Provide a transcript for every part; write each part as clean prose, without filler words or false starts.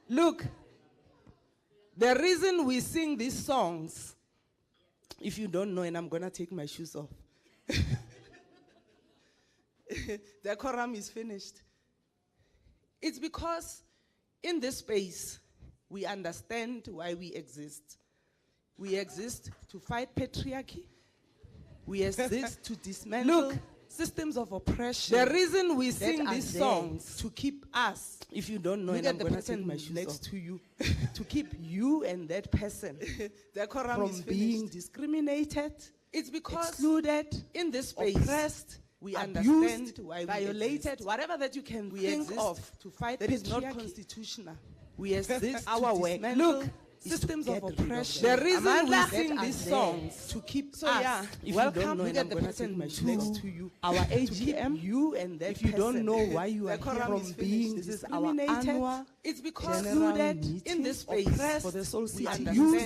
Look, the reason we sing these songs, if you don't know, and I'm going to take my shoes off. The quorum is finished. It's because in this space, we understand why we exist. We exist to fight patriarchy. We exist to dismantle systems of oppression. The reason we sing these songs to keep us, if you don't know, and I'm going to take my shoes next to you, to keep you and that person from being discriminated. It's because excluded in this space, oppressed, we understand why we violated, whatever that you can think of to fight that is not constitutional. We exist our way. Look, systems of oppression. The reason we sing these songs to keep us. If welcome, you don't know, and I'm going to take my shoes next to you. Our AGM. You and that if you don't know why you are here from being discriminated, it's because included in this space for the soul city. You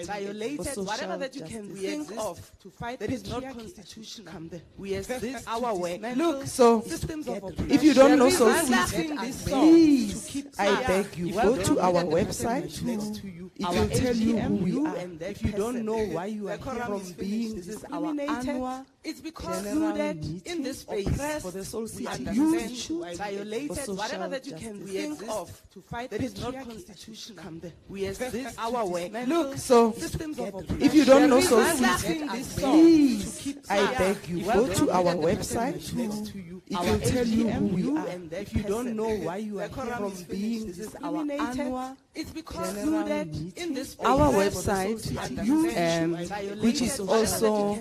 violated whatever that you can think of to fight that is not constitutional. We exist our way. Look, so systems of oppression. If you don't know soul city, please, I beg you, go to our website next to you. It will tell you who we are. And if you don't know why you are here from being discriminated, it's because included in this space for the soul city. You violated whatever that you can think of to fight that is not constitutional. We exist our way. Look, so if you don't know soul city, please, I beg you, go to our website. It will tell you who we are. And if you don't know why you are here from being discriminated, it's because included in this our website, which is also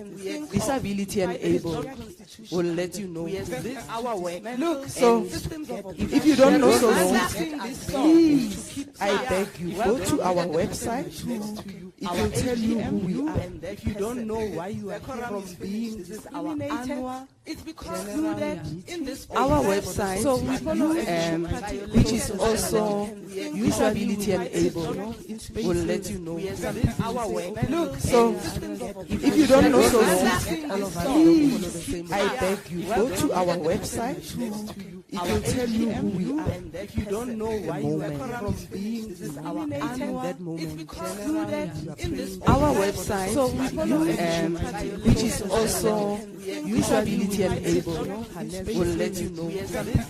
disability enabled, will let you know our way. Look, so if you don't know so please, I beg you, go to our website. It will tell you who we are. And if you don't know why you are here from being discriminated, it's because included in this our website, so we follow which is also usability enabled, will let you know our way. Look, so if you don't know so please, I beg you, go to our website. It will tell you who we are. And if you don't know why you are here from being discriminated, that moment, it's because included in this our website, so we follow which is also usability enabled, will let you know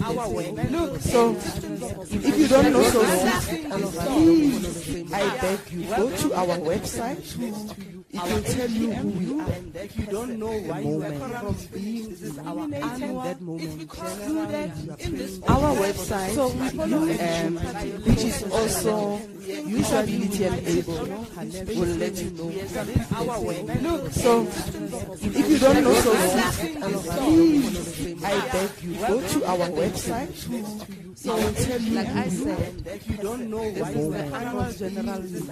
our way. Look, so if you don't know so please, I beg you, go to our website. It will tell you who we are. And if you don't know why you are here from being discriminated, that moment, it's because included in this our website, so we follow which is also usability enabled, will let you know our way. Look, so if you don't know so please, I beg you, go to our website. So I will tell you, like I said, if you don't know why is the annual general meeting,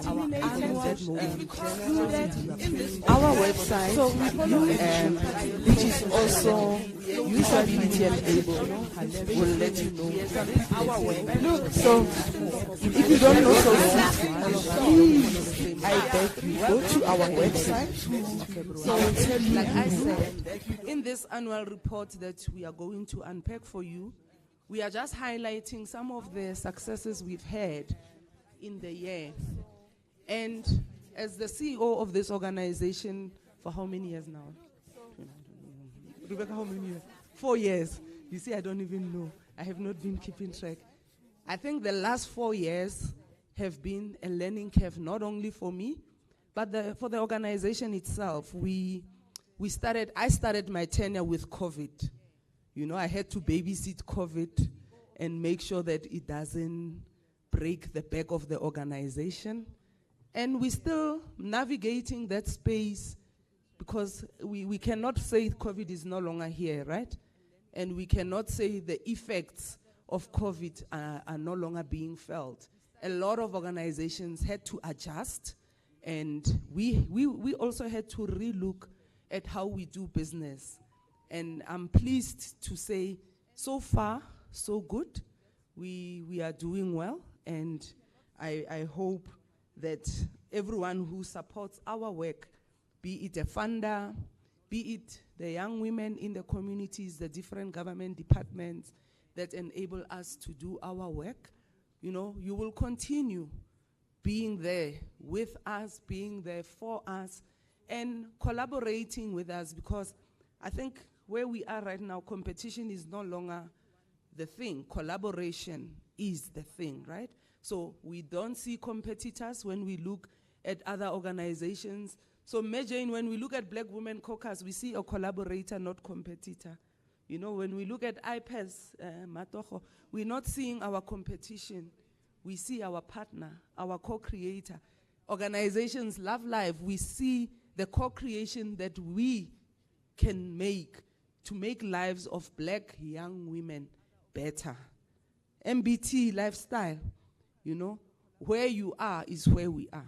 our website, so we follow which is also usability enabled, will let you know our way. Look, so if you don't know so please, I beg you, go to our website. So I will tell you, like I said, in this annual report that we are going to unpack for you, we are just highlighting some of the successes we've had in the year. And as the CEO of this organization, for how many years now? Rebecca, how many years? 4 years. You see, I don't even know. I have not been keeping track. I think the last 4 years have been a learning curve, not only for me, but for the organization itself. I started my tenure with COVID. You know, I had to babysit COVID and make sure that it doesn't break the back of the organization. And we're still navigating that space because we cannot say COVID is no longer here, right? And we cannot say the effects of COVID are no longer being felt. A lot of organizations had to adjust, and we also had to relook at how we do business. And I'm pleased to say, so far, so good. We are doing well, and I hope that everyone who supports our work, be it a funder, be it the young women in the communities, the different government departments that enable us to do our work, you will continue being there with us, being there for us, and collaborating with us, because I think where we are right now, competition is no longer the thing. Collaboration is the thing, right? So we don't see competitors when we look at other organizations. So Jane, when we look at Black Women Caucus, we see a collaborator, not competitor. When we look at IPAS, Matogo, we're not seeing our competition. We see our partner, our co-creator. Organizations Love Life, we see the co-creation that we can make to make lives of Black young women better. MBT lifestyle, where you are is where we are.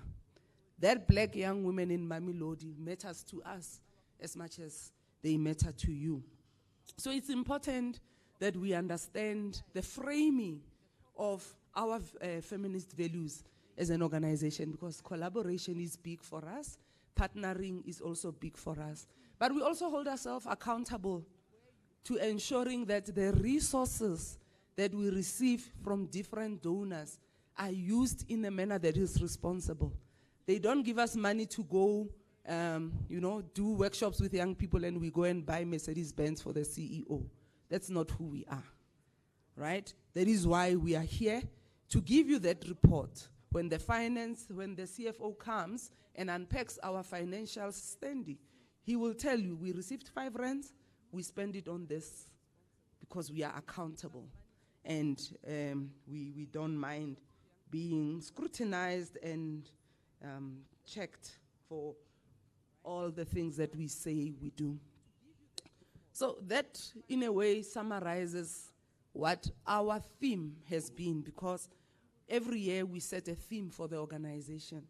That Black young women in Mamelodi matters to us as much as they matter to you. So it's important that we understand the framing of our feminist values as an organization, because collaboration is big for us, partnering is also big for us. But we also hold ourselves accountable to ensuring that the resources that we receive from different donors are used in a manner that is responsible. They don't give us money to go, do workshops with young people and we go and buy Mercedes-Benz for the CEO. That's not who we are, right? That is why we are here, to give you that report. When the CFO comes and unpacks our financial standing, he will tell you, we received 5 rands, we spend it on this, because we are accountable. And we don't mind being scrutinized and checked for all the things that we say we do. So that, in a way, summarizes what our theme has been, because every year we set a theme for the organization.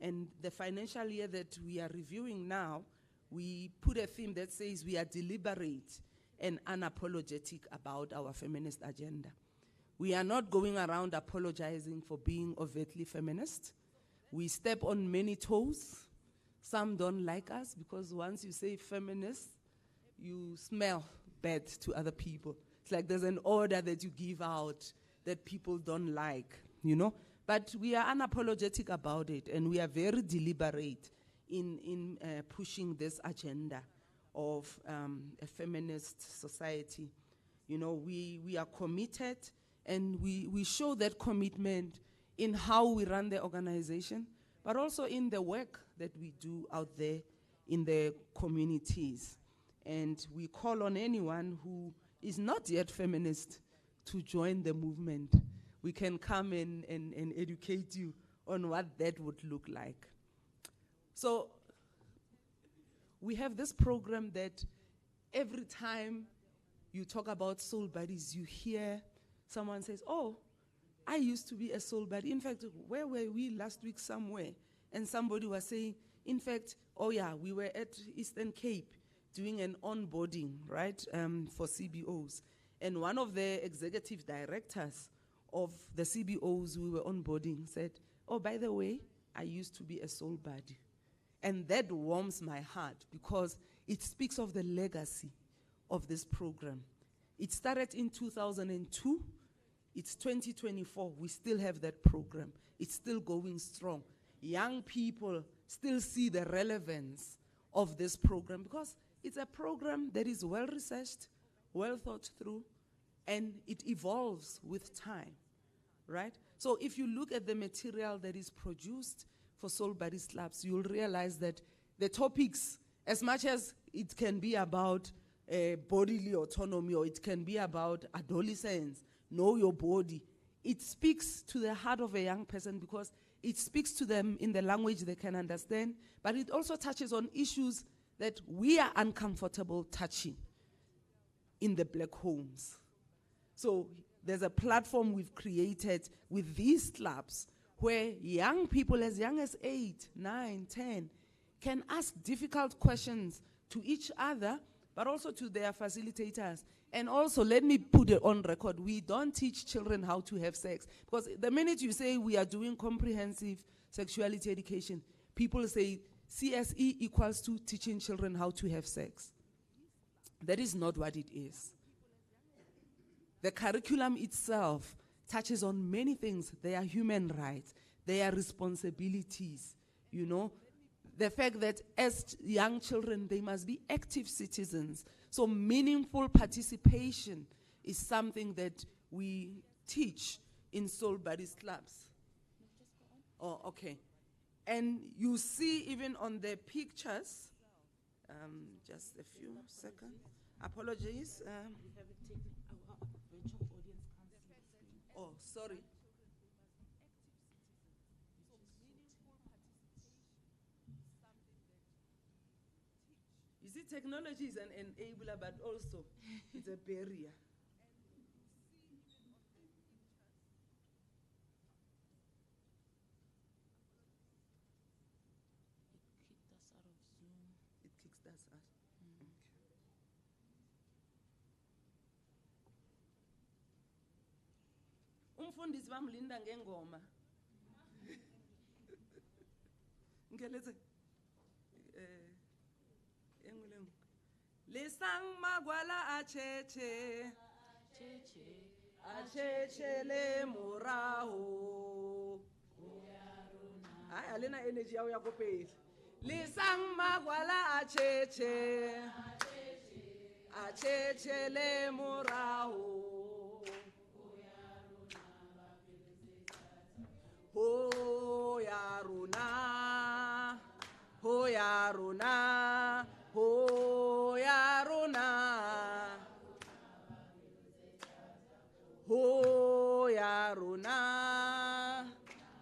And the financial year that we are reviewing now, we put a theme that says we are deliberate and unapologetic about our feminist agenda. We are not going around apologizing for being overtly feminist. We step on many toes. Some don't like us, because once you say feminist, you smell bad to other people. It's like there's an order that you give out that people don't like, But we are unapologetic about it, and we are very deliberate in pushing this agenda of a feminist society. We are committed, and we show that commitment in how we run the organization, but also in the work that we do out there in the communities. And we call on anyone who is not yet feminist to join the movement. We can come in and educate you on what that would look like. So we have this program that every time you talk about soul buddies, you hear someone says, oh, I used to be a soul buddy. In fact, where were we last week? Somewhere. And somebody was saying, in fact, oh yeah, we were at Eastern Cape doing an onboarding, right, for CBOs. And one of the executive directors of the CBOs we were onboarding said, oh, by the way, I used to be a soul buddy. And that warms my heart, because it speaks of the legacy of this program. It started in 2002. It's 2024. We still have that program. It's still going strong. Young people still see the relevance of this program, because it's a program that is well-researched, well thought through, and it evolves with time, right? So if you look at the material that is produced for Soul Buddies Clubs, you'll realize that the topics, as much as it can be about bodily autonomy, or it can be about adolescence, know your body, it speaks to the heart of a young person, because it speaks to them in the language they can understand, but it also touches on issues that we are uncomfortable touching in the Black homes. So there's a platform we've created with these clubs where young people as young as 8, 9, 10 can ask difficult questions to each other, but also to their facilitators. And also, let me put it on record, we don't teach children how to have sex. Because the minute you say we are doing comprehensive sexuality education, people say CSE equals to teaching children how to have sex. That is not what it is. The curriculum itself touches on many things. Their human rights, their responsibilities, you know. The fact that as young children, they must be active citizens. So meaningful participation is something that we teach in Soul Buddies clubs. Oh, okay. And you see even on the pictures, just a few seconds. Apologies. Oh, sorry. You see, technology is an enabler, but also it's a barrier. It kicks us out. Umfundisi bamlinda ngengoma. Ngelethe enguleng. Lesang magwala acheche. Acheche le moraho. Ay alena energy ya go pele. Lesang magwala acheche. Acheche le moraho. Ho ya rona, ho ya rona, ho ya rona, ho ya rona,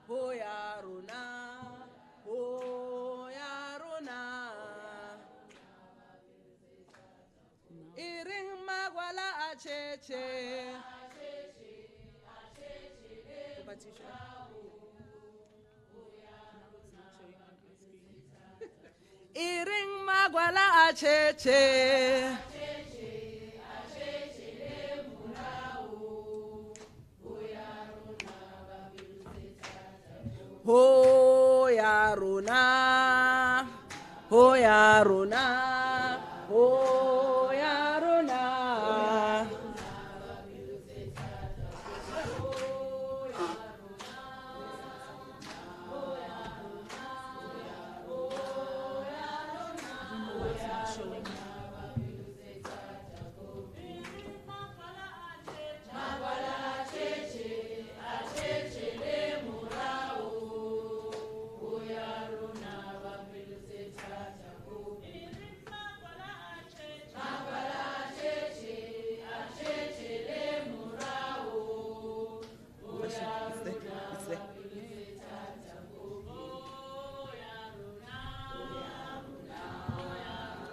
ho ya rona, ho ya rona. Iring magwala acheche. Iring magwala acheche. Ho ya rona, ho ya rona, ho ya rona.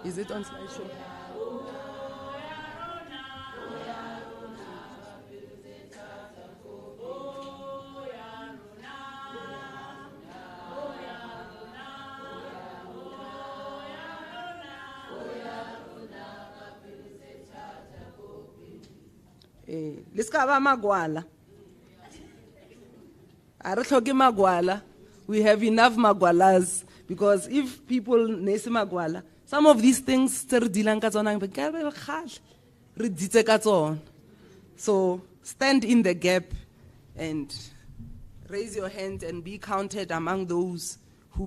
Is it on slideshow? Liskaba magwala. Arohloke magwala. We have enough magwalas because if people nese magwala, some of these things so stand in the gap and raise your hand and be counted among those who.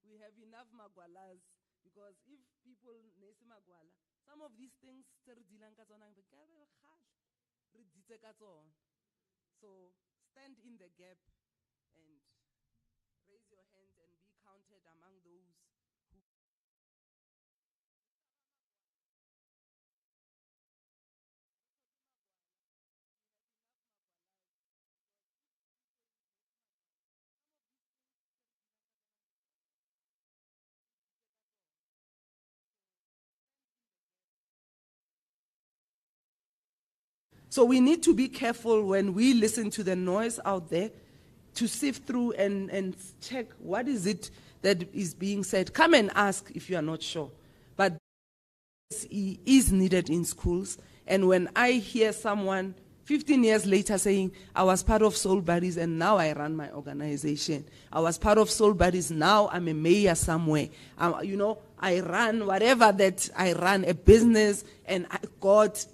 We have enough magwalas because if people nese magwala, some of these things so stand in the gap and raise your hand and be counted among those who. So we need to be careful when we listen to the noise out there to sift through and check what is it that is being said. Come and ask if you are not sure. But is needed in schools. And when I hear someone 15 years later saying, I was part of Soul Buddies and now I run my organization. I was part of Soul Buddies, now I'm a mayor somewhere. I run whatever that I run, a business, and I got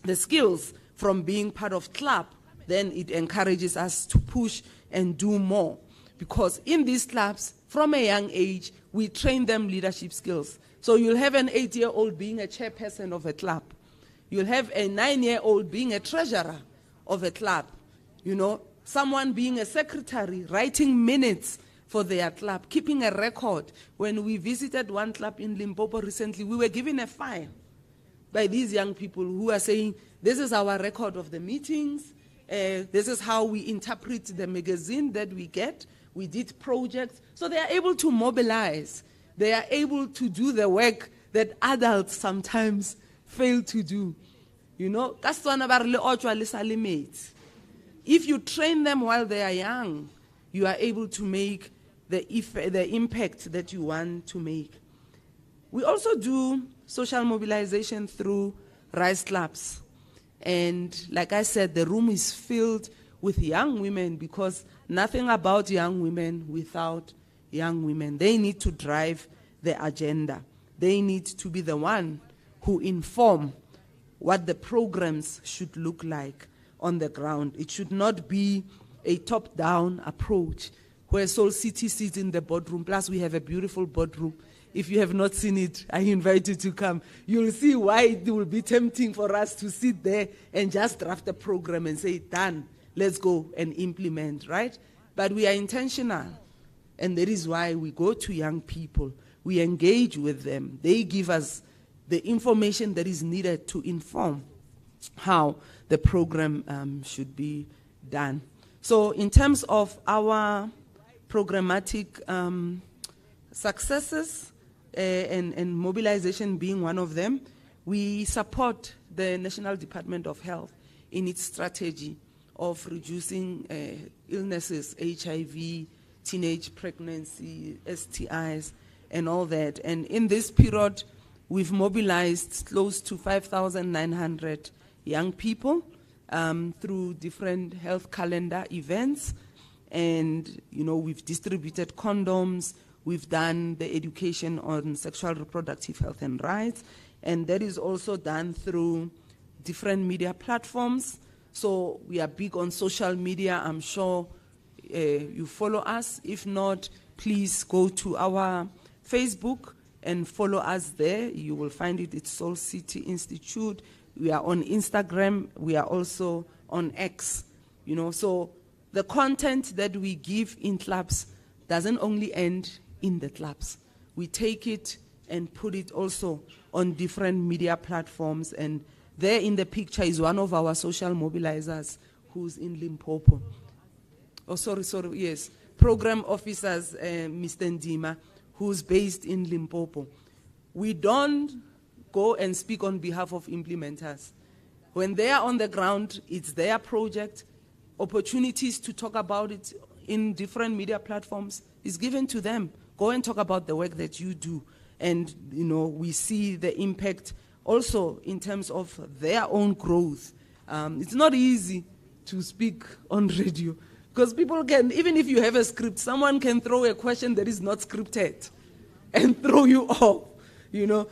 the skills from being part of club. Then it encourages us to push and do more. Because in these clubs, from a young age, we train them leadership skills. So you'll have an 8-year-old being a chairperson of a club. You'll have a 9-year-old being a treasurer of a club. Someone being a secretary, writing minutes for their club, keeping a record. When we visited one club in Limpopo recently, we were given a file by these young people who are saying, this is our record of the meetings, this is how we interpret the magazine that we get, we did projects. So they are able to mobilize. They are able to do the work that adults sometimes fail to do. If you train them while they are young, you are able to make the impact that you want to make. We also do social mobilization through Rise Clubs. And like I said, the room is filled with young women because nothing about young women without young women. They need to drive the agenda. They need to be the one who inform what the programs should look like on the ground. It should not be a top-down approach where Soul City sits in the boardroom. Plus, we have a beautiful boardroom. If you have not seen it, I invite you to come. You'll see why it will be tempting for us to sit there and just draft a program and say, done, let's go and implement, right? But we are intentional. And that is why we go to young people. We engage with them. They give us the information that is needed to inform how the program should be done. So in terms of our programmatic successes, and mobilization being one of them, we support the National Department of Health in its strategy of reducing illnesses, HIV, teenage pregnancy, STIs, and all that. And in this period, we've mobilized close to 5,900 young people through different health calendar events. And, we've distributed condoms. We've done the education on sexual reproductive health and rights. And that is also done through different media platforms. So we are big on social media. I'm sure you follow us. If not, please go to our Facebook and follow us there. You will find it. It's Soul City Institute. We are on Instagram. We are also on X. So the content that we give in clubs doesn't only end in the clubs. We take it and put it also on different media platforms. And there in the picture is one of our social mobilizers who's in Limpopo. Yes. Program officers, Mr. Ndima, who's based in Limpopo. We don't go and speak on behalf of implementers. When they are on the ground, it's their project. Opportunities to talk about it in different media platforms is given to them. Go and talk about the work that you do. And, we see the impact also in terms of their own growth. It's not easy to speak on radio because people can, even if you have a script, someone can throw a question that is not scripted and throw you off,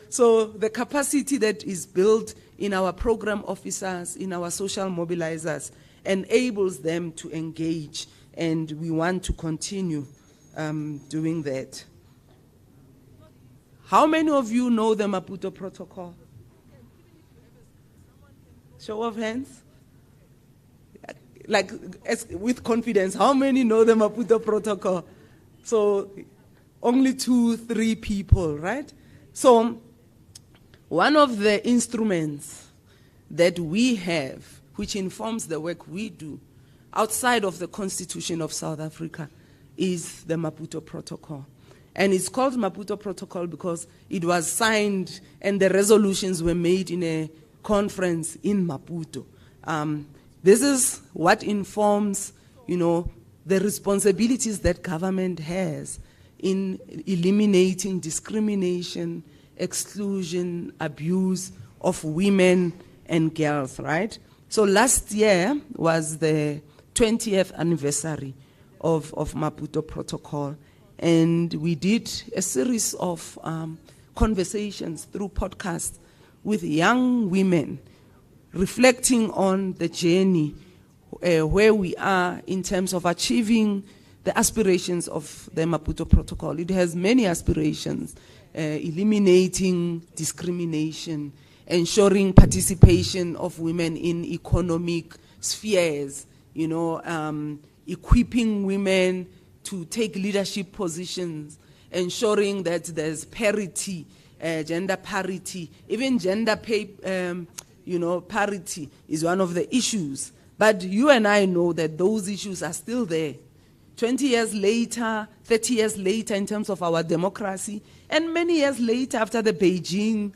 So the capacity that is built in our program officers, in our social mobilizers, enables them to engage, and we want to continue doing that. How many of you know the Maputo Protocol? Show of hands. With confidence, how many know the Maputo Protocol? So only 2-3 people, right? So one of the instruments that we have, which informs the work we do outside of the Constitution of South Africa, is the Maputo Protocol. And it's called Maputo Protocol because it was signed and the resolutions were made in a conference in Maputo. This is what informs, the responsibilities that government has in eliminating discrimination, exclusion, abuse of women and girls, right? So last year was the 20th anniversary of Maputo Protocol, and we did a series of conversations through podcasts with young women, reflecting on the journey where we are in terms of achieving the aspirations of the Maputo Protocol. It has many aspirations: eliminating discrimination, ensuring participation of women in economic spheres, equipping women to take leadership positions, ensuring that there's parity, gender parity. Even gender pay, parity is one of the issues. But you and I know that those issues are still there. 20 years later, 30 years later in terms of our democracy, and many years later after the Beijing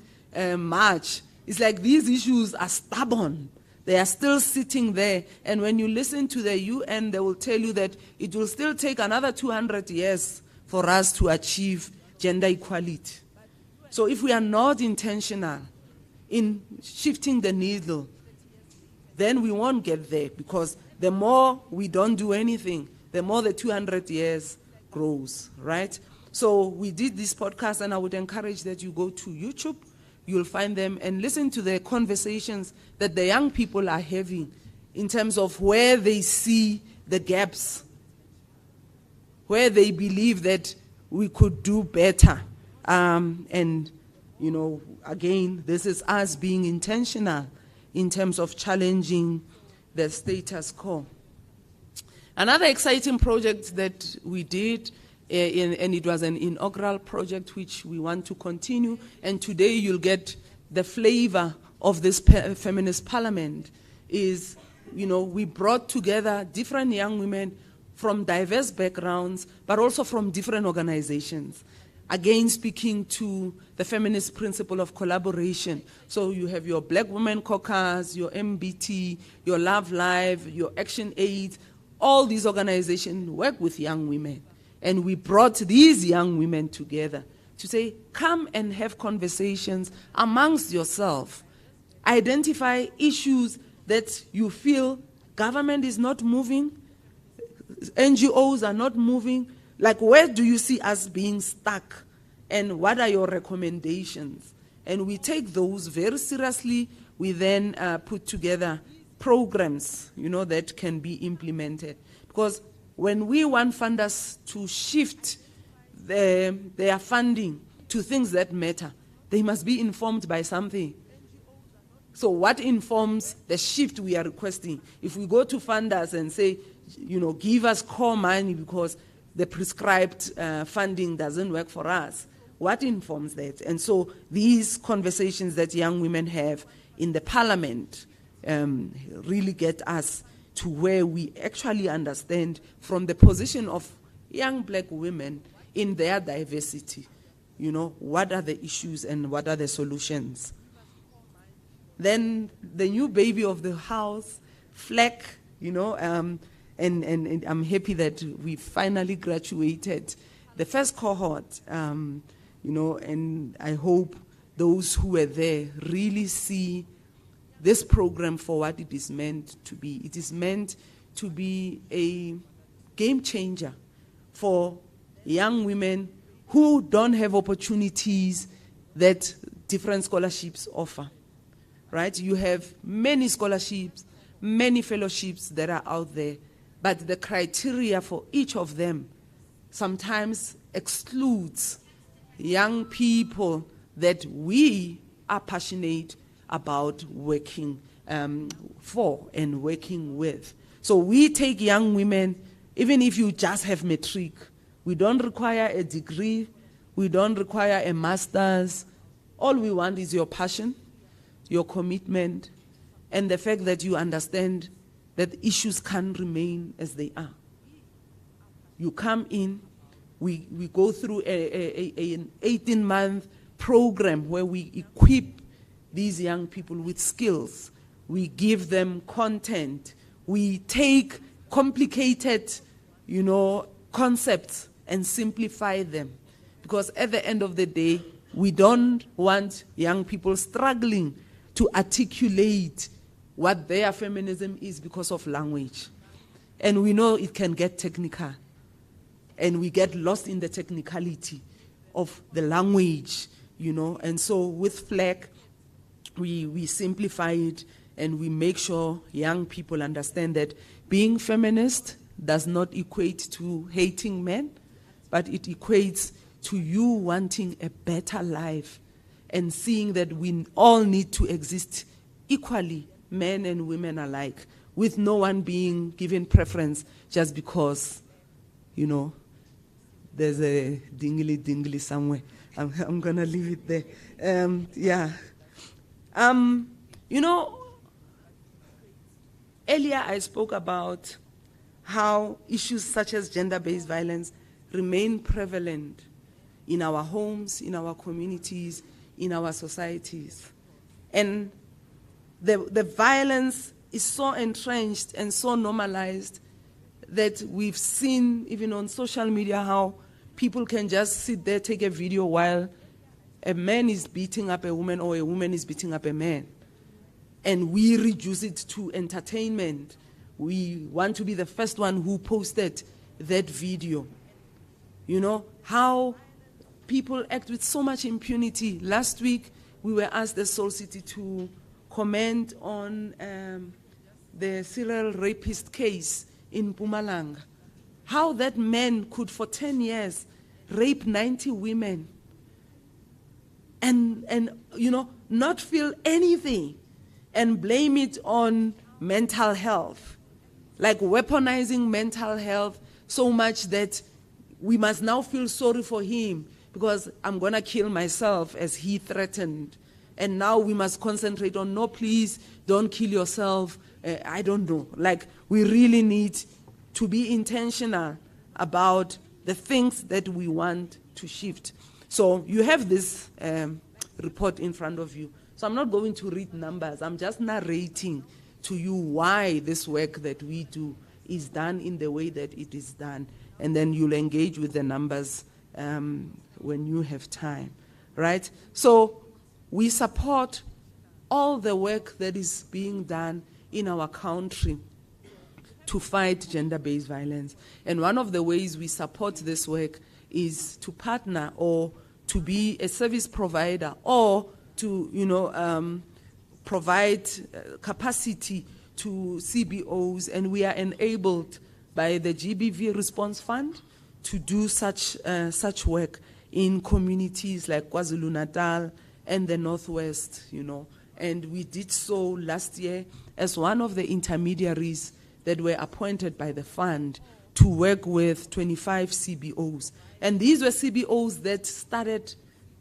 march, it's like these issues are stubborn. They are still sitting there. And when you listen to the UN, they will tell you that it will still take another 200 years for us to achieve gender equality. So if we are not intentional in shifting the needle, then we won't get there, because the more we don't do anything, the more the 200 years grows, right? So we did this podcast, and I would encourage that you go to YouTube. You'll find them and listen to the conversations that the young people are having in terms of where they see the gaps, where they believe that we could do better. And, again, this is us being intentional in terms of challenging the status quo. Another exciting project that we did, and it was an inaugural project which we want to continue, and today you'll get the flavor of this feminist parliament, is, we brought together different young women from diverse backgrounds, but also from different organizations. Again, speaking to the feminist principle of collaboration. So you have your Black Women Caucus, your MBT, your Love Live, your Action Aid. All these organizations work with young women. And we brought these young women together to say, come and have conversations amongst yourself. Identify issues that you feel government is not moving, NGOs are not moving. Like, where do you see us being stuck? And what are your recommendations? And we take those very seriously. We then put together programs, that can be implemented. Because when we want funders to shift their funding to things that matter, they must be informed by something. So what informs the shift we are requesting? If we go to funders and say, give us core money because the prescribed funding doesn't work for us, what informs that? And so these conversations that young women have in the parliament really get us to where we actually understand from the position of young Black women in their diversity, what are the issues and what are the solutions. Then the new baby of the house, FLEC, and I'm happy that we finally graduated the first cohort, and I hope those who were there really see this program for what it is meant to be. It is meant to be a game changer for young women who don't have opportunities that different scholarships offer, right? You have many scholarships, many fellowships that are out there, but the criteria for each of them sometimes excludes young people that we are passionate about working for and working with. So we take young women, even if you just have matric. We don't require a degree. We don't require a master's. All we want is your passion, your commitment, and the fact that you understand that issues can't remain as they are. You come in, we go through an 18-month program where we equip these young people with skills. We give them content. We take complicated, concepts and simplify them. Because at the end of the day, we don't want young people struggling to articulate what their feminism is because of language. And we know it can get technical. And we get lost in the technicality of the language, you know. And so with FLAG, we simplify it and we make sure young people understand that being feminist does not equate to hating men, but it equates to you wanting a better life and seeing that we all need to exist equally, men and women alike, with no one being given preference just because, you know, there's a dingly somewhere. I'm going to leave it there. Yeah. You know, earlier I spoke about how issues such as gender-based violence remain prevalent in our homes, in our communities, in our societies. And the violence is so entrenched and so normalized that we've seen, even on social media, how people can just sit there, take a video while a man is beating up a woman or a woman is beating up a man. And we reduce it to entertainment. We want to be the first one who posted that video. You know, how people act with so much impunity. Last week, we were asked as Soul City to comment on the serial rapist case in Mpumalanga. How that man could, for 10 years, rape 90 women and you know, not feel anything and blame it on mental health. Like weaponizing mental health so much that we must now feel sorry for him because I'm going to kill myself as he threatened. And now we must concentrate on, no, please, don't kill yourself. I don't know. Like, we really need to be intentional about the things that we want to shift. So you have this report in front of you. So I'm not going to read numbers. I'm just narrating to you why this work that we do is done in the way that it is done. And then you'll engage with the numbers when you have time, right? So we support all the work that is being done in our country to fight gender-based violence. And one of the ways we support this work is to partner or to be a service provider or to, you know, provide capacity to CBOs, and we are enabled by the GBV Response Fund to do such work in communities like KwaZulu-Natal and the Northwest, you know. And we did so last year as one of the intermediaries that were appointed by the fund to work with 25 CBOs. And these were CBOs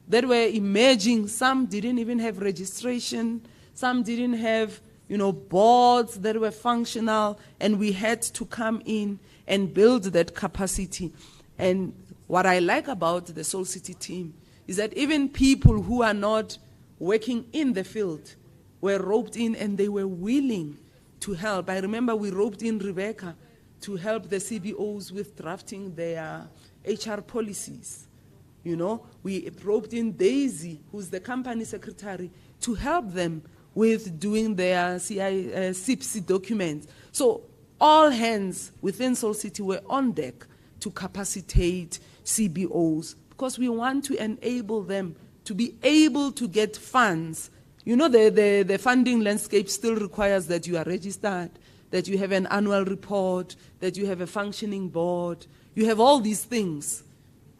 that were emerging. Some didn't even have registration. Some didn't have, you know, boards that were functional. And we had to come in and build that capacity. And what I like about the Soul City team is that even people who are not working in the field were roped in and they were willing to help. I remember we roped in Rebecca to help the CBOs with drafting their HR policies. You know, we roped in Daisy, who's the company secretary, to help them with doing their CIPC documents. So all hands within Soul City were on deck to capacitate CBOs because we want to enable them to be able to get funds. You know, the funding landscape still requires that you are registered, that you have an annual report, that you have a functioning board. You have all these things,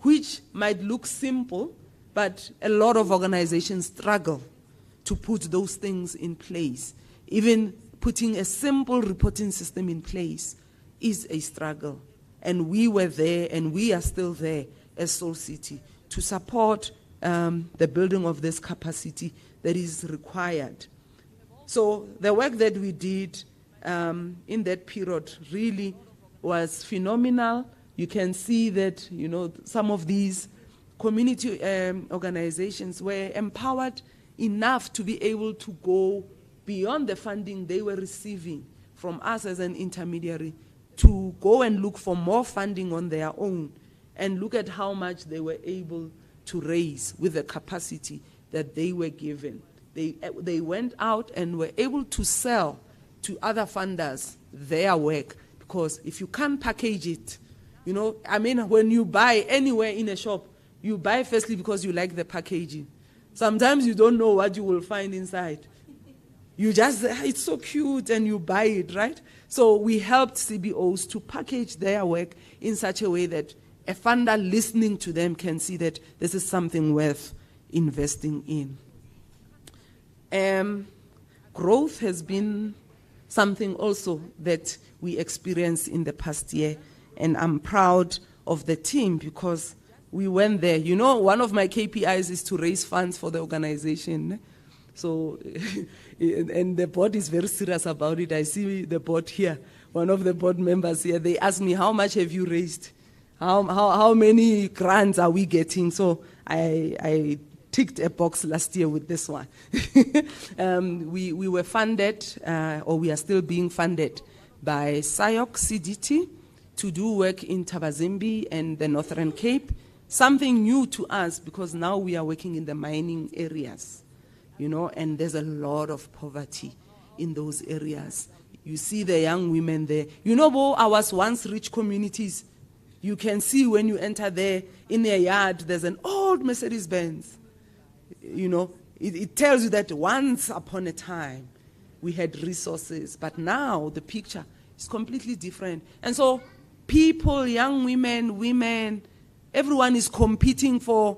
which might look simple, but a lot of organizations struggle to put those things in place. Even putting a simple reporting system in place is a struggle. And we were there, and we are still there as Soul City to support the building of this capacity that is required. So the work that we did in that period really was phenomenal. You can see that, you know, some of these community organizations were empowered enough to be able to go beyond the funding they were receiving from us as an intermediary to go and look for more funding on their own and look at how much they were able to raise with the capacity that they were given. They went out and were able to sell to other funders their work, because if you can't package it, you know, I mean, when you buy anywhere in a shop, you buy firstly because you like the packaging. Sometimes you don't know what you will find inside. You just, it's so cute, and you buy it, right? So we helped CBOs to package their work in such a way that a funder listening to them can see that this is something worth investing in. Growth has been something also that we experienced in the past year, and I'm proud of the team because we went there. You know, one of my KPIs is to raise funds for the organization. So, and the board is very serious about it. I see the board here, one of the board members here, they asked me, how much have you raised? How many grants are we getting? So I ticked a box last year with this one. We were funded, or we are still being funded by SIOC CDT to do work in Tabazimbi and the Northern Cape. Something new to us because now we are working in the mining areas, you know, and there's a lot of poverty in those areas. You see the young women there. You know, I was once rich communities. You can see when you enter there, in their yard, there's an old Mercedes-Benz. You know, it tells you that once upon a time, we had resources, but now the picture is completely different. And so people, young women, everyone is competing for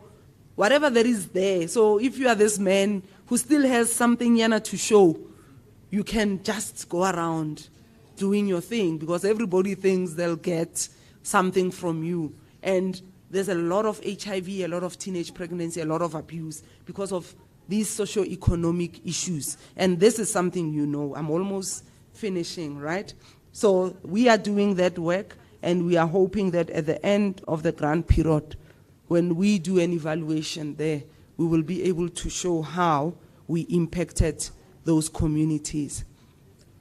whatever there is there. So if you are this man who still has something yana to show, you can just go around doing your thing because everybody thinks they'll get something from you. And there's a lot of HIV, a lot of teenage pregnancy, a lot of abuse because of these socio-economic issues. And this is something you know. I'm almost finishing, right? So we are doing that work, and we are hoping that at the end of the grant period, when we do an evaluation there, we will be able to show how we impacted those communities.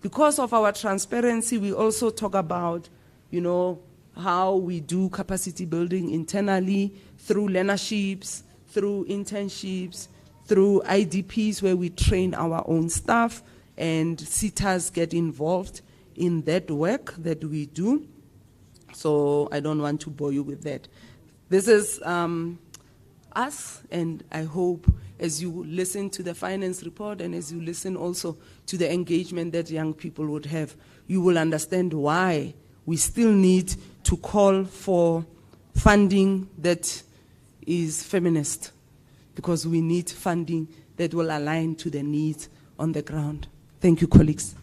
Because of our transparency, we also talk about, you know, how we do capacity building internally through learnerships, through internships, through IDPs where we train our own staff, and CETAs get involved in that work that we do. So I don't want to bore you with that. This is us, and I hope as you listen to the finance report and as you listen also to the engagement that young people would have, you will understand why we still need to call for funding that is feminist, because we need funding that will align to the needs on the ground. Thank you, colleagues.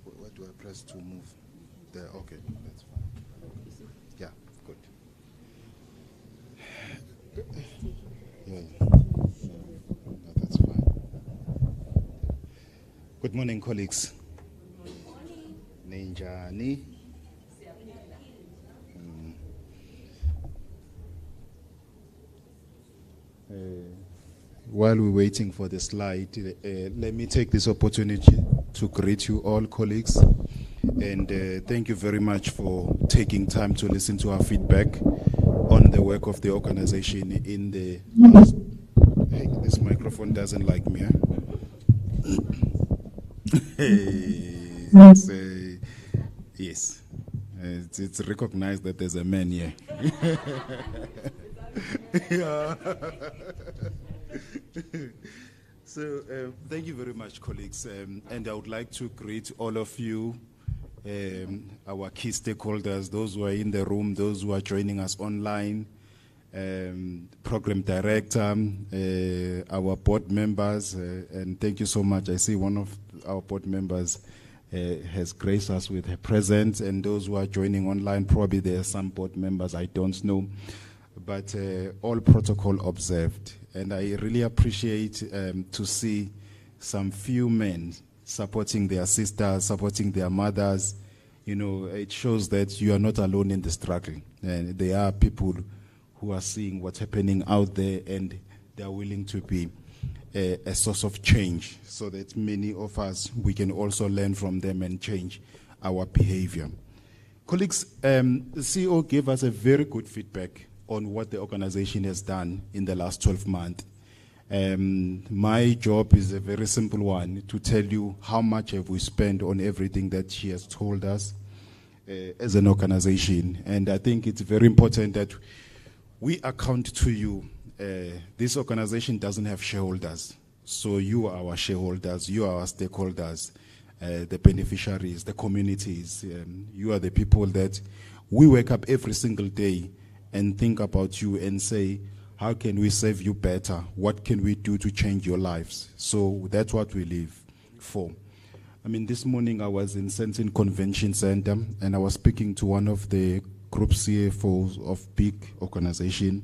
What do I press to move? There, okay, that's fine. Yeah, good. Yeah. No, that's fine. Good morning, colleagues. Ninjani. While we're waiting for the slide, let me take this opportunity to greet you all, colleagues, and thank you very much for taking time to listen to our feedback on the work of the organization in the... Hey, this microphone doesn't like me, huh? Yes. It's recognized that there's a man here. Yeah. So, thank you very much, colleagues. And I would like to greet all of you, our key stakeholders, those who are in the room, those who are joining us online, program director, our board members, and thank you so much. I see one of our board members has graced us with her presence, and those who are joining online, probably there are some board members, I don't know, but all protocol observed. And I really appreciate to see some few men supporting their sisters, supporting their mothers. You know, it shows that you are not alone in the struggle. And there are people who are seeing what's happening out there, and they are willing to be a source of change, so that many of us, we can also learn from them and change our behavior. Colleagues, the CEO gave us a very good feedback on what the organization has done in the last 12 months. My job is a very simple one, to tell you how much have we spent on everything that she has told us as an organization. And I think it's very important that we account to you. This organization doesn't have shareholders. So you are our shareholders, you are our stakeholders, the beneficiaries, the communities. You are the people that we wake up every single day and think about you and say, how can we serve you better? What can we do to change your lives? So that's what we live for. I mean, this morning I was in Sentin Convention Center, and I was speaking to one of the group CFOs of big organization.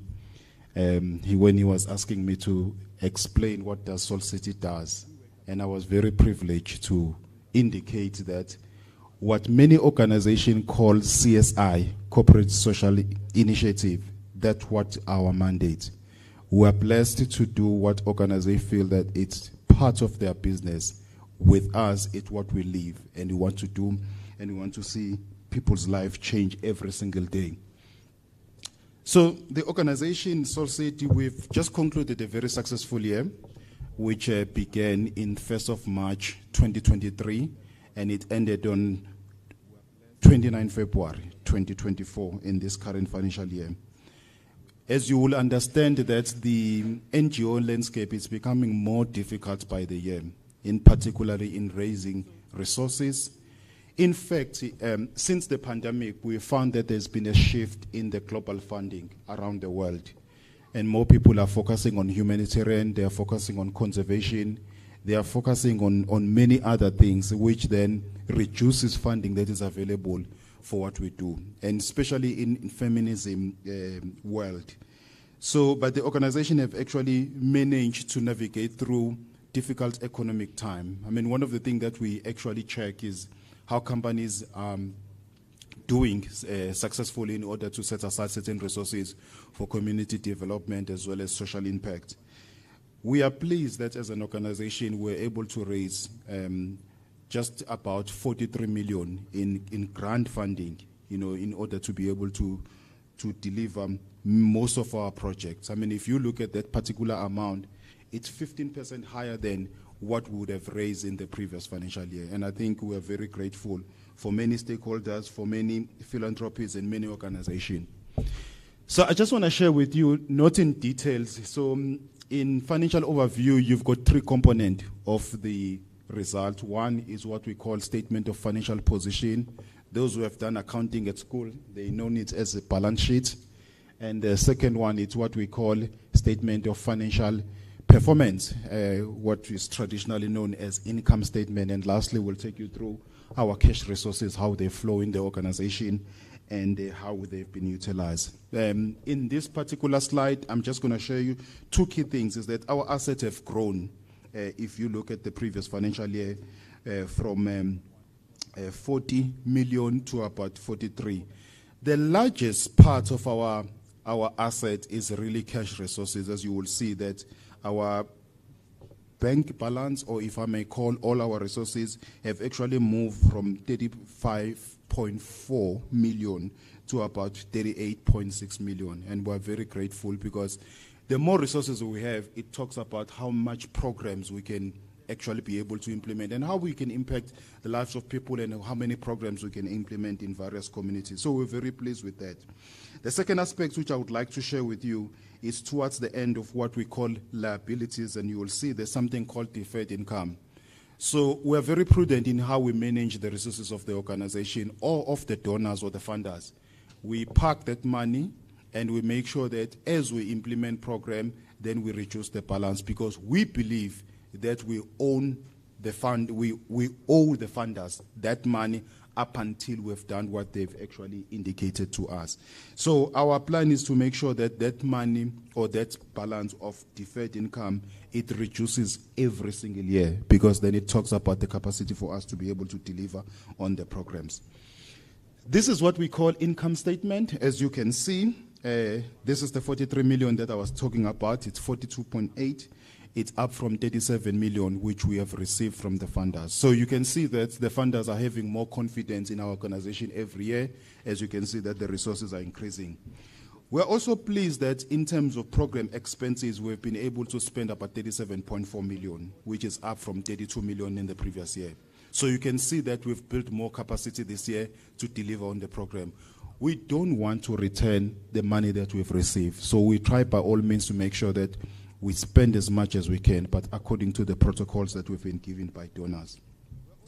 When he was asking me to explain what does Salt City does, and I was very privileged to indicate that what many organizations call CSI, Corporate Social Initiative, that's what our mandate. We are blessed to do what organizations feel that it's part of their business. With us, it's what we live, and we want to do, and we want to see people's life change every single day. So the organization, Salt City, we've just concluded a very successful year, which began in 1st of March 2023, and it ended on 29 February 2024 in this current financial year. As you will understand that the NGO landscape is becoming more difficult by the year, in particularly in raising resources. In fact, since the pandemic, we found that there's been a shift in the global funding around the world. And more people are focusing on humanitarian, they are focusing on conservation, they are focusing on many other things, which then reduces funding that is available for what we do, and especially in feminism world. So, but the organization have actually managed to navigate through difficult economic time. I mean, one of the things that we actually check is how companies are doing successfully in order to set aside certain resources for community development as well as social impact. We are pleased that as an organization we're able to raise just about 43 million in grant funding, you know, in order to be able to deliver most of our projects. I mean, if you look at that particular amount, it's 15% higher than what we would have raised in the previous financial year. And I think we are very grateful for many stakeholders, for many philanthropies and many organizations. So I just want to share with you, not in details. So in financial overview, you've got three components of the result. One is what we call statement of financial position. Those who have done accounting at school, they know it as a balance sheet. And the second one is what we call statement of financial performance, what is traditionally known as income statement. And lastly, we'll take you through our cash resources, how they flow in the organization, and how they've been utilized. In this particular slide, I'm just going to show you two key things, is that our assets have grown. If you look at the previous financial year, from 40 million to about 43. The largest part of our asset is really cash resources, as you will see that our bank balance, or if I may call all our resources, have actually moved from 35.4 million to about 38.6 million. And we're very grateful, because the more resources we have, it talks about how much programs we can actually be able to implement, and how we can impact the lives of people, and how many programs we can implement in various communities. So we're very pleased with that. The second aspect which I would like to share with you is towards the end of what we call liabilities, and you will see there's something called deferred income. So we are very prudent in how we manage the resources of the organization or of the donors or the funders. We park that money and we make sure that as we implement program, then we reduce the balance, because we believe that we own the fund, we owe the funders that money up until we've done what they've actually indicated to us. So our plan is to make sure that that money or that balance of deferred income, it reduces every single year, because then it talks about the capacity for us to be able to deliver on the programs. This is what we call income statement. As you can see, this is the 43 million that I was talking about. It's 42.8. It's up from 37 million, which we have received from the funders. So you can see that the funders are having more confidence in our organization every year. As you can see that the resources are increasing. We're also pleased that in terms of program expenses, we've been able to spend about 37.4 million, which is up from 32 million in the previous year. So you can see that we've built more capacity this year to deliver on the program. We don't want to return the money that we've received. So we try by all means to make sure that we spend as much as we can, but according to the protocols that we've been given by donors.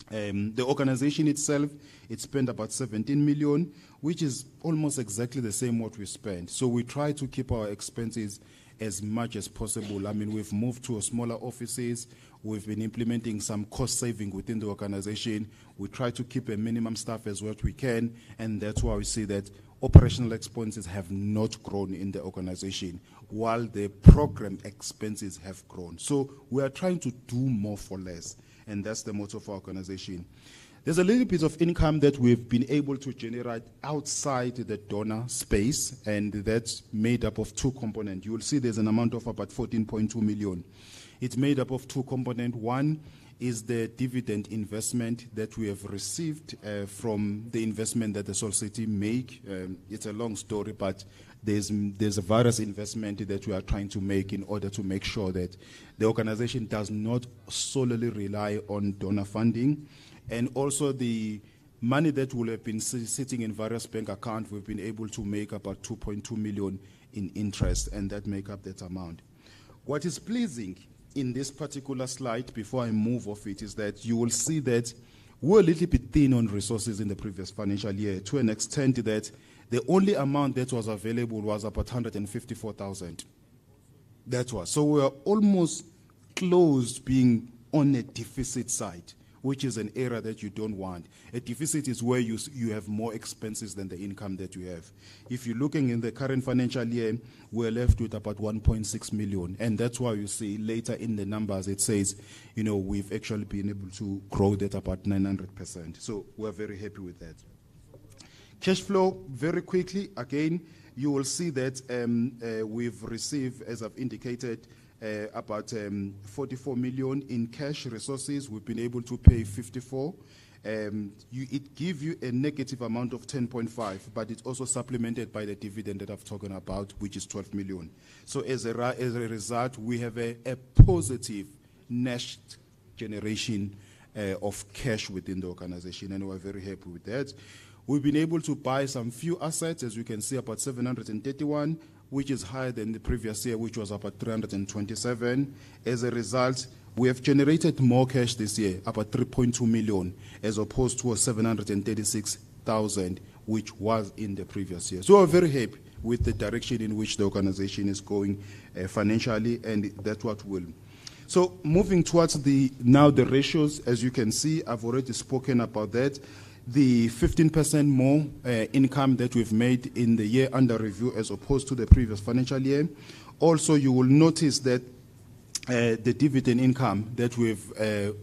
The organization itself, it spent about 17 million, which is almost exactly the same what we spent. So we try to keep our expenses as much as possible. I mean, we've moved to smaller offices. We've been implementing some cost saving within the organization. We try to keep a minimum staff as what we can, and that's why we see that operational expenses have not grown in the organization, while the program expenses have grown. So we are trying to do more for less, and that's the motto of our organization. There's a little bit of income that we've been able to generate outside the donor space, and that's made up of two components. You will see there's an amount of about 14.2 million. It's made up of two components. One is the dividend investment that we have received from the investment that the Soul City make. It's a long story, but there's a various investment that we are trying to make in order to make sure that the organization does not solely rely on donor funding. And also the money that will have been sitting in various bank accounts, we've been able to make about 2.2 million in interest, and that make up that amount. What is pleasing in this particular slide, before I move off it, is that you will see that we're a little bit thin on resources in the previous financial year, to an extent that the only amount that was available was about 154,000. That was. So we are almost close being on a deficit side, which is an area that you don't want. A deficit is where you have more expenses than the income that you have. If you're looking in the current financial year, we're left with about 1.6 million. And that's why you see later in the numbers, it says, you know, we've actually been able to grow that about 900%. So we're very happy with that. Cash flow, very quickly, again, you will see that we've received, as I've indicated, about 44 million in cash resources. We've been able to pay 54. It gives you a negative amount of 10.5, but it's also supplemented by the dividend that I've talked about, which is 12 million. So as a result, we have a positive next generation of cash within the organization, and we're very happy with that. We've been able to buy some few assets, as you can see, about 731, which is higher than the previous year, which was about 327. As a result, we have generated more cash this year, about 3.2 million, as opposed to 736,000, which was in the previous year. So we're very happy with the direction in which the organization is going financially, and that's what will. So moving towards the ratios, as you can see, I've already spoken about that. The 15% more income that we've made in the year under review as opposed to the previous financial year. Also, you will notice that the dividend income that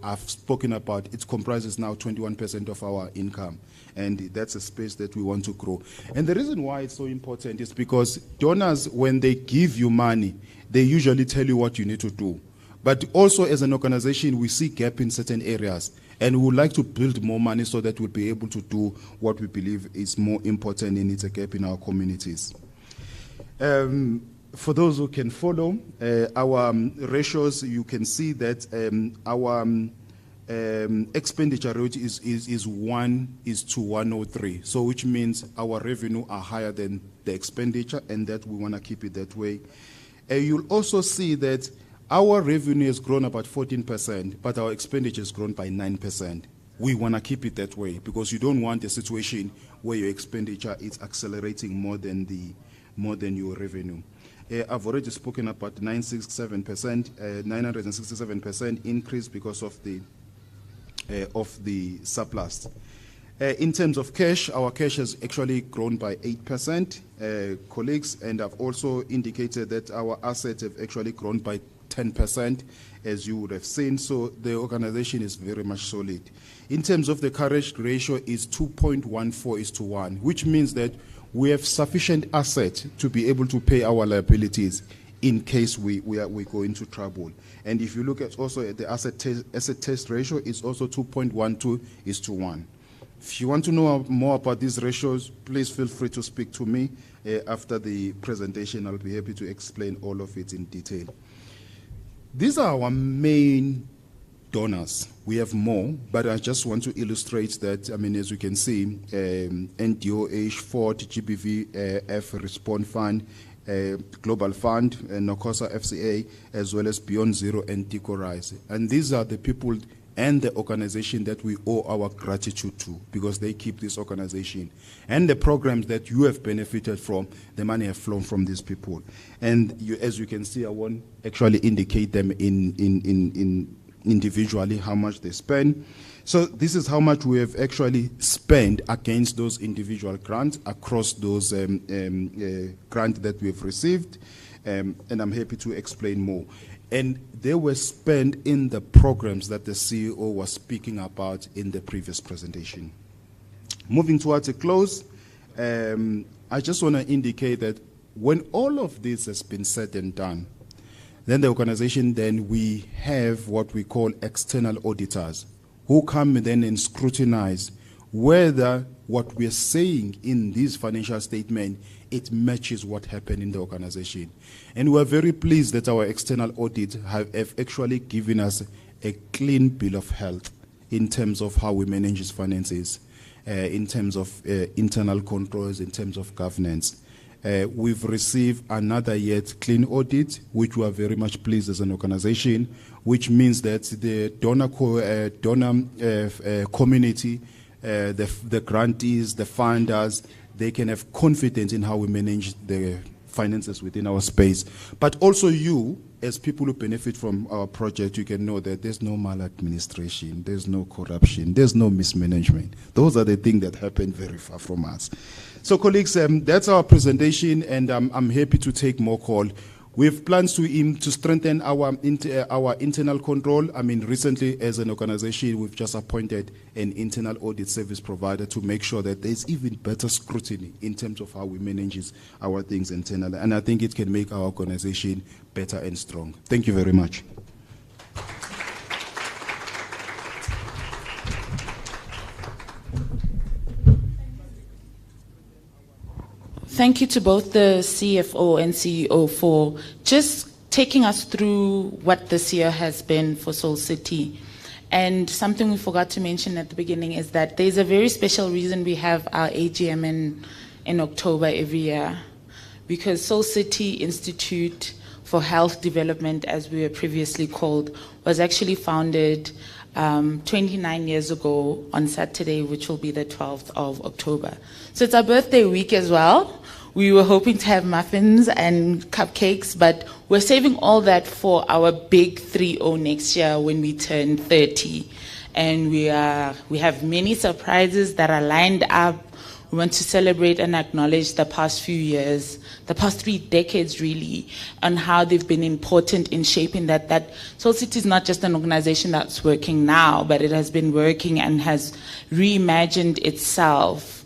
I've spoken about, it comprises now 21% of our income. And that's a space that we want to grow. And the reason why it's so important is because donors, when they give you money, they usually tell you what you need to do. But also as an organization, we see gap in certain areas. And we would like to build more money so that we'll be able to do what we believe is more important, and it's a gap in our communities. for those who can follow, our ratios, you can see that our expenditure rate is 1:103. So which means our revenue are higher than the expenditure, and that we want to keep it that way. You'll also see that our revenue has grown about 14%, but our expenditure has grown by 9%. We want to keep it that way because you don't want a situation where your expenditure is accelerating more than your revenue. I've already spoken about 967% increase because of the surplus. In terms of cash, our cash has actually grown by 8%, colleagues, and I've also indicated that our assets have actually grown by 10%, as you would have seen. So the organization is very much solid. In terms of the coverage ratio, is 2.14:1, which means that we have sufficient assets to be able to pay our liabilities in case we go into trouble. And if you look at also at the asset test ratio, it's also 2.12:1. If you want to know more about these ratios, please feel free to speak to me after the presentation. I'll be happy to explain all of it in detail. These are our main donors. We have more, but I just want to illustrate that. I mean, as you can see, NDOH, Ford, GBVF, Respond Fund, Global Fund, Nokosa FCA, as well as Beyond Zero and Decorise. And these are the people and the organization that we owe our gratitude to because they keep this organization. And the programs that you have benefited from, the money have flown from these people. And as you can see, I won't actually indicate them in individually how much they spend. So this is how much we have actually spent against those individual grants across those grants that we have received. And I'm happy to explain more. And they were spent in the programs that the CEO was speaking about in the previous presentation. Moving towards a close, I just want to indicate that when all of this has been said and done, then the organization, then we have what we call external auditors who come then and scrutinize whether what we're saying in this financial statement, it matches what happened in the organization. And we're very pleased that our external audit have actually given us a clean bill of health in terms of how we manage its finances, in terms of internal controls, in terms of governance. We've received another yet clean audit, which we are very much pleased as an organization, which means that the donor community, the grantees, the funders, they can have confidence in how we manage the finances within our space. But also you, as people who benefit from our project, you can know that there's no maladministration, there's no corruption, there's no mismanagement. Those are the things that happen very far from us. So colleagues, that's our presentation, and I'm happy to take more call. We have plans to strengthen our internal control. I mean, recently as an organization, we've just appointed an internal audit service provider to make sure that there's even better scrutiny in terms of how we manage our things internally. And I think it can make our organization better and strong. Thank you very much. Thank you to both the CFO and CEO for just taking us through what this year has been for Soul City. And something we forgot to mention at the beginning is that there's a very special reason we have our AGM in October every year. Because Soul City Institute for Health Development, as we were previously called, was actually founded 29 years ago on Saturday, which will be the 12th of October. So it's our birthday week as well. We were hoping to have muffins and cupcakes, but we're saving all that for our big 3-0 next year when we turn 30. And we have many surprises that are lined up. We want to celebrate and acknowledge the past few years, the past 3 decades really, and how they've been important in shaping that Soul City is not just an organization that's working now, but it has been working and has reimagined itself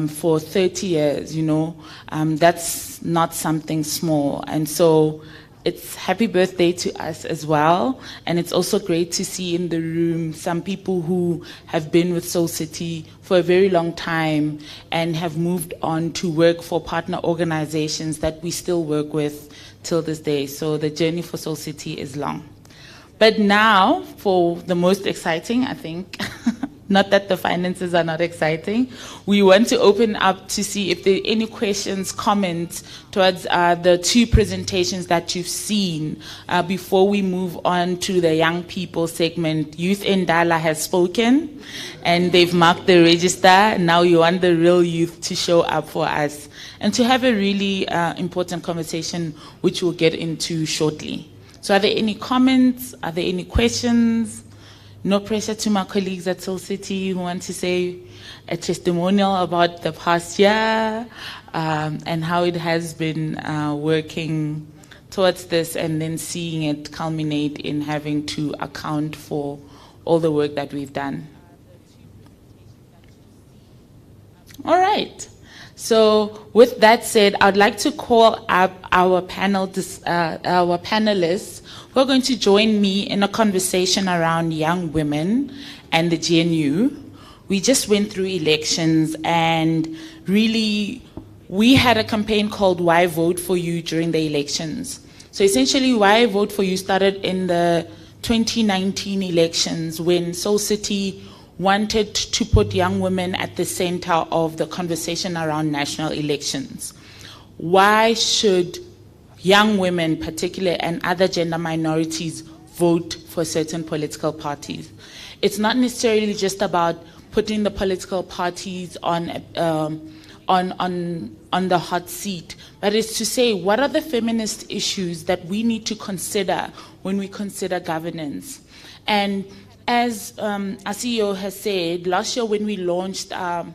for 30 years, you know. That's not something small. And so it's happy birthday to us as well. And it's also great to see in the room some people who have been with Soul City for a very long time and have moved on to work for partner organizations that we still work with till this day. So the journey for Soul City is long. But now, for the most exciting, I think, not that the finances are not exciting, we want to open up to see if there are any questions, comments towards the two presentations that you've seen before we move on to the young people segment. Youth Ndala has spoken, and they've marked the register. Now you want the real youth to show up for us and to have a really important conversation, which we'll get into shortly. So are there any comments? Are there any questions? No pressure to my colleagues at Soul City who want to say a testimonial about the past year and how it has been working towards this and then seeing it culminate in having to account for all the work that we've done. All right. So with that said, I'd like to call up our panelists who are going to join me in a conversation around young women and the GNU. We just went through elections, and really we had a campaign called Why Vote For You during the elections. So essentially Why Vote For You started in the 2019 elections when Soul City wanted to put young women at the center of the conversation around national elections. Why should young women, particularly, and other gender minorities vote for certain political parties? It's not necessarily just about putting the political parties on the hot seat, but it's to say, what are the feminist issues that we need to consider when we consider governance? And as our CEO has said, last year when we launched our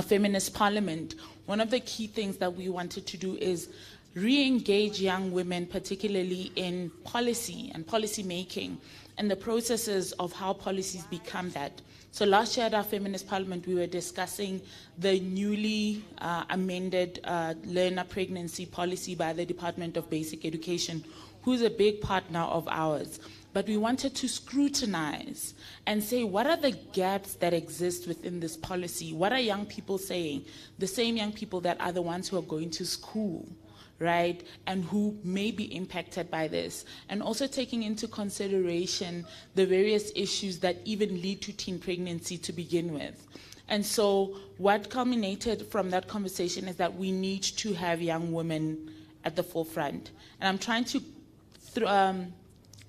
feminist parliament, one of the key things that we wanted to do is re-engage young women, particularly in policy and policy making and the processes of how policies become that. So last year at our feminist parliament, we were discussing the newly amended learner pregnancy policy by the Department of Basic Education, who's a big partner of ours. But we wanted to scrutinize and say, what are the gaps that exist within this policy? What are young people saying? The same young people that are the ones who are going to school, right? And who may be impacted by this. And also taking into consideration the various issues that even lead to teen pregnancy to begin with. And so what culminated from that conversation is that we need to have young women at the forefront. And I'm trying to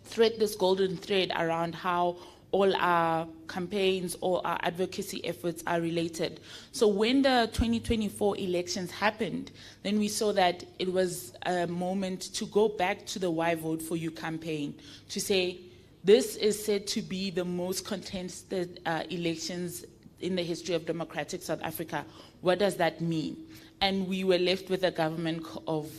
thread this golden thread around how all our campaigns, all our advocacy efforts are related. So when the 2024 elections happened, then we saw that it was a moment to go back to the Why Vote For You campaign, to say, this is said to be the most contested elections in the history of democratic South Africa. What does that mean? And we were left with a government of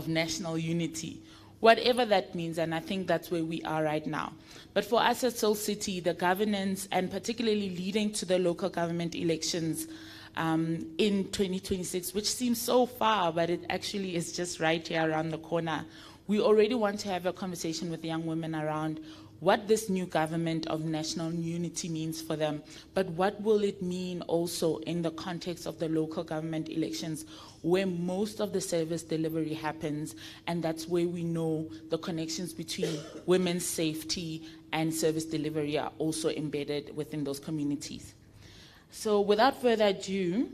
national unity, whatever that means, and I think that's where we are right now. But for us at Soul City, the governance, and particularly leading to the local government elections in 2026, which seems so far, but it actually is just right here around the corner, we already want to have a conversation with young women around what this new government of national unity means for them, but what will it mean also in the context of the local government elections, where most of the service delivery happens, and that's where we know the connections between women's safety and service delivery are also embedded within those communities. So without further ado,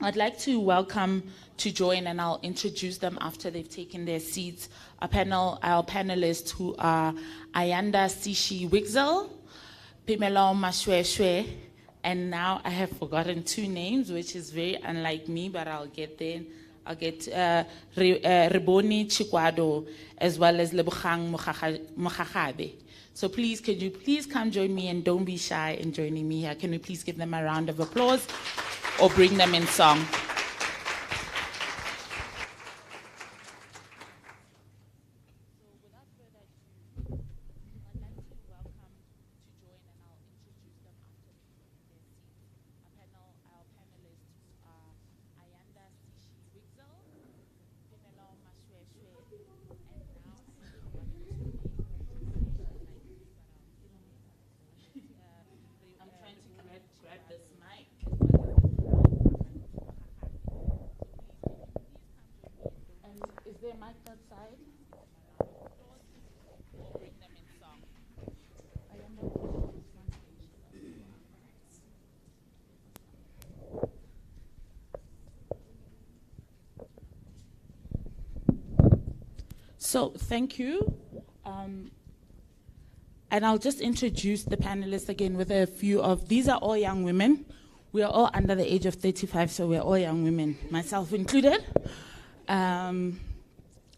I'd like to welcome to join, and I'll introduce them after they've taken their seats, our panelists who are Ayanda Sishi Wigzel, Pimelo Mashweshwe, and now I have forgotten two names, which is very unlike me, but I'll get there. I'll get Reboni Chikwado, as well as Lebogang Mokhagabe. So please, could you please come join me, and don't be shy in joining me here. Can we please give them a round of applause or bring them in song? So thank you. And I'll just introduce the panelists again with a few of, these are all young women. We are all under the age of 35, so we're all young women, myself included.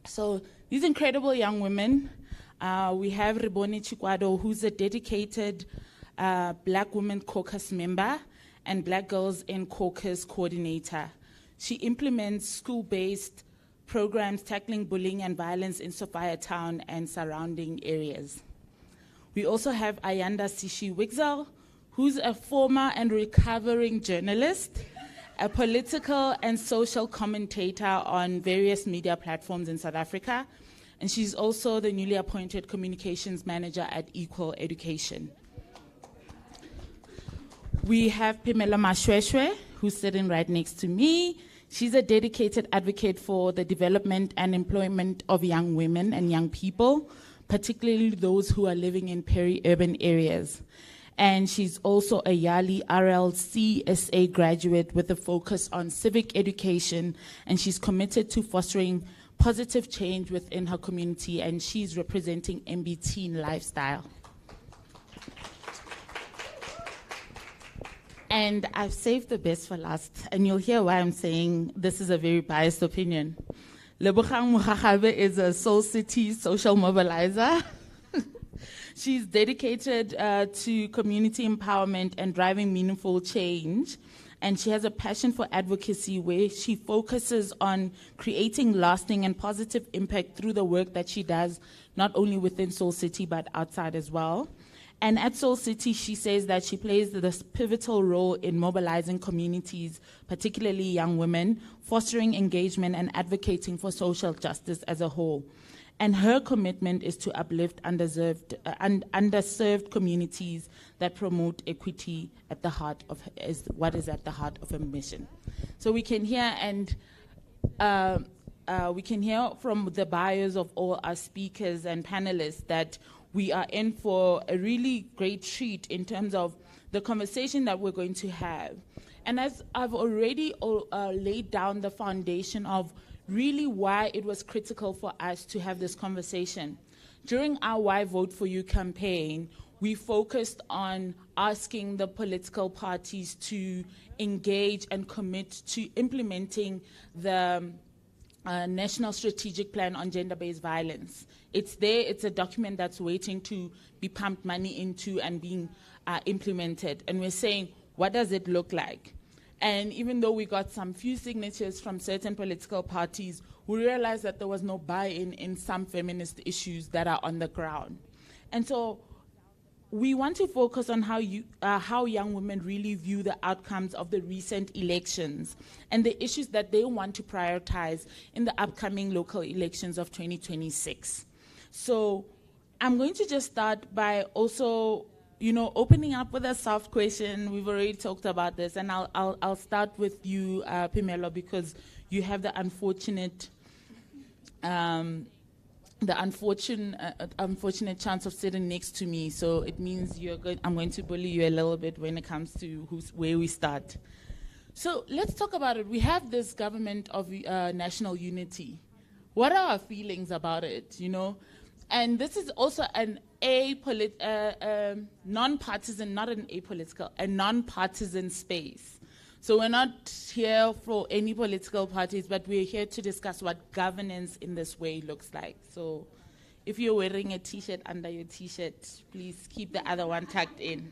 So these incredible young women, we have Rebone Chikwado, who's a dedicated Black Women Caucus member and Black Girls in Caucus coordinator. She implements school-based programs tackling bullying and violence in Sophia Town and surrounding areas. We also have Ayanda Sishi Wigzel, who's a former and recovering journalist, a political and social commentator on various media platforms in South Africa, and she's also the newly appointed communications manager at Equal Education. We have Pimela Mashweshwe, who's sitting right next to me. She's a dedicated advocate for the development and employment of young women and young people, particularly those who are living in peri-urban areas. And she's also a Yali RLCSA graduate with a focus on civic education, and she's committed to fostering positive change within her community, and she's representing MBT in Lifestyle. And I've saved the best for last, and you'll hear why I'm saying this is a very biased opinion. Lebogang Mogagabe is a Soul City social mobilizer. She's dedicated to community empowerment and driving meaningful change. And she has a passion for advocacy where she focuses on creating lasting and positive impact through the work that she does, not only within Soul City, but outside as well. And at Soul City, she says that she plays this pivotal role in mobilizing communities, particularly young women, fostering engagement and advocating for social justice as a whole. And her commitment is to uplift underserved communities that promote equity at the heart of what is at the heart of her mission. So we can hear from the bios of all our speakers and panelists that we are in for a really great treat in terms of the conversation that we're going to have. And as I've already laid down the foundation of really why it was critical for us to have this conversation. During our Why Vote For You campaign, we focused on asking the political parties to engage and commit to implementing the National Strategic Plan on Gender-Based Violence. It's there, it's a document that's waiting to be pumped money into and being implemented. And we're saying, what does it look like? And even though we got some few signatures from certain political parties, we realized that there was no buy-in in some feminist issues that are on the ground. And so we want to focus on how young women really view the outcomes of the recent elections and the issues that they want to prioritize in the upcoming local elections of 2026. So I'm going to just start by also opening up with a soft question. We've already talked about this, and I'll start with you, Pimelo, because you have the unfortunate chance of sitting next to me. So it means I'm going to bully you a little bit when it comes to where we start. So let's talk about it. We have this government of national unity. What are our feelings about it? And this is also an non-partisan, not an apolitical, a non-partisan space. So we're not here for any political parties, but we're here to discuss what governance in this way looks like. So if you're wearing a T-shirt under your T-shirt, please keep the other one tucked in.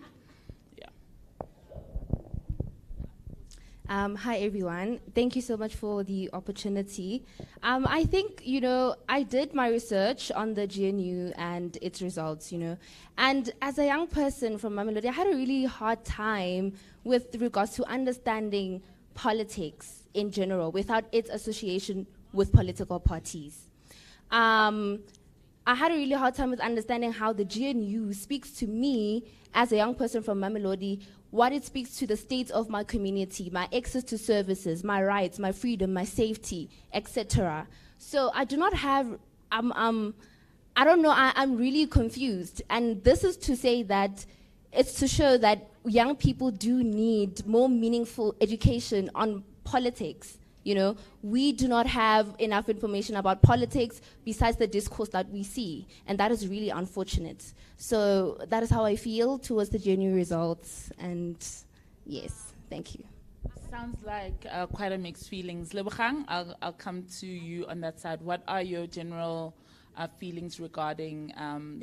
Hi, everyone. Thank you so much for the opportunity. I think, I did my research on the GNU and its results, And as a young person from Mamelodi, I had a really hard time with regards to understanding politics in general without its association with political parties. I had a really hard time with understanding how the GNU speaks to me as a young person from Mamelodi, what it speaks to the state of my community, my access to services, my rights, my freedom, my safety, etc. So I do not have, I don't know, I'm really confused. And this is to say that it's to show that young people do need more meaningful education on politics You know, we do not have enough information about politics besides the discourse that we see, and that is really unfortunate. So that is how I feel towards the GNU results, and yes, thank you. Sounds like quite a mixed feelings. Lebogang, I'll come to you on that side. What are your general feelings regarding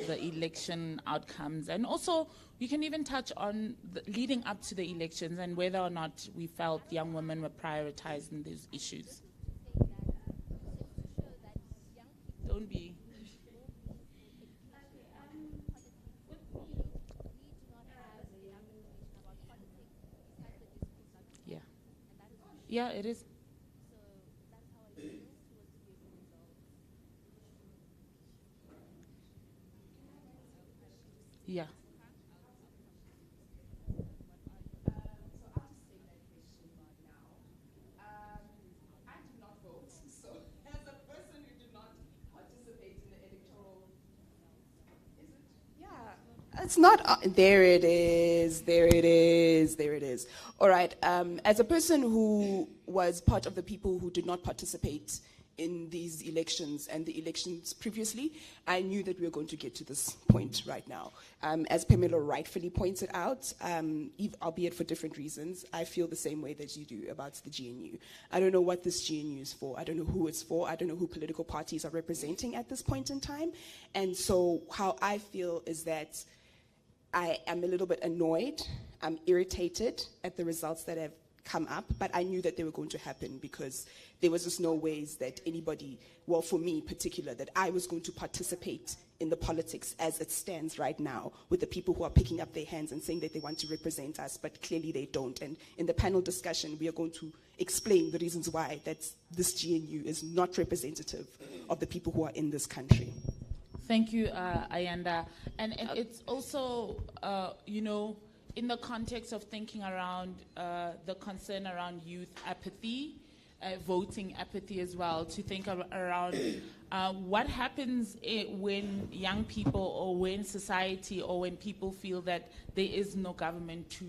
the election outcomes? And also, you can even touch on the leading up to the elections and whether or not we felt young women were prioritized in these issues. Don't be. Yeah. Yeah, it is. Yeah. I do not vote, so as a person who do not participate in the electoral, is it? Yeah, it's not. There it is. There it is. There it is. All right. As a person who was part of the people who did not participate in these elections and the elections previously, I knew that we were going to get to this point right now. As Pamela rightfully pointed out, albeit for different reasons, I feel the same way that you do about the GNU. I don't know what this GNU is for. I don't know who it's for. I don't know who political parties are representing at this point in time. And so how I feel is that I am a little bit annoyed. I'm irritated at the results that have come up, but I knew that they were going to happen because there was just no ways that anybody, well, for me in particular, that I was going to participate in the politics as it stands right now with the people who are picking up their hands and saying that they want to represent us, but clearly they don't. And in the panel discussion, we are going to explain the reasons why that this GNU is not representative of the people who are in this country. Thank you, Ayanda. And it's also, you know, in the context of thinking around the concern around youth apathy, voting apathy as well, to think around what happens when young people or when society or when people feel that there is no government to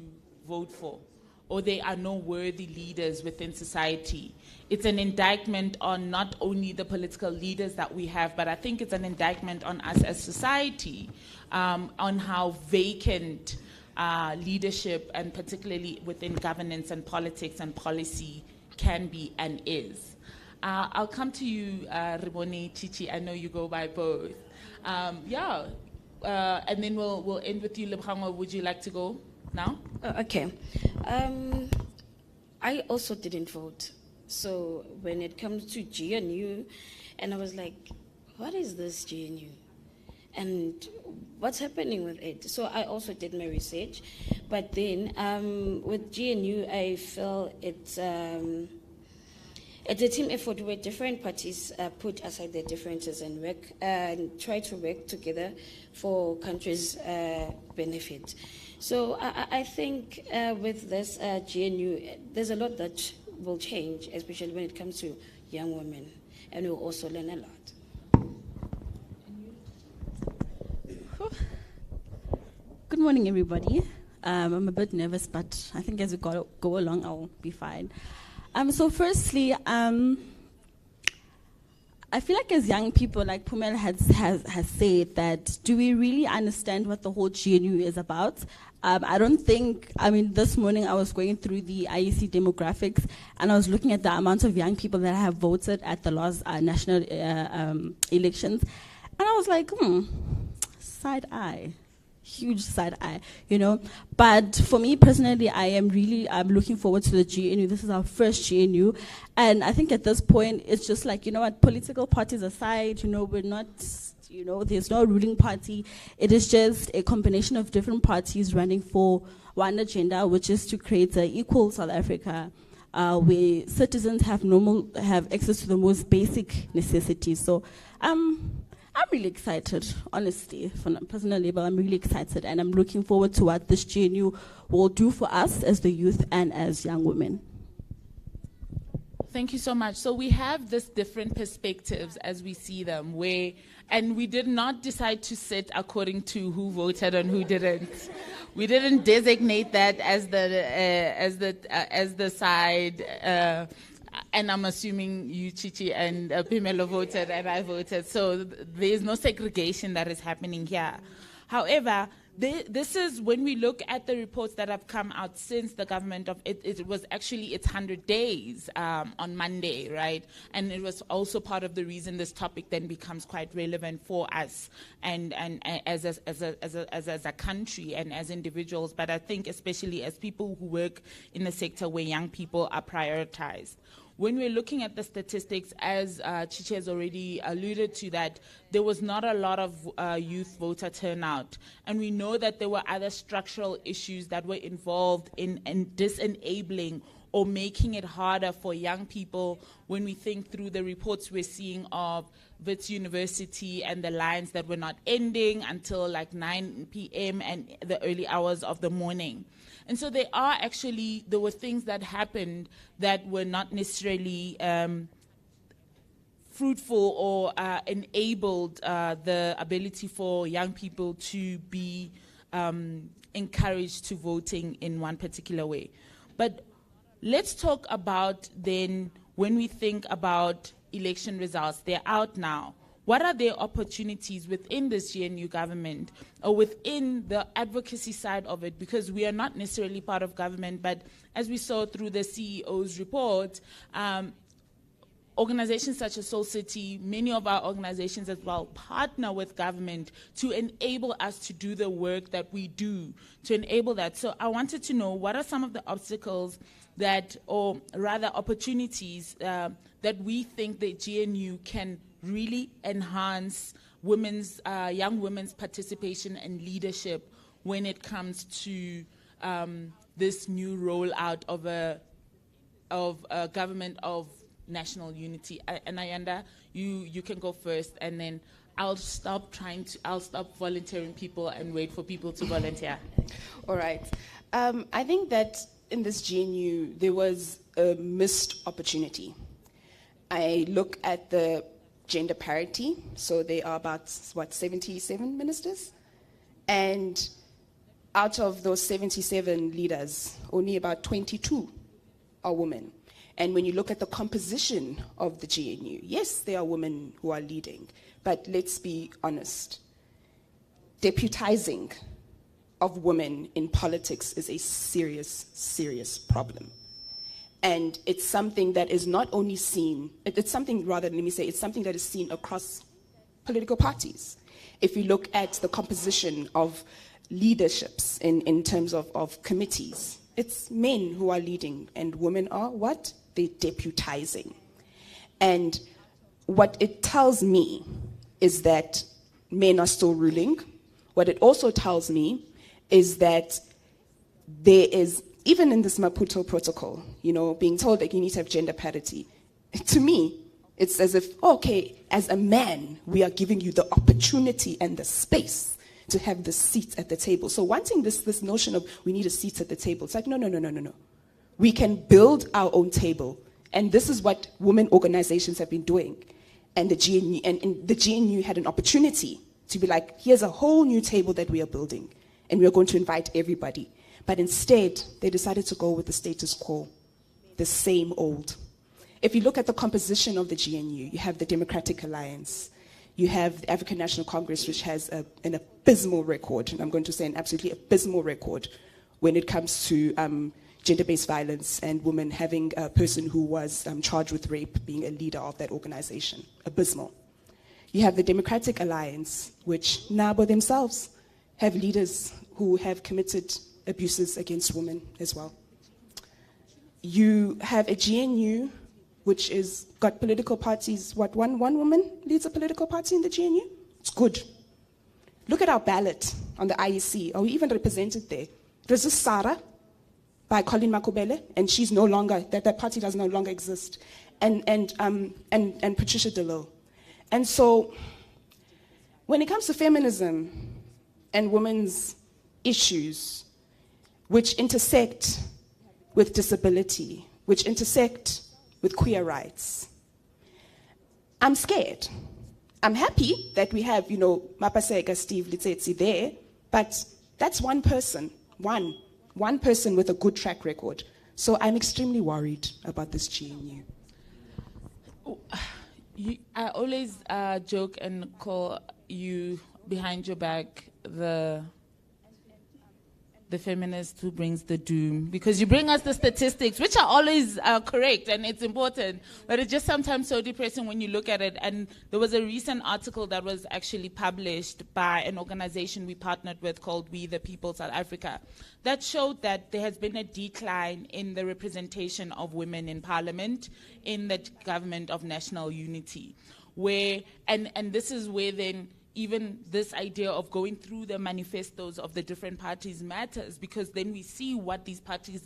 vote for or there are no worthy leaders within society. It's an indictment on not only the political leaders that we have, but I think it's an indictment on us as society, on how vacant leadership, and particularly within governance and politics and policy, can be and is. I'll come to you, Ribone, Chichi. I know you go by both. And then we'll end with you, Lebogang. Would you like to go now? Okay. I also didn't vote. So when it comes to GNU, and I was like, what is this GNU? And what's happening with it? So I also did my research. But then with GNU, I felt it's a team effort where different parties put aside their differences and work and try to work together for countries' benefit. So I think with this GNU, there's a lot that will change, especially when it comes to young women, and we'll also learn a lot. Good morning, everybody. I'm a bit nervous, but I think as we go along, I'll be fine. So firstly, I feel like as young people, like Pumela has said, that do we really understand what the whole GNU is about? I don't think, this morning I was going through the IEC demographics and I was looking at the amount of young people that have voted at the last national elections. And I was like, side eye. Huge side eye, But for me personally, I'm looking forward to the GNU. This is our first GNU. And I think at this point, it's just like, political parties aside, we're not, there's no ruling party. It is just a combination of different parties running for one agenda, which is to create an equal South Africa, where citizens have access to the most basic necessities. So, I'm really excited, honestly. From a personal level, I'm really excited, and I'm looking forward to what this GNU will do for us as the youth and as young women. Thank you so much. So we have this different perspectives as we see them, and we did not decide to sit according to who voted and who didn't. We didn't designate that as the side. And I'm assuming you, Chichi, and Pimelo voted, and I voted. So there's no segregation that is happening here. However, this is when we look at the reports that have come out since the government of it was actually its 100 days on Monday, right? And it was also part of the reason this topic then becomes quite relevant for us and as a country and as individuals. But I think especially as people who work in a sector where young people are prioritized. When we're looking at the statistics, as Chichi has already alluded to, that there was not a lot of youth voter turnout. And we know that there were other structural issues that were involved in disenabling or making it harder for young people when we think through the reports we're seeing of Wits University and the lines that were not ending until like 9 p.m. and the early hours of the morning. And so there were things that happened that were not necessarily fruitful or enabled the ability for young people to be encouraged to voting in one particular way. But let's talk about then when we think about election results, they're out now. What are the opportunities within this GNU government or within the advocacy side of it? Because we are not necessarily part of government, but as we saw through the CEO's report, organizations such as Soul City, many of our organizations as well, partner with government to enable us to do the work that we do, to enable that. So I wanted to know, what are some of the obstacles that, or rather opportunities that we think the GNU can really enhance young women's participation and leadership when it comes to this new rollout of a government of national unity. And Ayanda, you can go first, and then I'll stop volunteering people and wait for people to volunteer. All right. I think that in this GNU there was a missed opportunity. I look at the gender parity, so there are about 77 ministers, and out of those 77 leaders, only about 22 are women. And when you look at the composition of the GNU, yes, there are women who are leading, but let's be honest, deputizing of women in politics is a serious, serious problem. And it's something that is not only seen, it's something that is seen across political parties. If you look at the composition of leaderships in terms of committees, it's men who are leading and women are what? They're deputizing. And what it tells me is that men are still ruling. What it also tells me is that there is, even in this Maputo protocol, being told that you need to have gender parity, to me, it's as if, okay, as a man, we are giving you the opportunity and the space to have the seat at the table. So wanting this notion of we need a seat at the table, it's like, no. We can build our own table. And this is what women organizations have been doing. And the GNU had an opportunity to be like, here's a whole new table that we are building. And we are going to invite everybody. But instead, they decided to go with the status quo, the same old. If you look at the composition of the GNU, you have the Democratic Alliance, you have the African National Congress, which has an abysmal record, and I'm going to say an absolutely abysmal record when it comes to gender-based violence and women having a person who was charged with rape being a leader of that organization. Abysmal. You have the Democratic Alliance, which NABO themselves have leaders who have committed abuses against women as well. You have a GNU, which is got political parties. One woman leads a political party in the GNU? It's good. Look at our ballot on the IEC. Are we even represented there? There's a Sarah by Colleen Makubele, and she's no longer, that party does no longer exist. And Patricia DeLille. And so, when it comes to feminism and women's issues, which intersect with disability, which intersect with queer rights, I'm scared. I'm happy that we have, Mapaseka, Steve Litsetsi there, but that's one person, one person with a good track record. So I'm extremely worried about this GNU. I always joke and call you behind your back the feminist who brings the doom, because you bring us the statistics, which are always correct and it's important, but it's just sometimes so depressing when you look at it. And there was a recent article that was actually published by an organization we partnered with called We the People South Africa that showed that there has been a decline in the representation of women in parliament in the government of national unity, where and this is where then even this idea of going through the manifestos of the different parties matters, because then we see what these parties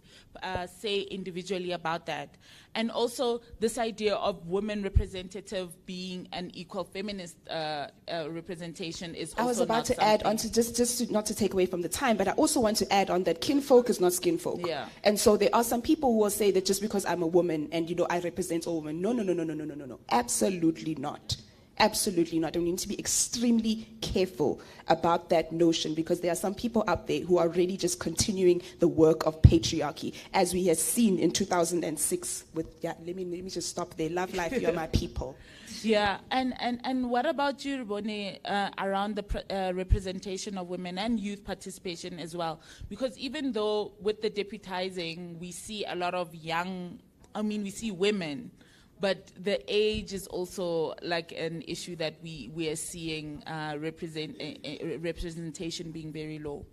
say individually about that. And also this idea of women representative being an equal feminist representation is also I was about to not add on something- to just to, not to take away from the time, but I also want to add on that kinfolk is not skinfolk. Yeah. And so there are some people who will say that just because I'm a woman and, I represent all women. No. Absolutely not. Absolutely not. And we need to be extremely careful about that notion, because there are some people out there who are really just continuing the work of patriarchy, as we have seen in 2006 with, let me just stop there. Love life, you're my people. Yeah, and what about you, Rebone, around the representation of women and youth participation as well? Because even though with the deputizing, we see a lot of we see women, but the age is also like an issue that we are seeing representation being very low.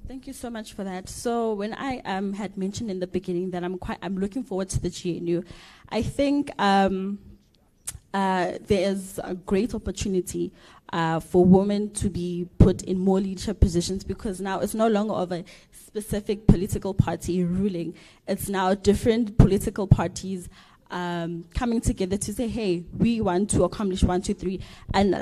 Thank you so much for that. So when I had mentioned in the beginning that I'm looking forward to the GNU, I think there is a great opportunity for women to be put in more leadership positions, because now it's no longer of a specific political party ruling. It's now different political parties coming together to say, hey, we want to accomplish 1, 2, 3. And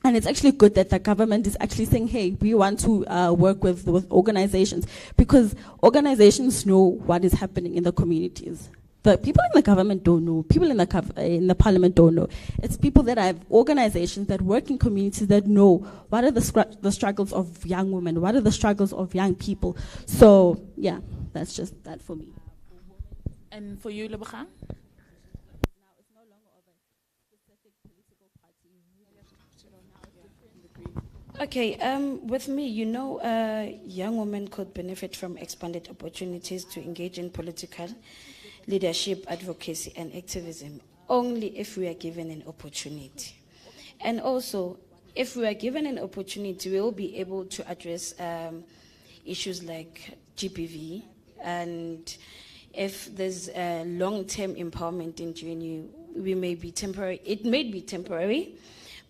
it's actually good that the government is actually saying, hey, we want to work with organizations, because organizations know what is happening in the communities. The people in the government don't know. People in the parliament don't know. It's people that have organizations that work in communities that know what are the struggles of young women, what are the struggles of young people. So, yeah, that's just that for me. And for you, Lebogang? Okay, with me, young women could benefit from expanded opportunities to engage in political leadership, advocacy, and activism only if we are given an opportunity. And also, if we are given an opportunity, we will be able to address issues like GBV, and if there's long-term empowerment in GNU, it may be temporary,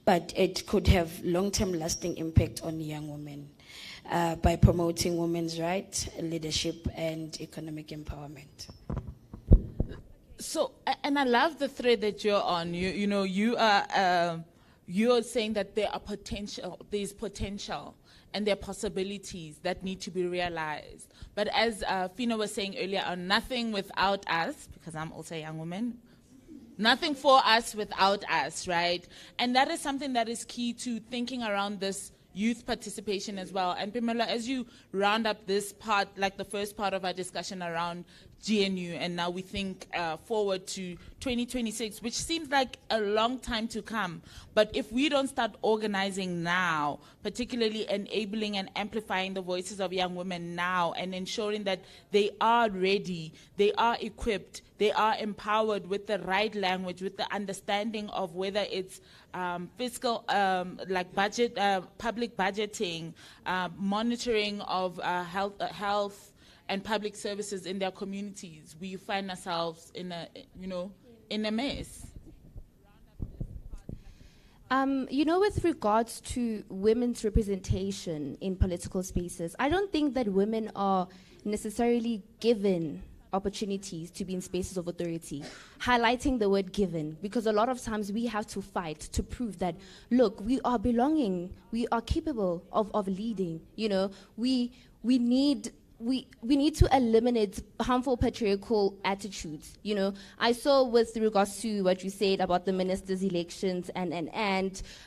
but it could have long-term lasting impact on young women by promoting women's rights, leadership, and economic empowerment. So, and I love the thread that you're on. You are saying that there's potential, and there are possibilities that need to be realized. But as Fina was saying earlier on, nothing without us, because I'm also a young woman, nothing for us without us, right? And that is something that is key to thinking around this youth participation as well. And Pamela, as you round up this part, like the first part of our discussion around GNU, and now we think forward to 2026, which seems like a long time to come. But if we don't start organizing now, particularly enabling and amplifying the voices of young women now, and ensuring that they are ready, they are equipped, they are empowered with the right language, with the understanding of whether it's fiscal, like budget, public budgeting, monitoring of health and public services in their communities, we find ourselves in a mess. With regards to women's representation in political spaces, I don't think that women are necessarily given opportunities to be in spaces of authority, highlighting the word given, because a lot of times we have to fight to prove that, look, we are belonging, we are capable of leading. We need to eliminate harmful patriarchal attitudes. I saw with regards to what you said about the ministers' elections and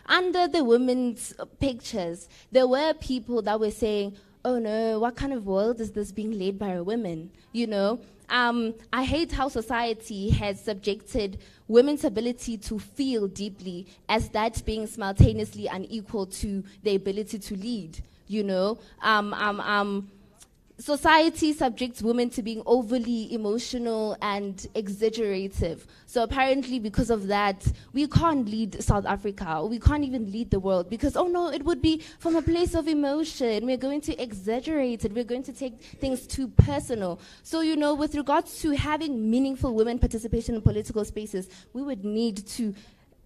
under the women's pictures, there were people that were saying, oh no, what kind of world is this being led by a woman? You know, I hate how society has subjected women's ability to feel deeply as that being simultaneously unequal to the ability to lead. You know, society subjects women to being overly emotional and exaggerative. So apparently because of that, we can't lead South Africa. We can't even lead the world because, oh no, it would be from a place of emotion. We're going to exaggerate it. We're going to take things too personal. So, you know, with regards to having meaningful women participation in political spaces, we would need to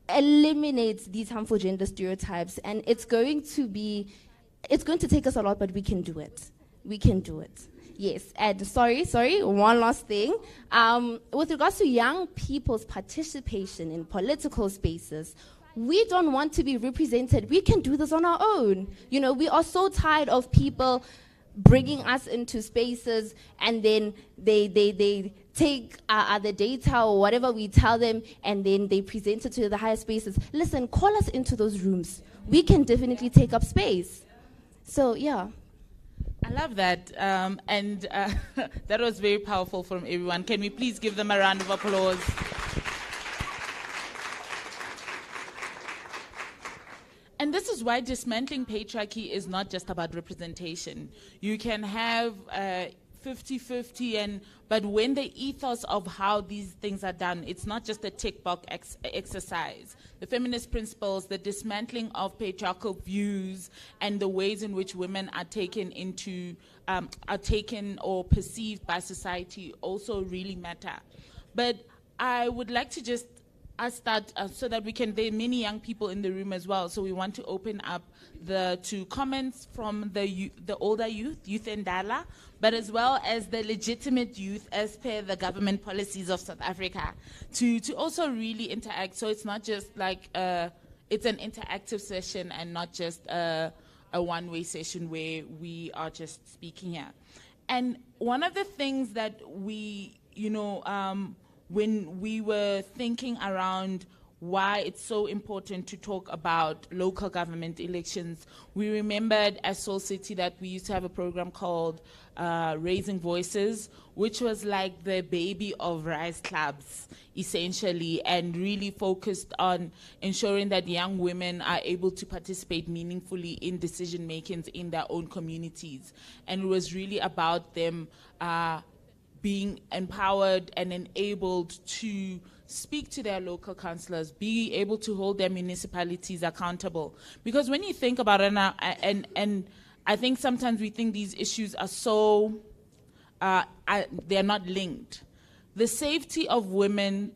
eliminate these harmful gender stereotypes. And it's going to take us a lot, but we can do it. We can do it. Yes. And sorry, one last thing. With regards to young people's participation in political spaces, we don't want to be represented. We can do this on our own. You know, we are so tired of people bringing us into spaces and then they take the data or whatever we tell them and then they present it to the higher spaces. Listen, call us into those rooms. We can definitely take up space. So, yeah. I love that. And that was very powerful from everyone. Can we please give them a round of applause? And this is why dismantling patriarchy is not just about representation. You can have 50-50, but when the ethos of how these things are done, it's not just a tick box exercise. The feminist principles, the dismantling of patriarchal views, and the ways in which women are taken or perceived by society also really matter. But I would like to just start so that there are many young people in the room as well. So we want to open up to comments from the older youth and Dala, but as well as the legitimate youth as per the government policies of South Africa, to also really interact. So it's not just like it's an interactive session and not just a one-way session where we are just speaking here. And one of the things that we, when we were thinking around why it's so important to talk about local government elections, we remembered as Soul City that we used to have a program called Raising Voices, which was like the baby of Rise Clubs, essentially, and really focused on ensuring that young women are able to participate meaningfully in decision makings in their own communities. And it was really about them being empowered and enabled to speak to their local councillors, be able to hold their municipalities accountable. Because when you think about it now, and I think sometimes we think these issues are so, they're not linked. The safety of women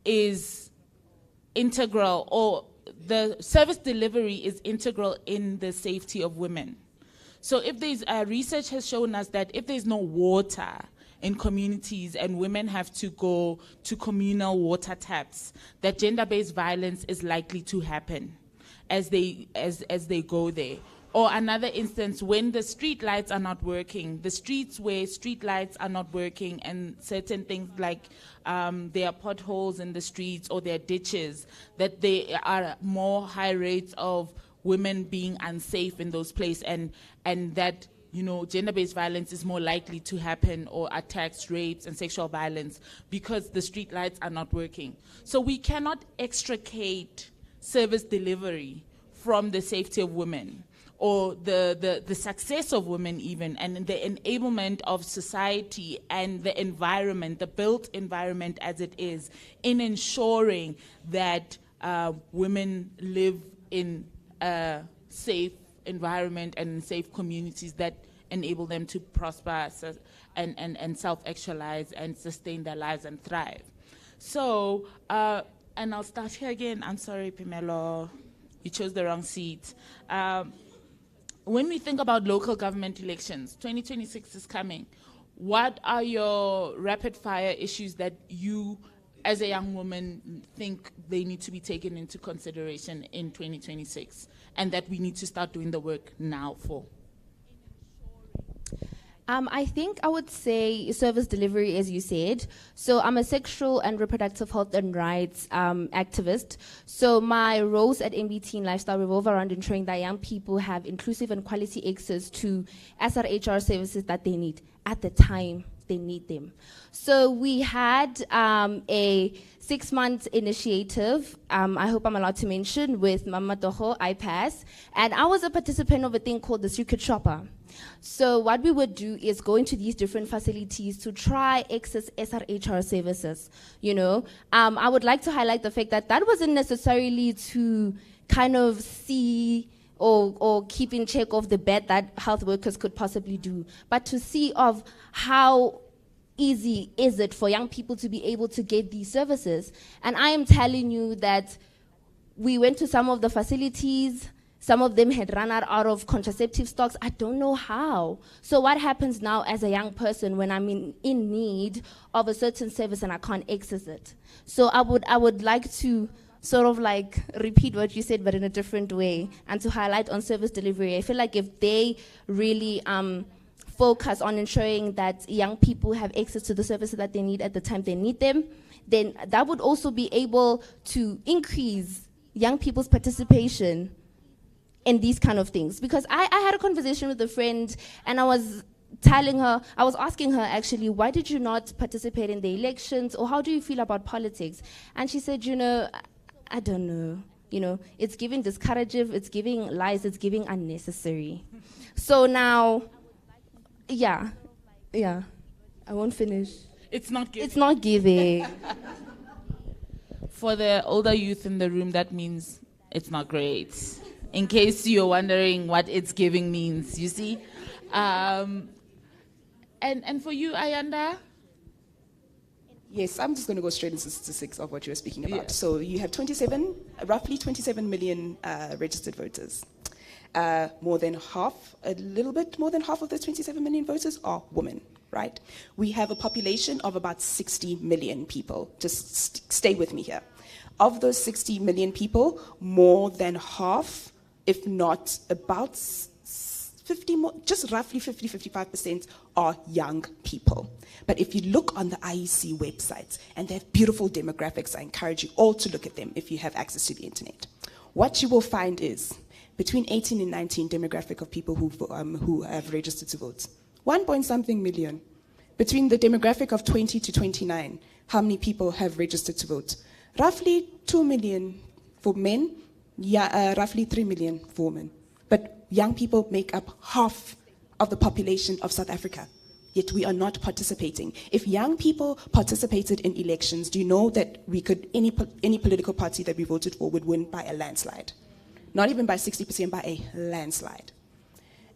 is integral, or the service delivery is integral in the safety of women. So if there's research has shown us that if there's no water in communities and women have to go to communal water taps, that gender-based violence is likely to happen as they go there. Or another instance, when the street lights are not working, the streets where street lights are not working and certain things like there are potholes in the streets or there are ditches, that there are more high rates of women being unsafe in those places, and that gender-based violence is more likely to happen, or attacks, rapes, and sexual violence because the street lights are not working. So we cannot extricate service delivery from the safety of women, or the success of women even, and the enablement of society and the environment, the built environment as it is, in ensuring that women live in a safe environment and in safe communities that enable them to prosper and self-actualize and sustain their lives and thrive. So, and I'll start here again. I'm sorry, Pimelo, you chose the wrong seat. When we think about local government elections, 2026 is coming. What are your rapid fire issues that you, as a young woman, think they need to be taken into consideration in 2026 and that we need to start doing the work now for? I think I would say service delivery, as you said. So I'm a sexual and reproductive health and rights activist. So my roles at MBT in Lifestyle revolve around ensuring that young people have inclusive and quality access to SRHR services that they need at the time they need them. So we had a 6-month initiative, I hope I'm allowed to mention, with Mama Toho, iPass, and I was a participant of a thing called the Secret Shopper. So what we would do is go into these different facilities to try access SRHR services, you know. I would like to highlight the fact that that wasn't necessarily to kind of see or keep in check of the bad that health workers could possibly do, but to see of how easy is it for young people to be able to get these services. And I am telling you that we went to some of the facilities, some of them had run out of contraceptive stocks. I don't know how. So what happens now as a young person when I'm in need of a certain service and I can't access it? So I would like to sort of like repeat what you said, but in a different way, and to highlight on service delivery. I feel like if they really focus on ensuring that young people have access to the services that they need at the time they need them, then that would also be able to increase young people's participation in these kind of things. Because I had a conversation with a friend, and I was asking her actually, why did you not participate in the elections, or how do you feel about politics? And she said, you know, I don't know. You know, it's giving discourative, it's giving lies, it's giving unnecessary. So now, yeah, I won't finish. It's not giving. It's not giving. For the older youth in the room, that means it's not great. In case you're wondering what it's giving means, you see. And for you, Ayanda? Yes, I'm just going to go straight into statistics of what you were speaking about. Yeah. So you have roughly 27 million registered voters. More than half, a little bit more than half of those 27 million voters are women, right? We have a population of about 60 million people. Just stay with me here. Of those 60 million people, more than half, if not about 50 more, just roughly 55% are young people. But if you look on the IEC website, and they have beautiful demographics, I encourage you all to look at them if you have access to the internet. What you will find is between 18 and 19 demographic of people who have registered to vote. 1-point-something million. Between the demographic of 20 to 29, how many people have registered to vote? Roughly 2 million for men, roughly 3 million for women. But young people make up half of the population of South Africa, yet we are not participating. If young people participated in elections, do you know that any political party that we voted for would win by a landslide? Not even by 60%, by a landslide.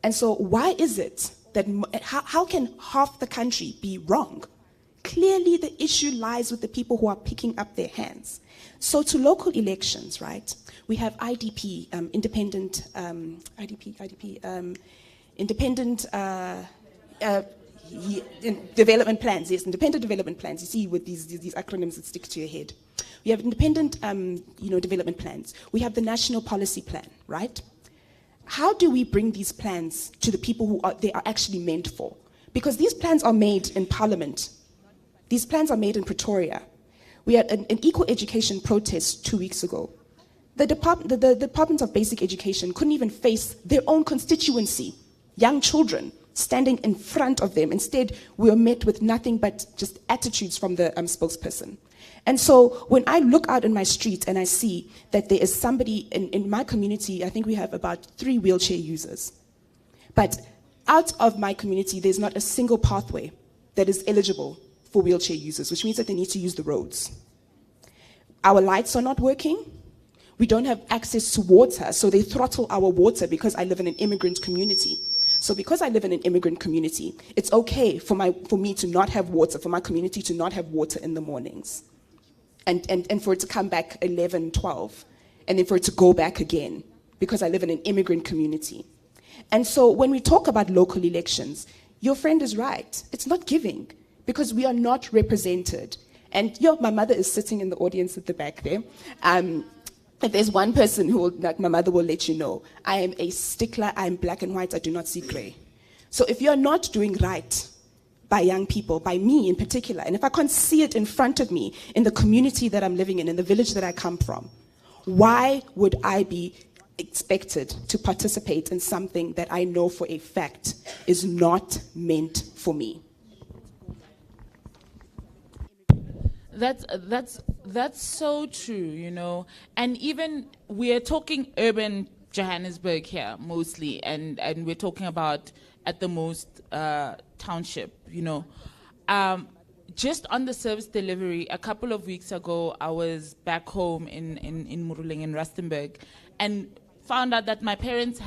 And so why is it that, how can half the country be wrong? Clearly the issue lies with the people who are picking up their hands. So to local elections, right, we have IDP, independent development plans. Yes, independent development plans. You see with these acronyms that stick to your head. We have independent, development plans. We have the national policy plan, right? How do we bring these plans to the people who they are actually meant for? Because these plans are made in Parliament. These plans are made in Pretoria. We had an equal education protest 2 weeks ago. The Department of Basic Education couldn't even face their own constituency, young children, standing in front of them. Instead, we were met with nothing but just attitudes from the spokesperson. And so when I look out in my street and I see that there is somebody in my community, I think we have about 3 wheelchair users. But out of my community, there's not a single pathway that is eligible for wheelchair users, which means that they need to use the roads. Our lights are not working. We don't have access to water, so they throttle our water because I live in an immigrant community. So because I live in an immigrant community, it's okay for me to not have water, for my community to not have water in the mornings. And for it to come back 11, 12, and then for it to go back again, because I live in an immigrant community. And so when we talk about local elections, your friend is right. It's not giving, because we are not represented. And my mother is sitting in the audience at the back there. If there's one person that my mother will let you know, I am a stickler, I'm black and white, I do not see gray. So if you're not doing right by young people, by me in particular, and if I can't see it in front of me, in the community that I'm living in the village that I come from, why would I be expected to participate in something that I know for a fact is not meant for me? That's so true, you know. And even we're talking urban Johannesburg here mostly, and we're talking about at the most township, you know. Just on the service delivery, a couple of weeks ago, I was back home in Muruleng, in Rustenburg, and found out that my parents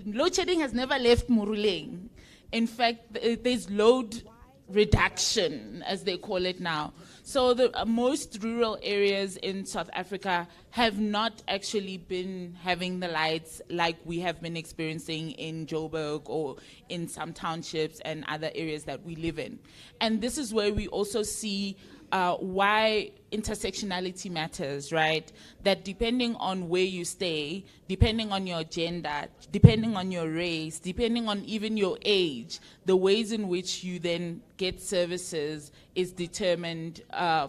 load shedding has never left Muruleng. In fact, there's load reduction, as they call it now. So the most rural areas in South Africa have not actually been having the lights like we have been experiencing in Joburg or in some townships and other areas that we live in. And this is where we also see why intersectionality matters, right? That depending on where you stay, depending on your gender, depending on your race, depending on even your age, the ways in which you then get services is determined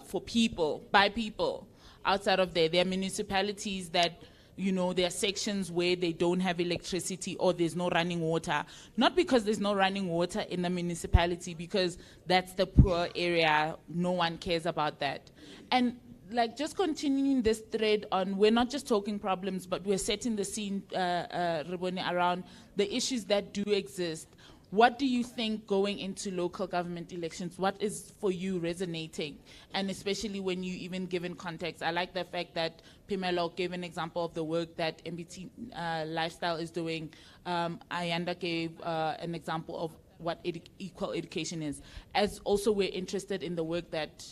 for people, by people outside of there. There are municipalities that, you know, there are sections where they don't have electricity or there's no running water. Not because there's no running water in the municipality, because that's the poor area. No one cares about that. And like just continuing this thread on, we're not just talking problems, but we're setting the scene, Rebone, around the issues that do exist. What do you think going into local government elections, what is for you resonating? And especially when you even give in context. I like the fact that Pimelo gave an example of the work that MBT Lifestyle is doing. Ayanda gave an example of what equal education is. As also we're interested in the work that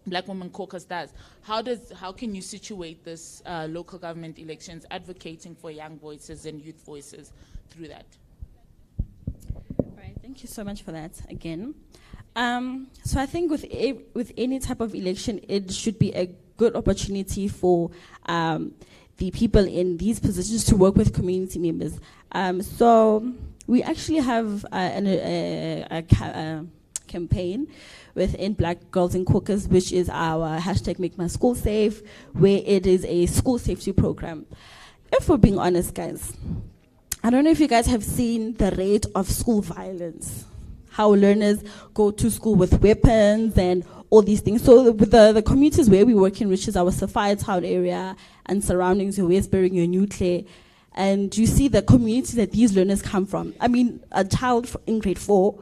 Black Women Caucus does. How can you situate this local government elections, advocating for young voices and youth voices through that? Thank you so much for that again. So I think with any type of election, it should be a good opportunity for the people in these positions to work with community members. So we actually have a campaign within Black Girls in Caucus, which is our hashtag Make My School Safe, where it is a school safety program. If we're being honest, guys, I don't know if you guys have seen the rate of school violence, how learners go to school with weapons and all these things. So the communities where we work in, which is our Sophia town area and surroundings, your Westbury, your New Clare, and you see the community that these learners come from. I mean, a child in grade 4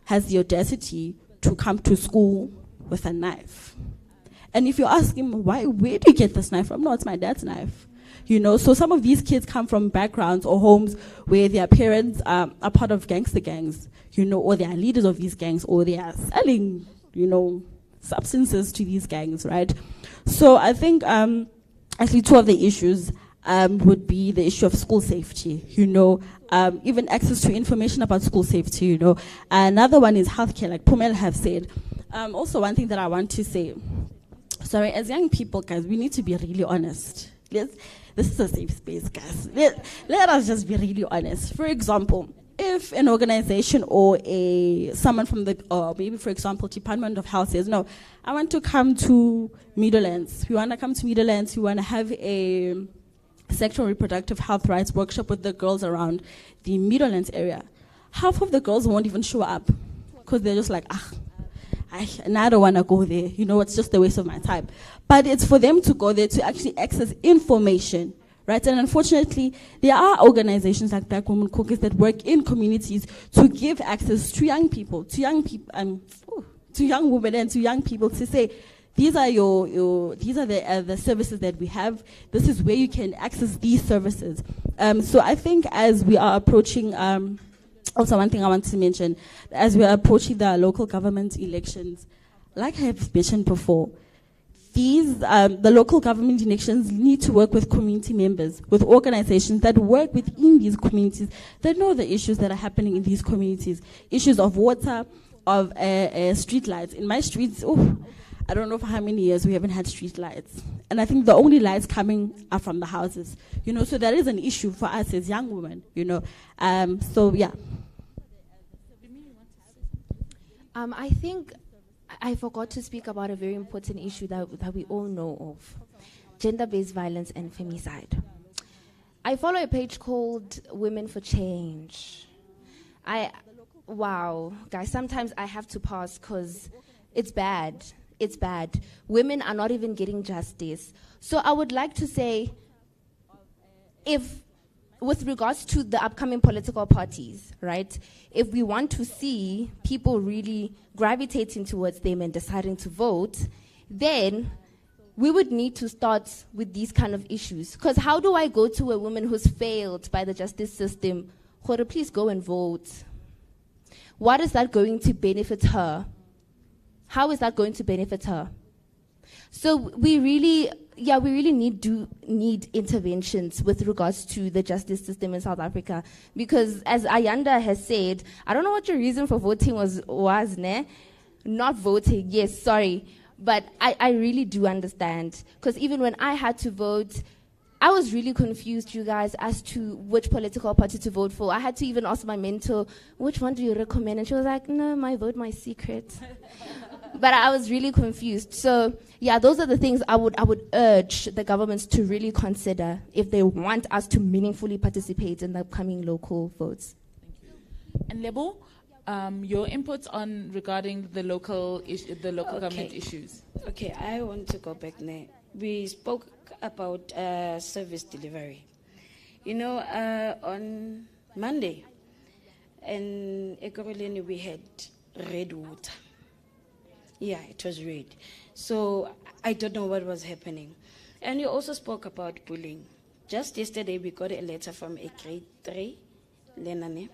has the audacity to come to school with a knife. And if you ask him, where do you get this knife from? No, it's my dad's knife. You know, so some of these kids come from backgrounds or homes where their parents are part of gangster gangs, you know, or they are leaders of these gangs, or they are selling, you know, substances to these gangs, right? So I think actually two of the issues would be the issue of school safety, you know, even access to information about school safety, you know. Another one is healthcare, like Pumel have said. Also, one thing that I want to say, sorry, as young people, guys, we need to be really honest. This is a safe space, guys. Let us just be really honest. For example, if an organization or someone from maybe for example, Department of Health says, no, I want to come to Meadowlands. We want to come to Meadowlands. We want to have a sexual and reproductive health rights workshop with the girls around the Meadowlands area. Half of the girls won't even show up because they're just like, and I don't want to go there. You know, it's just a waste of my time. But it's for them to go there to actually access information, right? And unfortunately, there are organizations like Black Women Caucus that work in communities to give access to young people, to young women and to young people to say, these are these are the services that we have. This is where you can access these services. So I think as we are approaching, also one thing I want to mention, as we are approaching the local government elections, like I have mentioned before, the local government elections need to work with community members, with organizations that work within these communities, that know the issues that are happening in these communities, issues of water, of street lights. In my streets, I don't know for how many years we haven't had street lights. And I think the only lights coming are from the houses, you know, so that is an issue for us as young women, you know. So yeah. I think I forgot to speak about a very important issue that we all know of: gender-based violence and femicide. I follow a page called Women for Change. Wow, guys, sometimes I have to pause because it's bad. It's bad. Women are not even getting justice. So I would like to say, with regards to the upcoming political parties, right, if we want to see people really gravitating towards them and deciding to vote, then we would need to start with these kind of issues. Because how do I go to a woman who's failed by the justice system, Hore, please go and vote? What is that going to benefit her? How is that going to benefit her? So we really need interventions with regards to the justice system in South Africa. Because as Ayanda has said, I don't know what your reason for voting was ne? Not voting, yes, sorry. But I really do understand. Because even when I had to vote, I was really confused, you guys, as to which political party to vote for. I had to even ask my mentor, which one do you recommend? And she was like, no, my vote, my secret. But I was really confused. So, yeah, those are the things I would urge the governments to really consider if they want us to meaningfully participate in the upcoming local votes. Thank you. And Lebo, your inputs on regarding the local government issues. Okay, I want to go back there. We spoke about service delivery. You know, on Monday in Ekurhuleni we had red water. Yeah, it was red. So I don't know what was happening. And you also spoke about bullying. Just yesterday we got a letter from a grade 3, Lenane.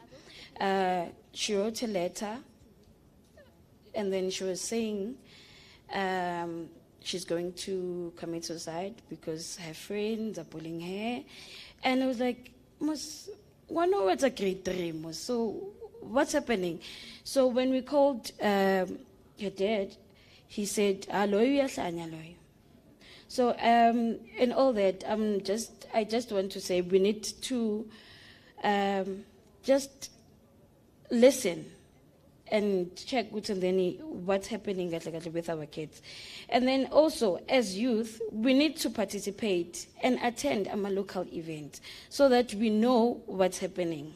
She wrote a letter and then she was saying she's going to commit suicide because her friends are bullying her. And I was like, one know it's a grade 3, so what's happening? So when we called your dad, he said, so in all that, I just want to say we need to just listen and check what's happening with our kids. And then also, as youth, we need to participate and attend a local event so that we know what's happening.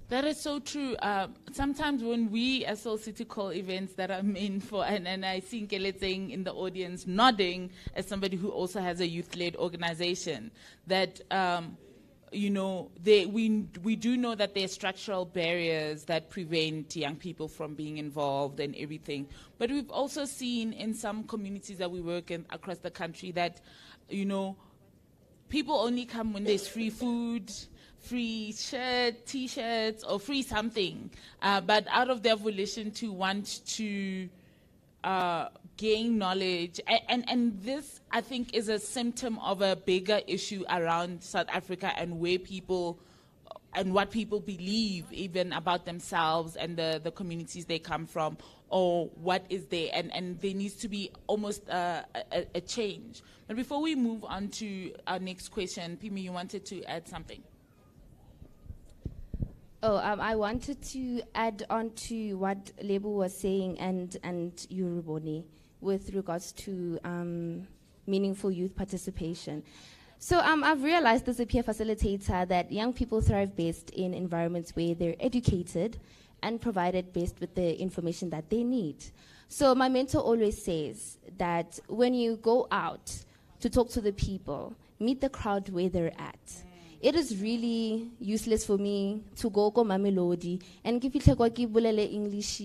That is so true. Sometimes when we as Seoul City call events that are meant for, and I see Nkele saying in the audience, nodding as somebody who also has a youth-led organization, that we do know that there are structural barriers that prevent young people from being involved and everything. But we've also seen in some communities that we work in across the country that, people only come when there's free food, free t-shirts, or free something. But out of their volition to want to gain knowledge. And this, I think, is a symptom of a bigger issue around South Africa and where people and what people believe even about themselves and the communities they come from, or what is there. And there needs to be almost a change. But before we move on to our next question, Pimi, you wanted to add something? I wanted to add on to what Lebo was saying and Yuruboni with regards to meaningful youth participation. So I've realized as a peer facilitator that young people thrive best in environments where they're educated and provided best with the information that they need. So my mentor always says that when you go out to talk to the people, meet the crowd where they're at. It is really useless for me to go Mamelodi and if you bulele English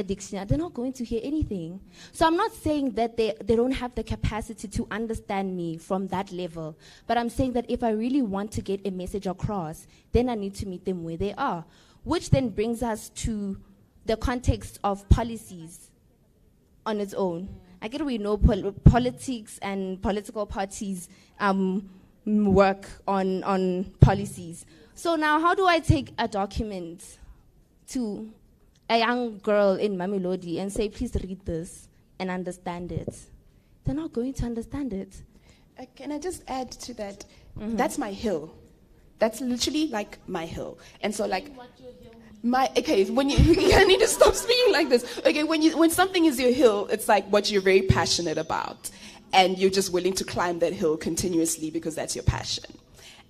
dictionary, they're not going to hear anything. So I'm not saying that they don't have the capacity to understand me from that level, but I'm saying that if I really want to get a message across, then I need to meet them where they are, which then brings us to the context of policies on its own. I get we know politics and political parties work on policies. So now how do I take a document to a young girl in Mamelodi and say, please read this and understand it? They're not going to understand it. Can I just add to that? Mm-hmm. That's my hill. That's literally like my hill. And so like, Okay, when you need to stop speaking like this. Okay, when something is your hill, it's like what you're very passionate about, and you're just willing to climb that hill continuously because that's your passion.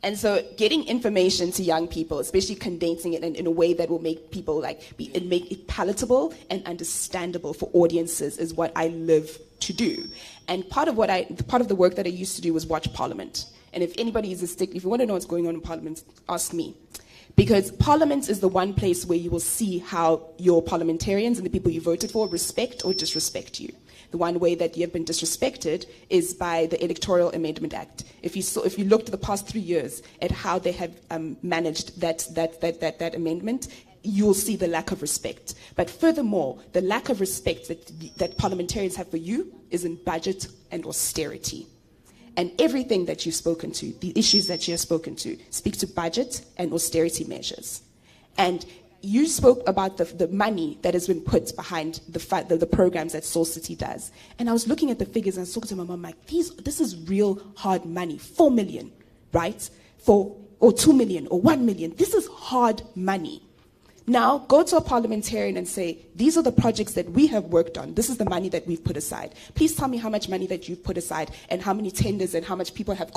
And so getting information to young people, especially condensing it in a way that will make people make it palatable and understandable for audiences, is what I live to do. And part of the work that I used to do was watch Parliament. And if anybody is a stick, if you want to know what's going on in Parliament, ask me. Because Parliament is the one place where you will see how your parliamentarians and the people you voted for respect or disrespect you. The one way that you have been disrespected is by the Electoral Amendment Act. If you looked at the past 3 years at how they have managed that amendment, you'll see the lack of respect. But furthermore, the lack of respect that parliamentarians have for you is in budget and austerity. And everything that you've spoken to, the issues that you have spoken to, speak to budget and austerity measures. And you spoke about the money that has been put behind the programs that Soul City does. And I was looking at the figures and I was talking to my mom, like, this is real hard money. 4 million, right? Or 2 million or 1 million. This is hard money. Now, go to a parliamentarian and say, these are the projects that we have worked on. This is the money that we've put aside. Please tell me how much money that you've put aside and how many tenders and how much people have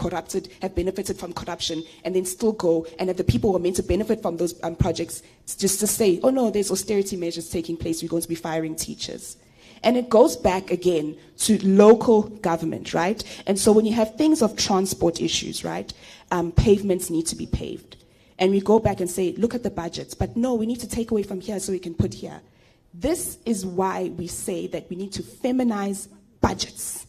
benefited from corruption, and then still go and that the people who are meant to benefit from those projects just to say, oh no, there's austerity measures taking place. We're going to be firing teachers. And it goes back again to local government, right? And so when you have things of transport issues, right, pavements need to be paved. And we go back and say, look at the budgets. But no, we need to take away from here so we can put here. This is why we say that we need to feminize budgets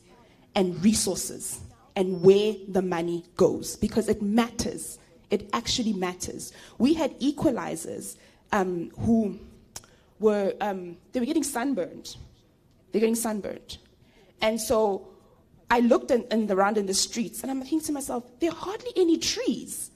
and resources and where the money goes. Because it matters. It actually matters. We had equalizers who were, they were getting sunburned. They're getting sunburned. And so I looked around in the streets and I'm thinking to myself, there are hardly any trees.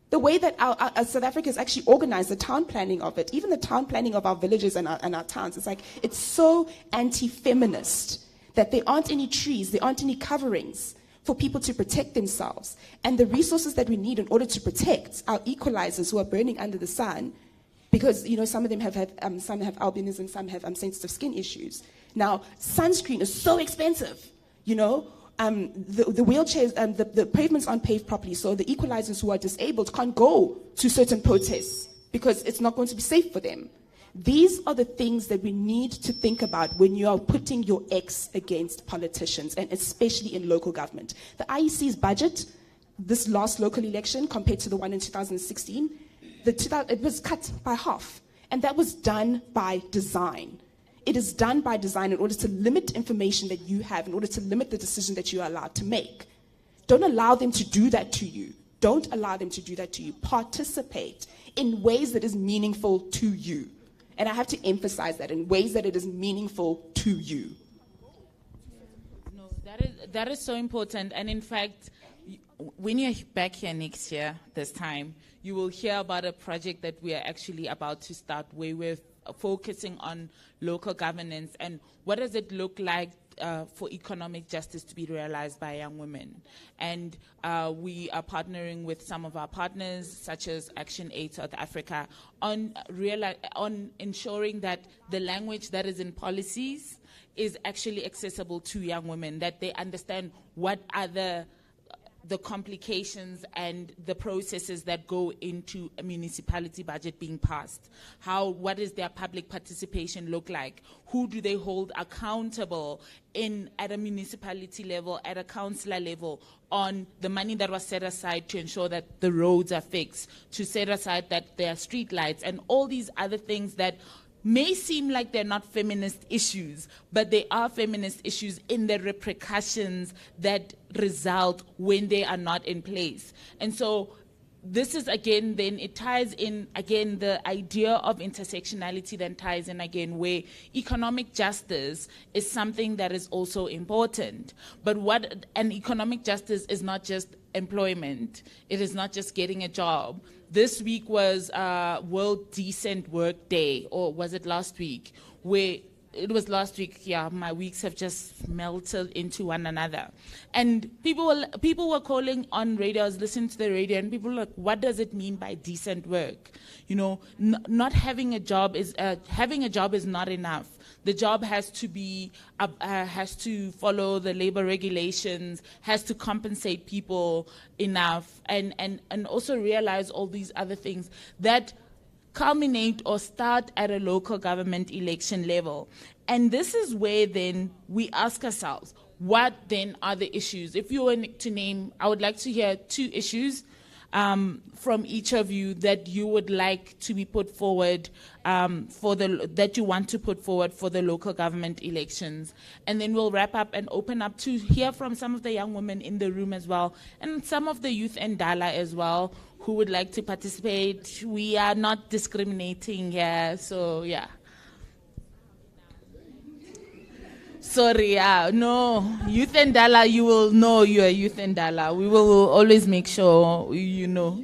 The way that our South Africa has actually organized the town planning of it, even the town planning of our villages and our towns, it's so anti-feminist that there aren't any trees, there aren't any coverings for people to protect themselves. And the resources that we need in order to protect our equalizers who are burning under the sun, because some of them have albinism, some have sensitive skin issues. Now, sunscreen is so expensive, the wheelchairs and the pavements aren't paved properly, so the equalizers who are disabled can't go to certain protests because it's not going to be safe for them. These are the things that we need to think about when you are putting your X against politicians, and especially in local government. The IEC's budget, this last local election compared to the one in 2016, it was cut by half, and that was done by design. It is done by design in order to limit information that you have, in order to limit the decision that you are allowed to make. Don't allow them to do that to you. Don't allow them to do that to you. Participate in ways that is meaningful to you. And I have to emphasize that, in ways that it is meaningful to you. No, that is so important. And in fact, when you're back here next year, this time, you will hear about a project that we are actually about to start where we're focusing on local governance and what does it look like for economic justice to be realized by young women. And we are partnering with some of our partners, such as Action Aid South Africa, on ensuring that the language that is in policies is actually accessible to young women, that they understand what are the complications and the processes that go into a municipality budget being passed. What does their public participation look like? Who do they hold accountable at a municipality level, at a councillor level, on the money that was set aside to ensure that the roads are fixed, to set aside that there are street lights, and all these other things that may seem like they're not feminist issues, but they are feminist issues in the repercussions that result when they are not in place. And so this is, again, then it ties in, again, the idea of intersectionality then ties in again, where economic justice is something that is also important. But economic justice is not just employment. It is not just getting a job. This week was World Decent Work Day, or was it last week, where it was last week. Yeah, my weeks have just melted into one another. And people were calling on radio. I was listening to the radio, and people were like, "What does it mean by decent work? You know, not having a job is not enough. The job has to follow the labor regulations, has to compensate people enough, and also realize all these other things that culminate or start at a local government election level. And this is where then we ask ourselves, what then are the issues? If you were to name, I would like to hear 2 issues from each of you that you would like to be put forward that you want to put forward for the local government elections. And then we'll wrap up and open up to hear from some of the young women in the room as well, and some of the youth and Dala as well, who would like to participate. We are not discriminating here, so yeah. Sorry, no. Youth and Dala, you will know you are Youth and Dala. We will always make sure you know.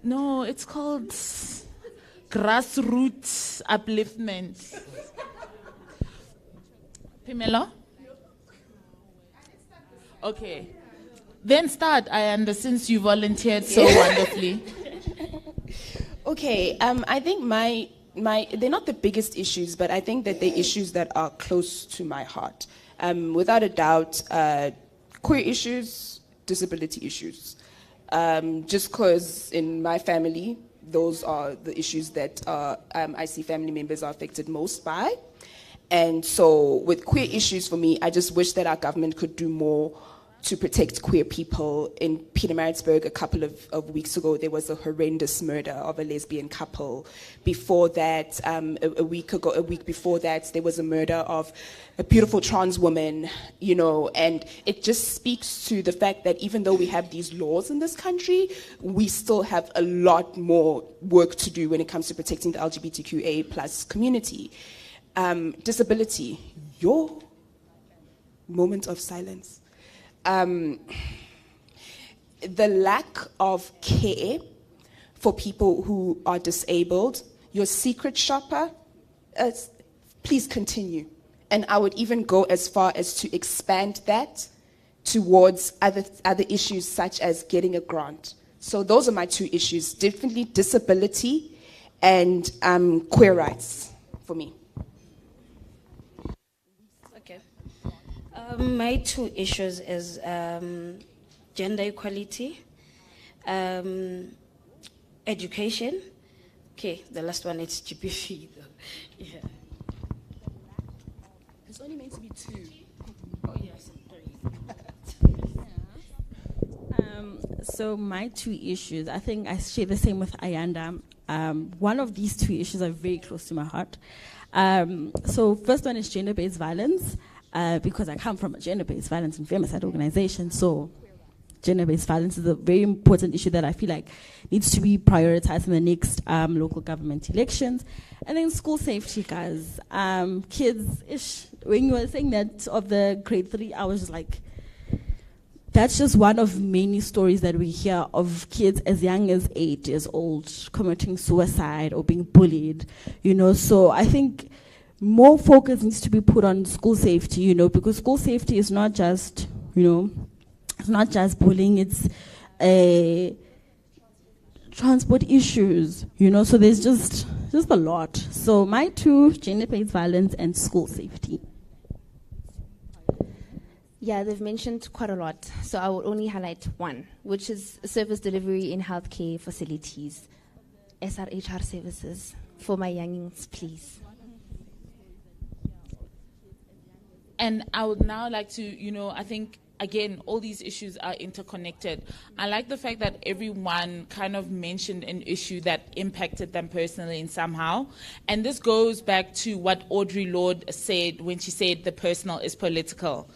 No, it's called grassroots upliftment. Pamela? Okay. Then start, Ayanda, since you volunteered so wonderfully. Okay, I think they're not the biggest issues, but I think that they're issues that are close to my heart. Without a doubt, queer issues, disability issues. Just because in my family, those are the issues that I see family members are affected most by. And so with queer issues for me, I just wish that our government could do more to protect queer people. In Pietermaritzburg a couple of weeks ago, there was a horrendous murder of a lesbian couple. Before that, a week before that, there was a murder of a beautiful trans woman, you know, and it just speaks to the fact that even though we have these laws in this country, we still have a lot more work to do when it comes to protecting the LGBTQA plus community. Disability, your moment of silence. The lack of care for people who are disabled, your secret shopper, please continue. And I would even go as far as to expand that towards other issues such as getting a grant. So those are my 2 issues, definitely disability and queer rights for me. My 2 issues is gender equality, education. Okay, the last one is GPV though. Yeah. It's only meant to be 2. Oh yes, 3. So my 2 issues, I think I share the same with Ayanda. One of these 2 issues are very close to my heart. So first one is gender-based violence. Because I come from a gender-based violence and femicide organization, so gender-based violence is a very important issue that I feel like needs to be prioritized in the next local government elections. And then school safety, guys. Kids, when you were saying that of the grade 3, I was just like, that's just one of many stories that we hear of kids as young as 8 years old committing suicide or being bullied, you know. So I think more focus needs to be put on school safety, you know, because school safety is not just, you know, it's not just bullying, it's transport issues, you know, so there's just a lot. So my 2, gender-based violence and school safety. Yeah, they've mentioned quite a lot, so I will only highlight 1, which is service delivery in healthcare facilities, SRHR services for my youngins, please. And I would now like to, you know, I think, again, all these issues are interconnected. I like the fact that everyone kind of mentioned an issue that impacted them personally in somehow. And this goes back to what Audre Lorde said when she said the personal is political.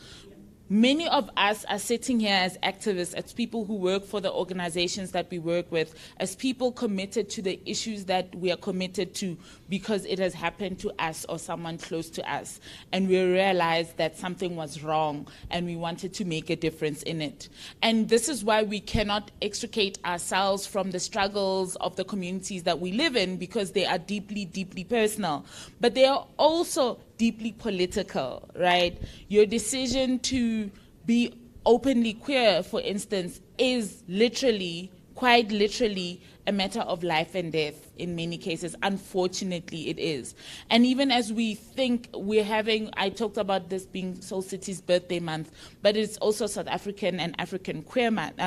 many of us are sitting here as activists, as people who work for the organizations that we work with, as people committed to the issues that we are committed to because it has happened to us or someone close to us. And we realized that something was wrong and we wanted to make a difference in it. And this is why we cannot extricate ourselves from the struggles of the communities that we live in, because they are deeply, deeply personal. But they are also deeply political, right? Your decision to be openly queer, for instance, is literally, quite literally, a matter of life and death in many cases. Unfortunately, it is. And even as we think we're having, I talked about this being Soul City's birthday month, but it's also South African and African Queer Month,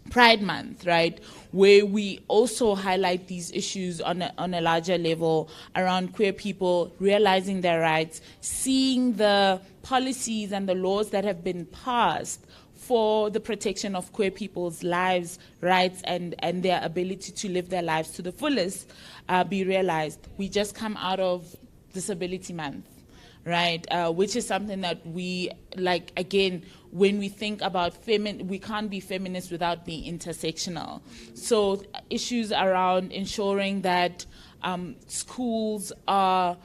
Pride Month, right, where we also highlight these issues on a larger level around queer people realizing their rights, seeing the policies and the laws that have been passed for the protection of queer people's lives, rights, and their ability to live their lives to the fullest be realized. We just come out of Disability Month, right, which is something that we, like, again, when we think about we can't be feminist without being intersectional. So issues around ensuring that schools are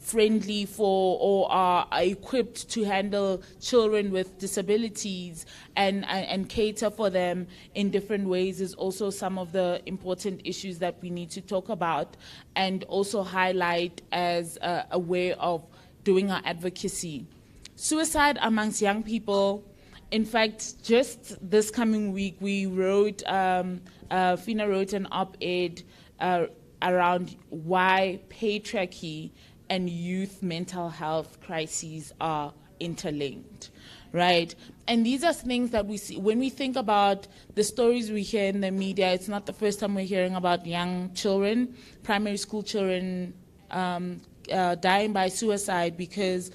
friendly for or are equipped to handle children with disabilities and cater for them in different ways is also some of the important issues that we need to talk about and also highlight as a way of doing our advocacy. Suicide amongst young people, in fact, just this coming week, we wrote, Fina wrote an op-ed around why patriarchy and youth mental health crises are interlinked, right? And these are things that we see when we think about the stories we hear in the media. It's not the first time we're hearing about young children, primary school children dying by suicide, because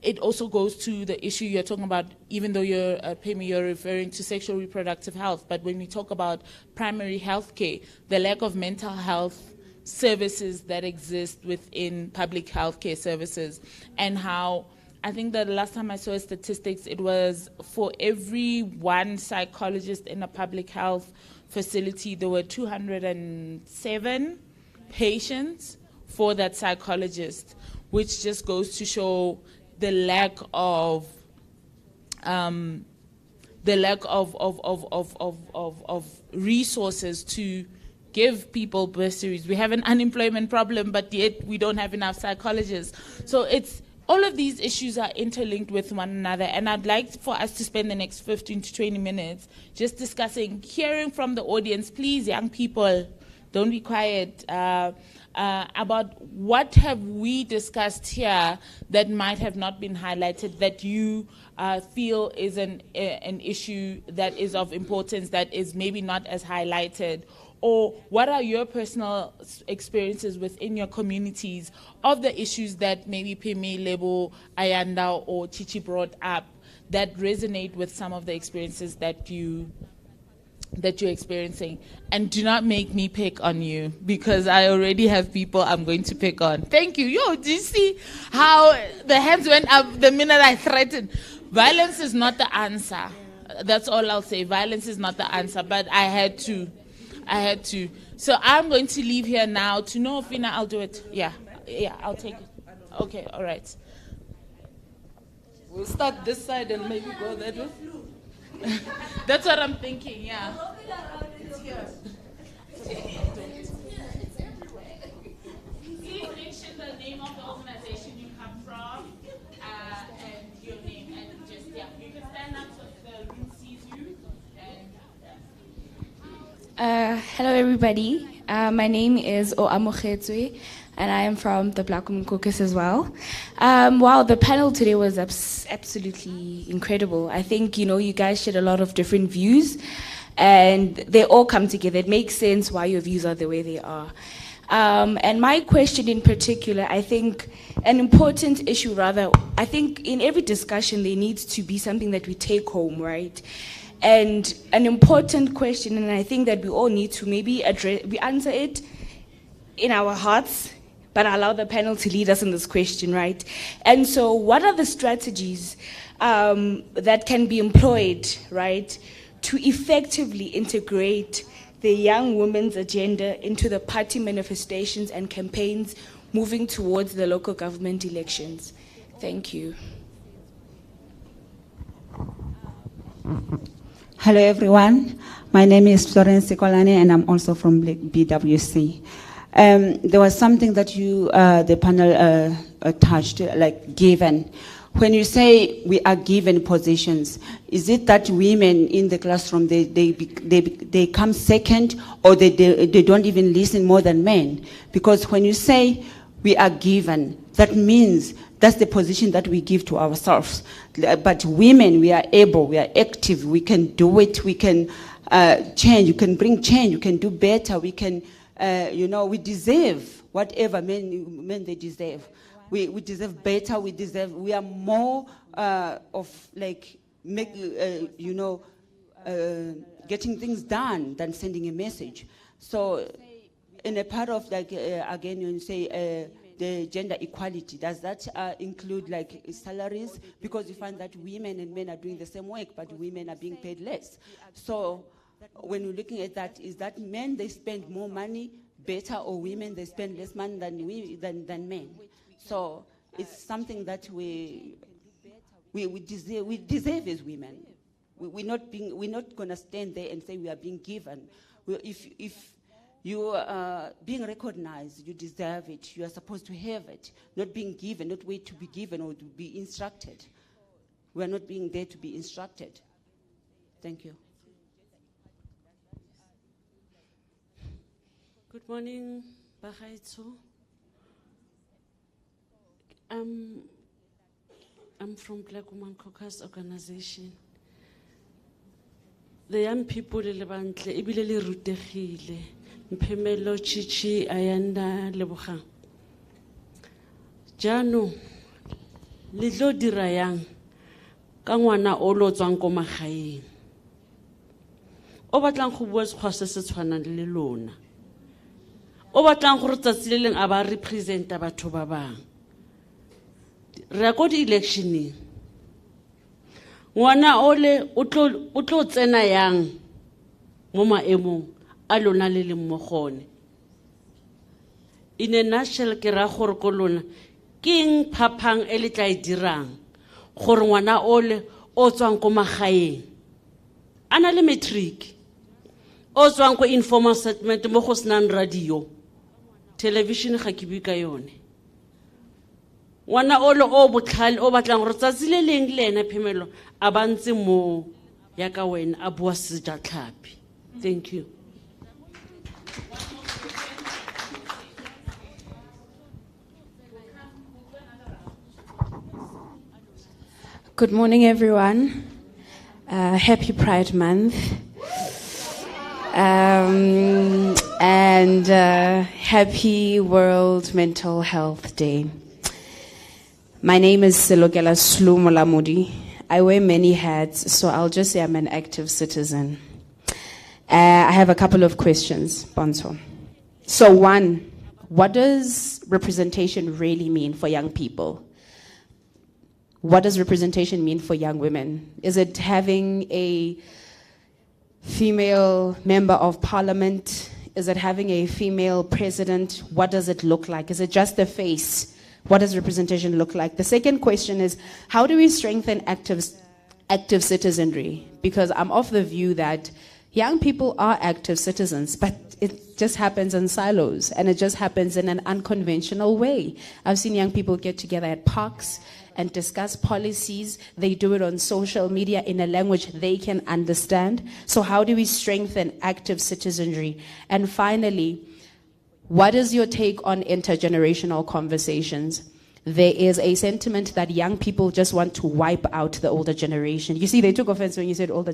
it also goes to the issue you're talking about, even though you're referring to sexual reproductive health. But when we talk about primary health care, the lack of mental health services that exist within public health care services, and how I think that the last time I saw statistics, it was for every one psychologist in a public health facility, there were 207 patients for that psychologist, which just goes to show the lack of resources to give people bursaries. We have an unemployment problem, but yet we don't have enough psychologists. So it's all of these issues are interlinked with one another, and I'd like for us to spend the next 15 to 20 minutes just discussing, hearing from the audience. Please, young people, don't be quiet. About what have we discussed here that might have not been highlighted, that you feel is an issue that is of importance, that is maybe not as highlighted, or what are your personal experiences within your communities of the issues that maybe Peme, Lebo, Ayanda, or Chichi brought up that resonate with some of the experiences that you're experiencing. And do not make me pick on you, because I already have people I'm going to pick on. Thank you. Yo, do you see how the hands went up the minute I threatened? Violence is not the answer. That's all I'll say. Violence is not the answer, but I had to. So I'm going to leave here now to know, Fina, I'll do it. Yeah, I'll take it. Okay, all right. We'll start this side and maybe go that way. That's what I'm thinking, yeah. Please mention the name of the organization you come from and your name, and just, yeah, you can stand up so the room sees you. Hello, everybody. My name is Oamokgetswe, and I am from the Black Women Caucus as well. Wow, the panel today was absolutely incredible. I think, you guys shared a lot of different views, and they all come together. It makes sense why your views are the way they are. And my question in particular, I think an important issue I think in every discussion there needs to be something that we take home, right? And an important question, and I think that we all need to maybe answer it in our hearts, but allow the panel to lead us in this question, right? And so what are the strategies that can be employed, right, to effectively integrate the young women's agenda into the party manifestations and campaigns moving towards the local government elections? Thank you. Hello, everyone. My name is Florence Sikolane, and I'm also from BWC. There was something that you, the panel, touched, like given. When you say we are given positions, is it that women in the classroom, they come second, or they don't even listen more than men? Because when you say we are given, that means that's the position that we give to ourselves. But women, we are able, we are active, we can do it, we can change, you can bring change, you can do better, we can, we deserve whatever men they deserve. We deserve better, we are more of like, getting things done than sending a message. So in a part of like, again, you say, the gender equality, does that include like salaries? Because you find that women and men are doing the same work, but women are being paid less. So when you're looking at that, is that men, they spend more money better, or women, they spend less money than men? So it's something that we deserve as women. We're not gonna stand there and say we are being given. If you are being recognized, you deserve it, you are supposed to have it, not being given, not wait to be given or to be instructed. We are not being there to be instructed. Thank you. Good morning, Bagaitso. I'm from Black Woman Caucus Organization. The young people le bantle ebile le rutegile. Mpemelo Chichi Ayanda Lebogang. Jano le tlo dira yang ka ngwana o lo tswang ko magaeng. O batlang go bua sekgwase se tshwanang le lona. O batlang gore tsatsi le leng a ba representa batho ba bang. Re go di electioning. Ngwana ole o tlo tsena yang mo maemong a lona le le mmogone. In a nutshell, ke ra gore ko lona king phapang e le tla e dirang gore ngwana ole o tswang ko magaeng ana le matric o tswang ko informal settlement mo go senang radio television ga ke bua ka yone. Ngwana ole o botlhale o batlang gore tsatsi le leng le ena phemelo a bantse mo ya ka wena a bua sejatlhapi. Thank you. Good morning, everyone. Happy Pride Month. And happy World Mental Health Day. My name is Selogela Slumolamudi. I wear many hats, so I'll just say I'm an active citizen. I have a couple of questions, Bonso. So one, what does representation really mean for young people? What does representation mean for young women? Is it having a female member of parliament? Is it having a female president? What does it look like? Is it just the face? What does representation look like? The second question is, how do we strengthen active citizenry? Because I'm of the view that young people are active citizens, but it just happens in silos, and it just happens in an unconventional way. I've seen young people get together at parks and discuss policies. They do it on social media in a language they can understand. So how do we strengthen active citizenry? And finally, what is your take on intergenerational conversations? There is a sentiment that young people just want to wipe out the older generation. You see, they took offense when you said older,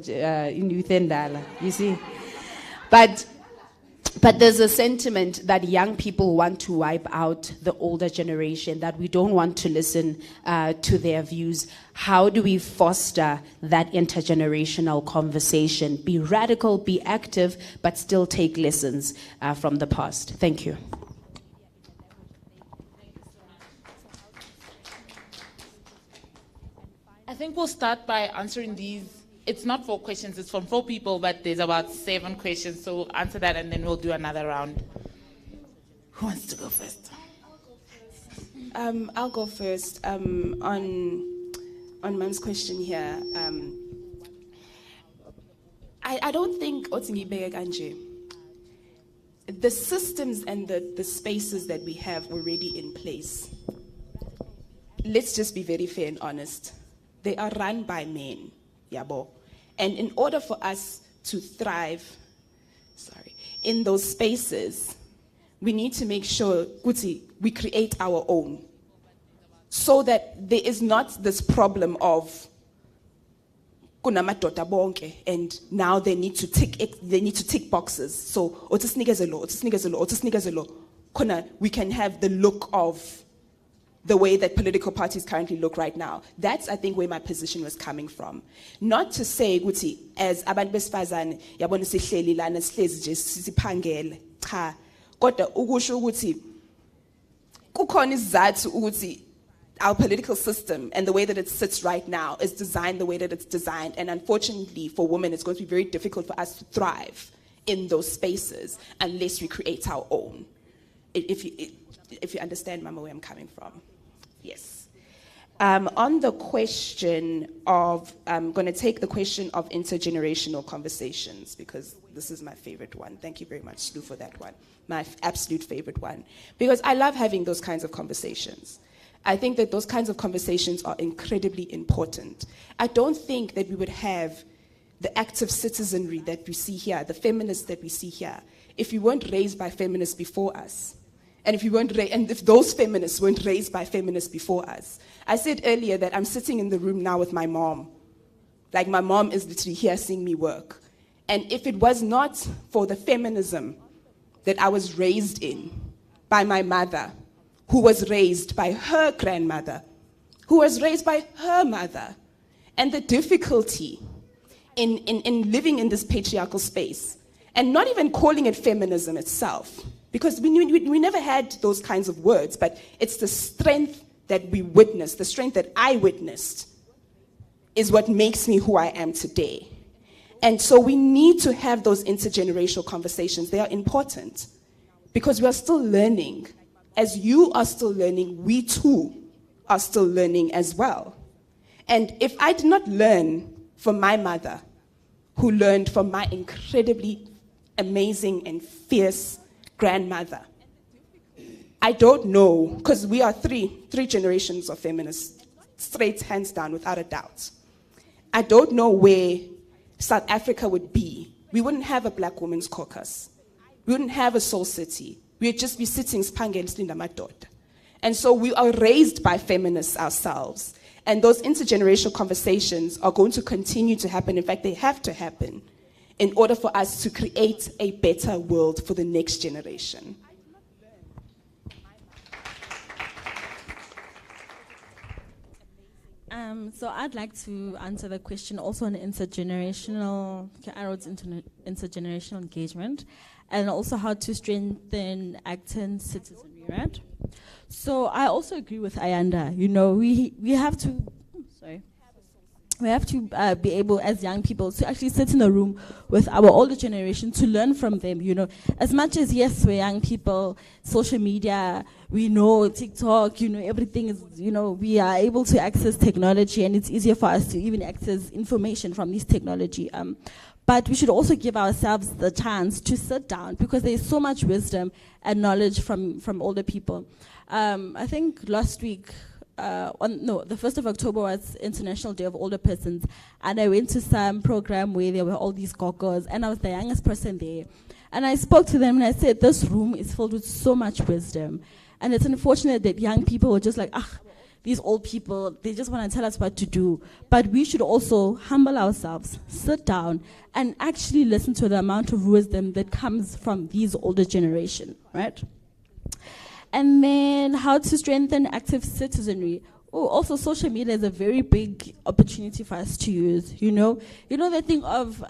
you see. But there's a sentiment that young people want to wipe out the older generation, that we don't want to listen to their views. How do we foster that intergenerational conversation? Be radical, be active, but still take lessons from the past. Thank you. think we'll start by answering these. It's not 4 questions, it's from 4 people, but there's about 7 questions. So we'll answer that and then we'll do another round. Who wants to go first? I'll go first. On Mam's question here, I don't think the systems and the spaces that we have already in place, let's just be very fair and honest. They are run by men, yabo. And in order for us to thrive, in those spaces, we need to make sure, Guti, we create our own. So that there is not this problem of kunamadoda bonke, and now they need to tick boxes. So we can have the look of the way that political parties currently look right now. That's, I think, where my position was coming from. Not to say, Guti, as abantu besifazane yabona sihleli lana sihlezi nje siphangele, cha. Kodwa ukusho ukuthi kukhona isizathu ukuthi our political system and the way that it sits right now is designed the way that it's designed. And unfortunately, for women, it's going to be very difficult for us to thrive in those spaces unless we create our own. If you understand, Mama, where I'm coming from. Yes. On the question of, I'm going to take the question of intergenerational conversations, because this is my favorite one. Thank you very much, Lou, for that one. My absolute favorite one. Because I love having those kinds of conversations. I think that those kinds of conversations are incredibly important. I don't think that we would have the active citizenry that we see here, the feminists that we see here, if we weren't raised by feminists before us. And if those feminists weren't raised by feminists before us. I said earlier that I'm sitting in the room now with my mom. Like, my mom is literally here seeing me work. And if it was not for the feminism that I was raised in by my mother, who was raised by her grandmother, who was raised by her mother, and the difficulty in living in this patriarchal space, and not even calling it feminism itself, because we never had those kinds of words, but it's the strength that we witnessed, the strength that I witnessed, is what makes me who I am today. And so we need to have those intergenerational conversations. They are important, because we are still learning. As you are still learning, we too are still learning as well. And if I did not learn from my mother, who learned from my incredibly amazing and fierce grandmother, I don't know, because we are three generations of feminists, straight hands down, without a doubt. I don't know where South Africa would be. We wouldn't have a Black Women's Caucus. We wouldn't have a Soul City. We'd just be sitting spangel slinda madod. And so we are raised by feminists ourselves. And those intergenerational conversations are going to continue to happen. In fact, they have to happen in order for us to create a better world for the next generation. So I'd like to answer the question also on intergenerational engagement, and also how to strengthen active citizenry, right? So I also agree with Ayanda. You know, we have to, we have to be able, as young people, to actually sit in a room with our older generation to learn from them. You know, as much as, yes, we're young people, social media, we know TikTok, you know, everything is, you know, we are able to access technology, and it's easier for us to even access information from this technology. But we should also give ourselves the chance to sit down, because there's so much wisdom and knowledge from older people. I think last week, the 1st of October was International Day of Older Persons, and I went to some program where there were all these gogos, and I was the youngest person there. And I spoke to them and I said, this room is filled with so much wisdom. And it's unfortunate that young people were just like, these old people, they just want to tell us what to do. But we should also humble ourselves, sit down, and actually listen to the amount of wisdom that comes from these older generation, right? And then how to strengthen active citizenry. Oh, also social media is a very big opportunity for us to use, you know. You know the thing of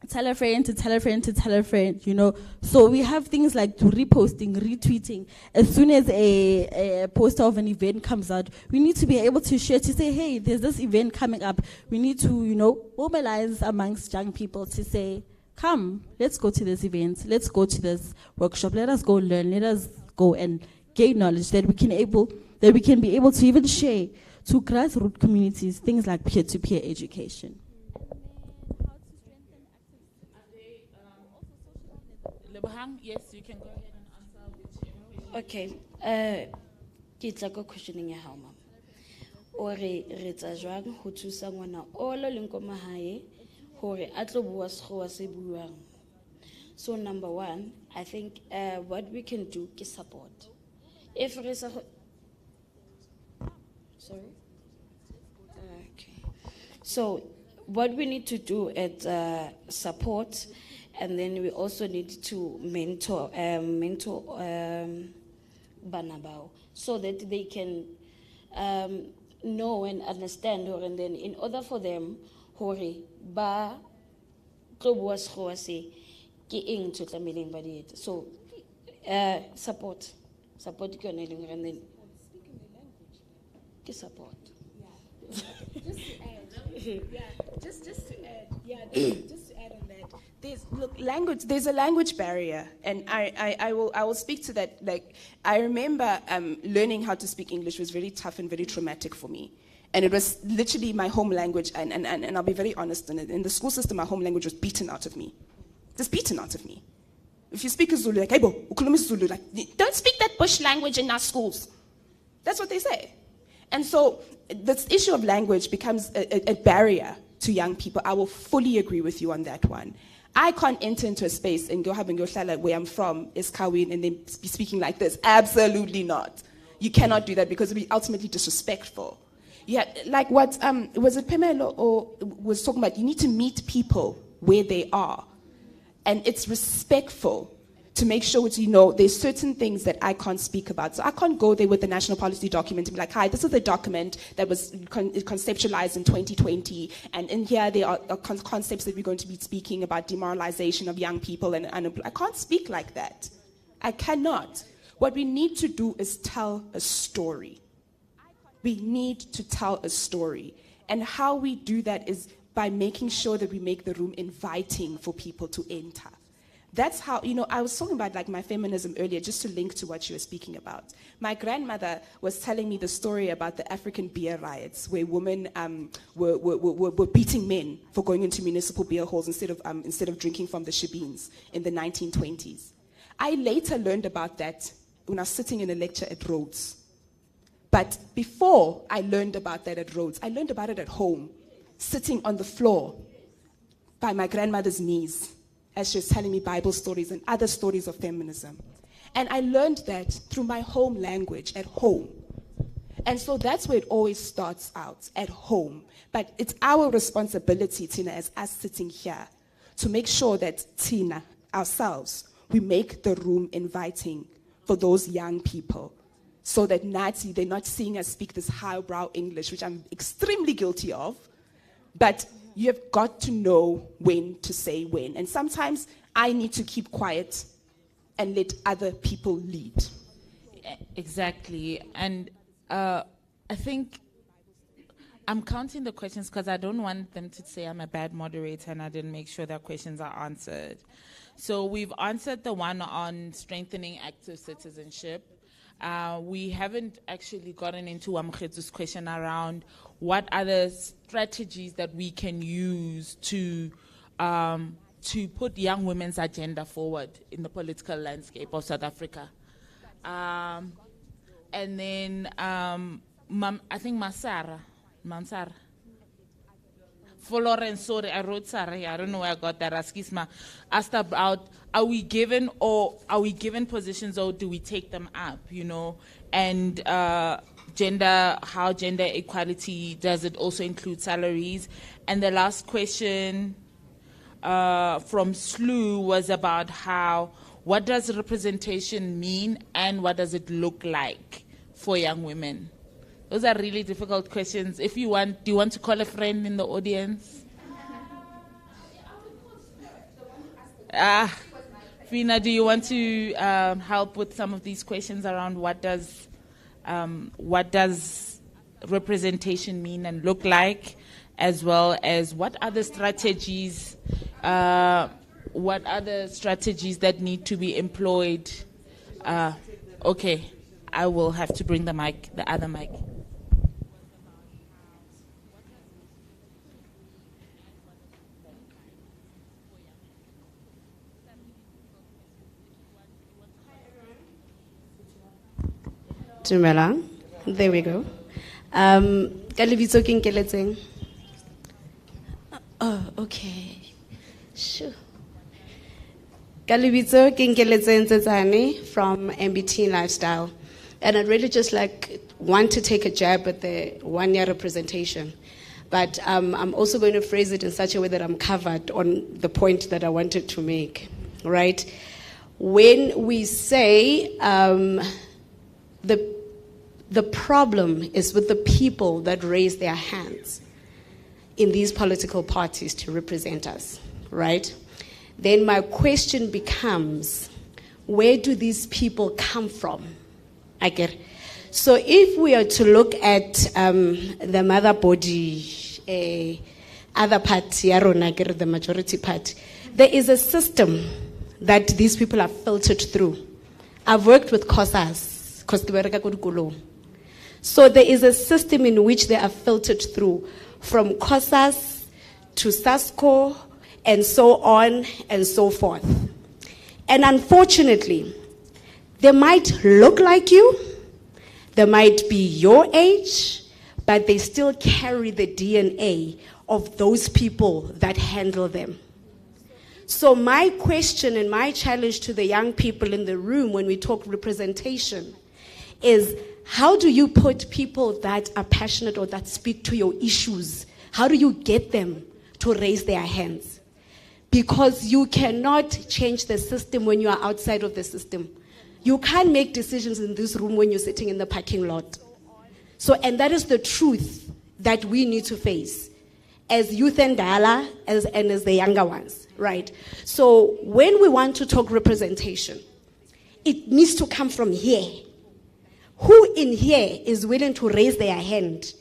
tell a friend to tell a friend to tell a friend, you know. So we have things like reposting, retweeting. As soon as a poster of an event comes out, we need to be able to share, to say, hey, there's this event coming up. We need to, you know, mobilize amongst young people to say, come, let's go to this event, let's go to this workshop, let us go learn, let us go and gain knowledge that we can be able to even share to grassroots communities, things like peer-to-peer education. Yes, you can go ahead and answer whichever way. Okay. Ke tla go questioning ya hao mama. O re tsa jwang ho thusa ngwana o lo leng ko mahae hore a tlo bua sekgowa se buang. So number 1, I think what we can do is support. If re sa sorry. Okay. So what we need to do is support. And then we also need to mentor Banabao so that they can know and understand her. And then in order for them, hore ba tlobuas khoase ke eng to tlameleng ba di etsa. So support ke yone leng and then ke support. Just to add on that. There's a language barrier, and I will speak to that. Like, I remember learning how to speak English was very tough and very traumatic for me. And it was literally my home language, and I'll be very honest, in the school system, my home language was beaten out of me. Just beaten out of me. If you speak Zulu, like, "Aibo, ukhuluma Zulu," like, don't speak that bush language in our schools. That's what they say. And so this issue of language becomes a barrier to young people. I will fully agree with you on that one. I can't enter into a space and go have and go like where I'm from is Kawin and then be speaking like this. Absolutely not. You cannot do that because it would be ultimately disrespectful. Yeah, like what was it Pamela or was talking about? You need to meet people where they are, and it's respectful to make sure that you know there's certain things that I can't speak about. So I can't go there with the national policy document and be like, hi, this is the document that was conceptualized in 2020, and in here there are concepts that we're going to be speaking about demoralization of young people, and I can't speak like that. I cannot. What we need to do is tell a story. We need to tell a story. And how we do that is by making sure that we make the room inviting for people to enter. That's how, I was talking about like my feminism earlier, just to link to what you were speaking about. My grandmother was telling me the story about the African beer riots, where women were beating men for going into municipal beer halls instead of drinking from the shebeens in the 1920s. I later learned about that when I was sitting in a lecture at Rhodes. But before I learned about that at Rhodes, I learned about it at home, sitting on the floor by my grandmother's knees, as she was telling me Bible stories and other stories of feminism. And I learned that through my home language, at home. And so that's where it always starts out, at home. But it's our responsibility, Tina, as us sitting here, to make sure that, Tina, ourselves, we make the room inviting for those young people, so that they're not seeing us speak this highbrow English, which I'm extremely guilty of. But you have got to know when to say when. And sometimes I need to keep quiet and let other people lead. Exactly. And I think I'm counting the questions because I don't want them to say I'm a bad moderator and I didn't make sure that questions are answered. So we've answered the one on strengthening active citizenship. We haven't actually gotten into Amkhetsu's question around what other strategies that we can use to put young women's agenda forward in the political landscape of South Africa. And then I think Mansara. Florence, sorry, I wrote sorry, I don't know where I got that. Askisma asked about are we given positions or do we take them up, and how gender equality, does it also include salaries? And the last question from Slew was about what does representation mean and what does it look like for young women? Those are really difficult questions. If you want, do you want to call a friend in the audience? Fina, do you want to help with some of these questions around what does representation mean and look like, as well as what other strategies that need to be employed? Okay, I will have to bring the other mic. Tumela, there we go. Kalibitso ke nkeletseng. Oh, okay. Sure. Kalibitso ke nkeletseng Tsetsane from MBT Lifestyle. And I'd really just want to take a jab at the 1 year representation. But I'm also going to phrase it in such a way that I'm covered on the point that I wanted to make, right? When we say the problem is with the people that raise their hands in these political parties to represent us, right? Then my question becomes, where do these people come from? I get it. So if we are to look at the mother body, other part, the majority part, there is a system that these people are filtered through. I've worked with COSAS, so there is a system in which they are filtered through, from COSAS to SASCO, and so on and so forth. And unfortunately, they might look like you, they might be your age, but they still carry the DNA of those people that handle them. So my question and my challenge to the young people in the room when we talk representation is, how do you put people that are passionate or that speak to your issues, how do you get them to raise their hands? Because you cannot change the system when you are outside of the system. You can't make decisions in this room when you're sitting in the parking lot. So, and that is the truth that we need to face as youth and Dala and as the younger ones, right? So when we want to talk representation, it needs to come from here. Who in here is willing to raise their hand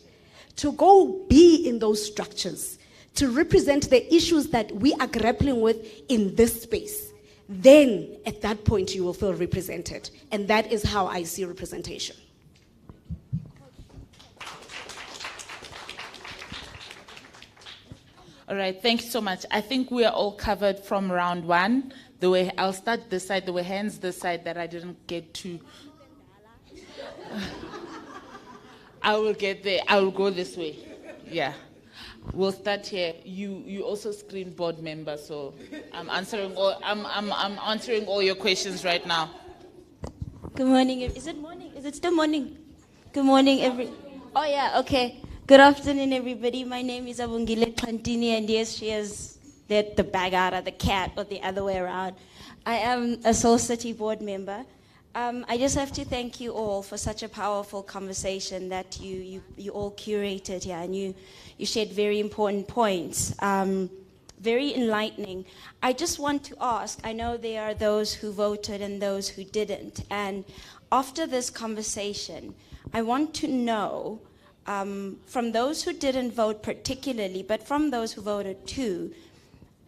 to go be in those structures, to represent the issues that we are grappling with in this space? Then at that point you will feel represented. And that is how I see representation. All right, thank you so much. I think we are all covered from round one. I'll start this side. There were hands this side that I didn't get to. I will get there. I will go this way. Yeah. We'll start here. You also screen board member, so I'm answering all your questions right now. Good morning. Is it morning? Is it still morning? Good morning, Oh yeah, okay. Good afternoon, everybody. My name is Abungile Klantini, and yes, she has let the bag out of the cat, or the other way around. I am a Soul City board member. I just have to thank you all for such a powerful conversation that you all curated here, and you shared very important points, very enlightening. I just want to ask, I know there are those who voted and those who didn't, and after this conversation, I want to know, from those who didn't vote particularly, but from those who voted too,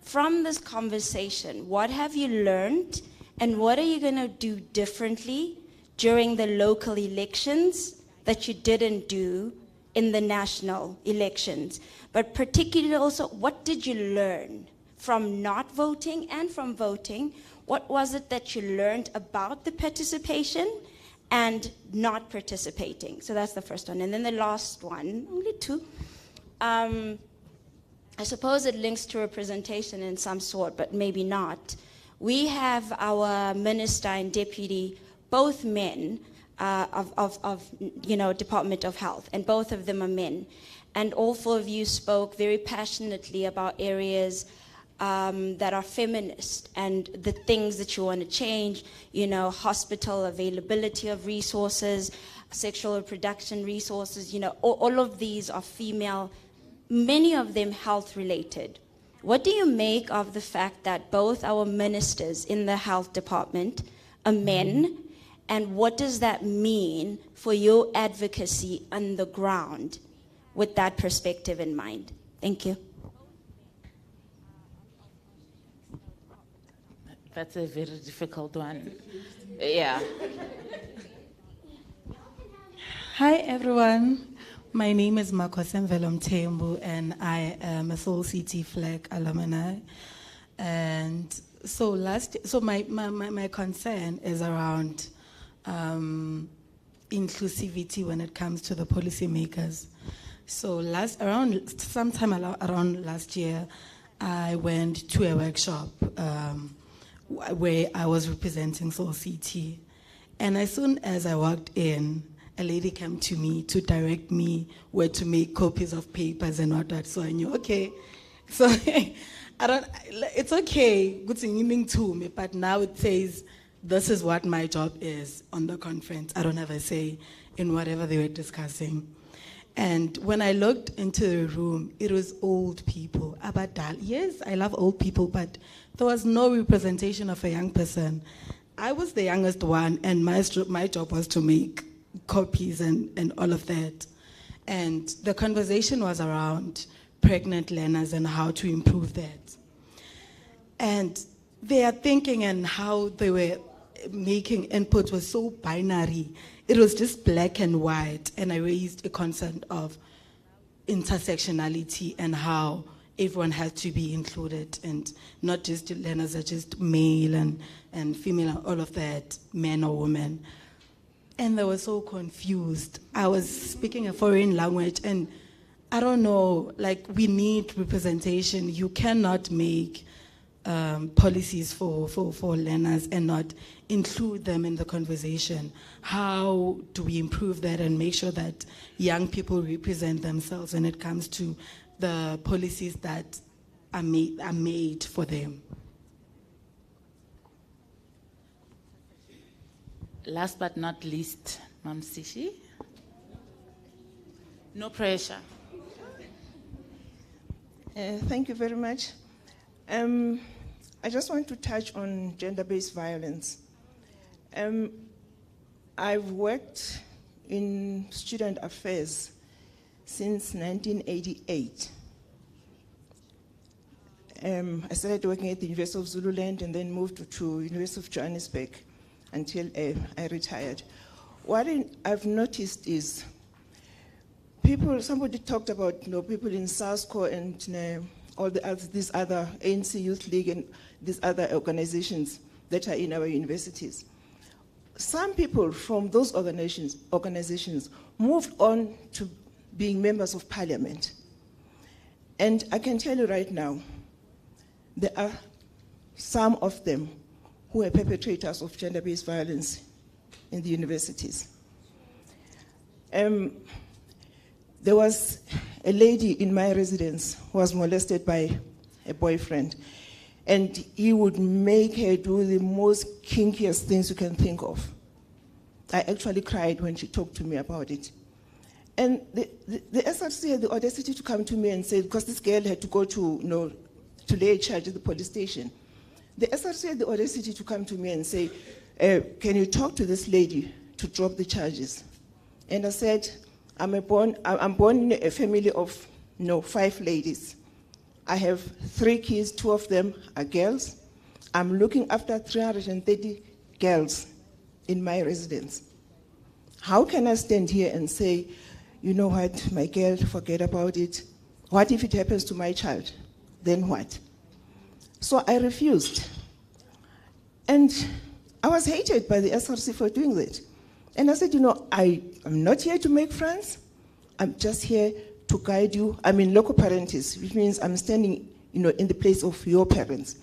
from this conversation, what have you learned? And what are you going to do differently during the local elections that you didn't do in the national elections? But particularly also, what did you learn from not voting and from voting? What was it that you learned about the participation and not participating? So that's the first one. And then the last one, only two. I suppose it links to representation in some sort, but maybe not. We have our minister and deputy, both men, of Department of Health, and both of them are men. And all four of you spoke very passionately about areas that are feminist and the things that you want to change, hospital availability of resources, sexual reproduction resources, all of these are female, many of them health related. What do you make of the fact that both our ministers in the health department are men? And what does that mean for your advocacy on the ground with that perspective in mind? Thank you. That's a very difficult one. Yeah. Hi, everyone. My name is Makosem Velomtembu, and I am a Soul City Flag alumni. And so my concern is around inclusivity when it comes to the policymakers. So sometime around last year, I went to a workshop where I was representing Soul City. And as soon as I walked in, a lady came to me to direct me where to make copies of papers and all that. So I knew, okay. So it's okay, good thing to me, but now it says, this is what my job is on the conference. I don't have a say in whatever they were discussing. And when I looked into the room, it was old people. Abadal. Yes, I love old people, but there was no representation of a young person. I was the youngest one, and my job was to make copies and all of that. And the conversation was around pregnant learners and how to improve that. And their thinking and how they were making input was so binary. It was just black and white. And I raised a concern of intersectionality and how everyone had to be included, and not just learners are just male and female and all of that, men or women. And they were so confused. I was speaking a foreign language, and I don't know, like, we need representation. You cannot make policies for learners and not include them in the conversation. How do we improve that and make sure that young people represent themselves when it comes to the policies that are made for them? Last but not least, Mam Sishi. No pressure. Thank you very much. I just want to touch on gender-based violence. I've worked in student affairs since 1988. I started working at the University of Zululand and then moved to University of Johannesburg until I retired. What I've noticed is somebody talked about people in SASCO and all these other ANC Youth League and these other organizations that are in our universities. Some people from those organizations moved on to being members of parliament. And I can tell you right now, there are some of them who are perpetrators of gender-based violence in the universities. There was a lady in my residence who was molested by a boyfriend, and he would make her do the most kinkiest things you can think of. I actually cried when she talked to me about it. And the SRC had the audacity to come to me and say, because this girl had to go to lay a charge at the police station. The SRC had the audacity to come to me and say, can you talk to this lady to drop the charges? And I said, I'm born in a family of 5 ladies. I have 3 kids, 2 of them are girls. I'm looking after 330 girls in my residence. How can I stand here and say, you know what, my girl, forget about it. What if it happens to my child? Then what? So I refused. And I was hated by the SRC for doing that. And I said, I'm not here to make friends. I'm just here to guide you. I'm in loco parentis, which means I'm standing in the place of your parents.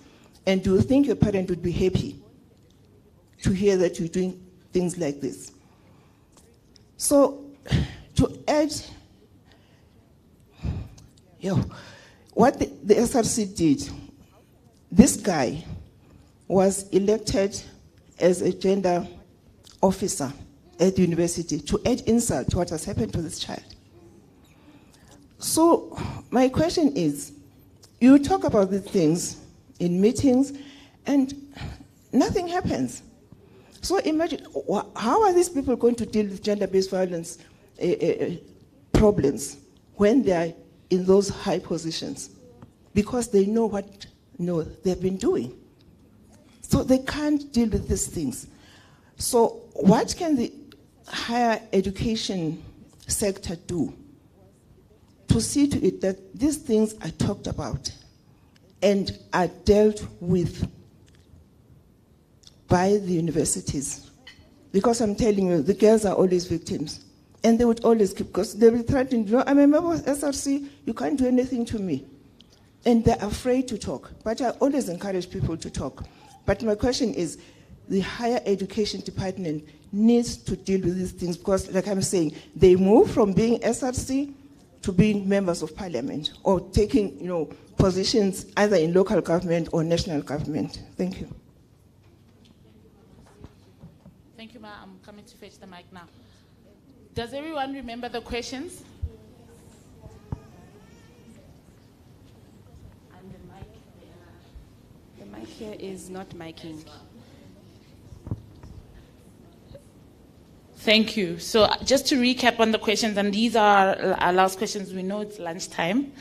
And do you think your parent would be happy to hear that you're doing things like this? So to add, what the SRC did, this guy was elected as a gender officer at the university to add insult to what has happened to this child. So my question is, you talk about these things in meetings, and nothing happens. So imagine, how are these people going to deal with gender-based violence problems when they are in those high positions? Because they know what they've been doing. So they can't deal with these things. So what can the higher education sector do to see to it that these things are talked about and are dealt with by the universities? Because I'm telling you, the girls are always victims. And they would always keep, because they will threaten, I'm a member of SRC, you can't do anything to me. And they're afraid to talk. But I always encourage people to talk. But my question is, the higher education department needs to deal with these things because, like I'm saying, they move from being SRC to being members of parliament or taking, positions either in local government or national government. Thank you. Thank you, Ma. I'm coming to fetch the mic now. Does everyone remember the questions? And the mic here is not miking. Thank you. So just to recap on the questions, and these are our last questions. We know it's lunchtime,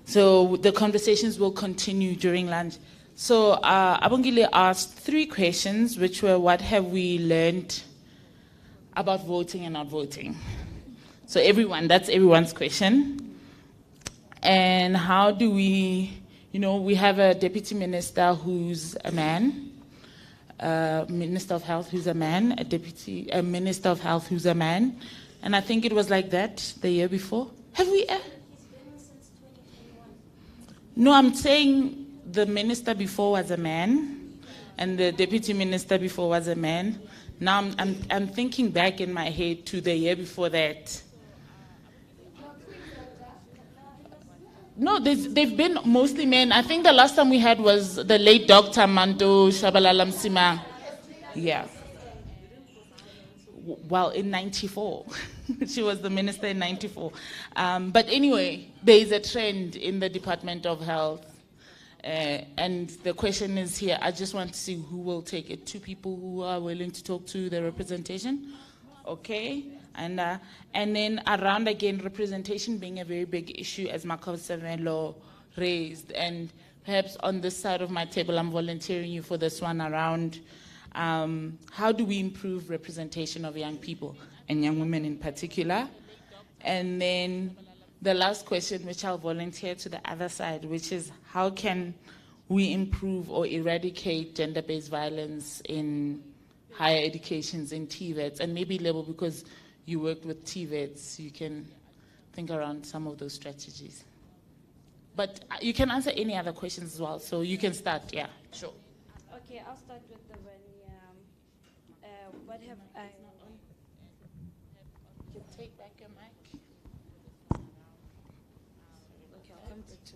so the conversations will continue during lunch. So Abongile asked 3 questions, which were, what have we learned about voting and not voting? So that's everyone's question. And how do we, we have a deputy minister who's a man, Minister of Health who's a man, a Minister of Health who's a man, and I think it was like that the year before. Have we? No, I'm saying the minister before was a man, and the deputy minister before was a man. Now I'm thinking back in my head to the year before that. No, they've been mostly men. I think the last time we had was the late Dr. Manto Shabalala Msima. Yeah. Well, in 94. She was the minister in 94. But anyway, there is a trend in the Department of Health. And the question is here, I just want to see who will take it. 2 people who are willing to talk to the representation. Okay. And then around again, representation being a very big issue, as Makov Savelo raised. And perhaps on this side of my table, I'm volunteering you for this one around how do we improve representation of young people and young women in particular. And then the last question, which I'll volunteer to the other side, which is how can we improve or eradicate gender-based violence in higher educations, in TVETs, and maybe level, because you worked with TVETs, you can think around some of those strategies. But you can answer any other questions as well, so you can start, yeah, sure. Okay, I'll start with the one, what have I... You can take back your mic. Okay, I'll come back to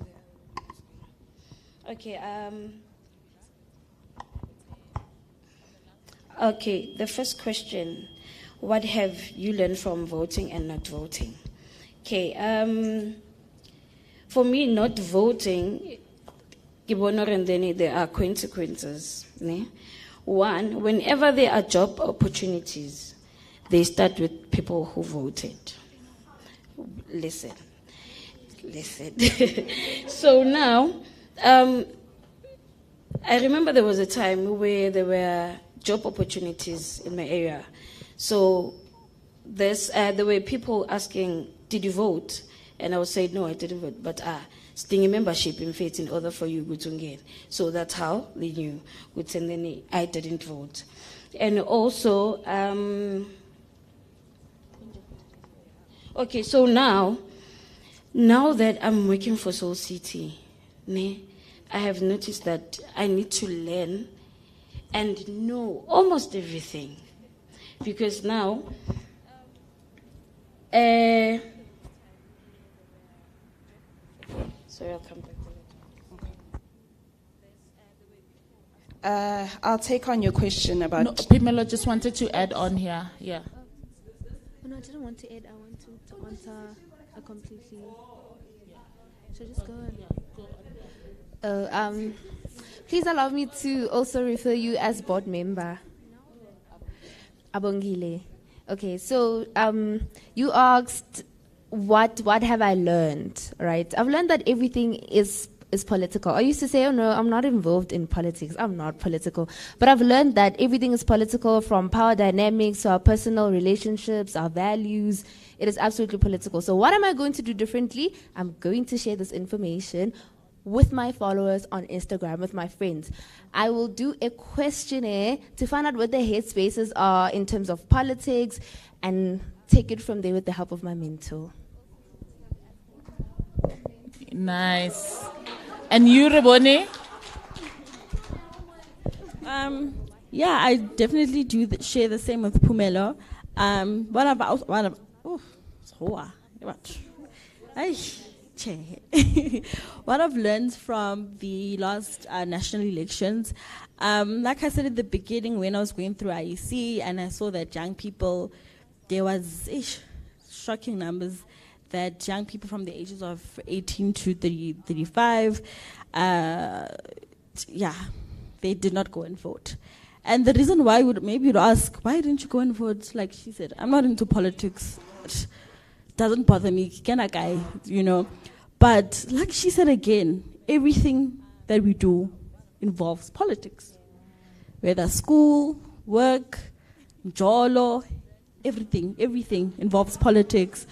that. Okay, the first question, what have you learned from voting and not voting? Okay, for me, not voting, there are consequences. One, whenever there are job opportunities, they start with people who voted. Listen. So now, I remember there was a time where there were job opportunities in my area. So there were people asking, did you vote? And I would say, no, I didn't vote. But stinging membership in faith in order for you to get. So that's how they knew. And then I didn't vote. And also, okay, so now that I'm working for Soul City, I have noticed that I need to learn and know almost everything. Because now, sorry, I'll come back to it. I'll take on your question about... No, Pamela just wanted to add on here, yeah. No, I didn't want to add. I want to answer a completely... So just go on. Please allow me to also refer you as board member. Abongile. Okay, so you asked what have I learned, right? I've learned that everything is political. I used to say, oh no, I'm not involved in politics. I'm not political. But I've learned that everything is political, from power dynamics to our personal relationships, our values. It is absolutely political. So what am I going to do differently? I'm going to share this information with my followers on Instagram, with my friends. I will do a questionnaire to find out what their headspaces are in terms of politics and take it from there with the help of my mentor. Nice. And you, Rebone? Yeah, I definitely do share the same with Pumelo. What I've learned from the last national elections, like I said at the beginning, when I was going through IEC and I saw that young people, there was shocking numbers that young people from the ages of 18 to 35, they did not go and vote. And the reason why, maybe you'd ask, why didn't you go and vote? Like she said, I'm not into politics. It doesn't bother me, guy, you know. But like she said again, everything that we do involves politics. Whether school, work, jolo, everything involves politics.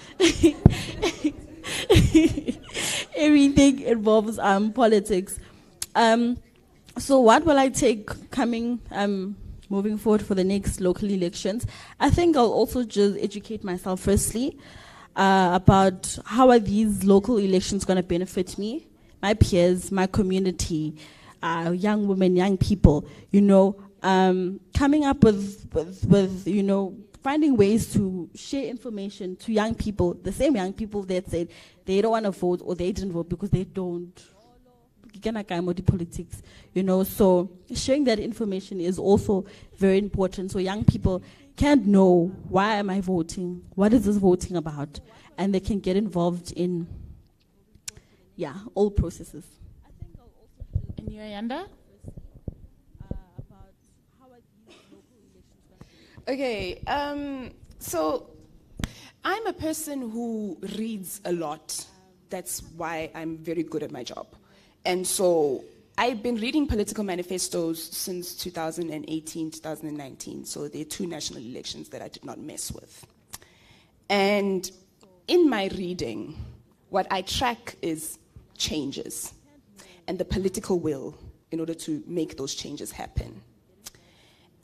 Everything involves politics. So what will I take moving forward for the next local elections? I think I'll also just educate myself firstly about how are these local elections going to benefit me, my peers, my community, young women, young people, you know, coming up with you know, finding ways to share information to young people, the same young people that said they don't want to vote or they didn't vote because they don't politics, you know. So sharing that information is also very important, so young people can know, why am I voting, what is this voting about, and they can get involved in all processes. And you, Ayanda? Okay, so I'm a person who reads a lot. That's why I'm very good at my job. And so I've been reading political manifestos since 2018, 2019. So there are 2 national elections that I did not mess with. And in my reading, what I track is changes and the political will in order to make those changes happen.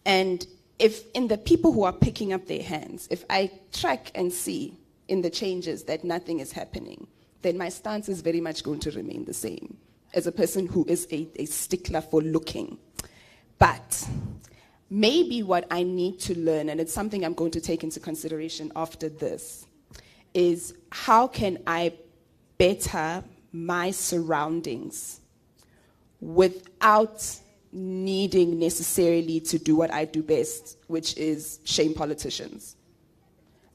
And if in the people who are picking up their hands, if I track and see in the changes that nothing is happening, then my stance is very much going to remain the same as a person who is a stickler for looking. But maybe what I need to learn, and it's something I'm going to take into consideration after this, is how can I better my surroundings without needing necessarily to do what I do best, which is shame politicians.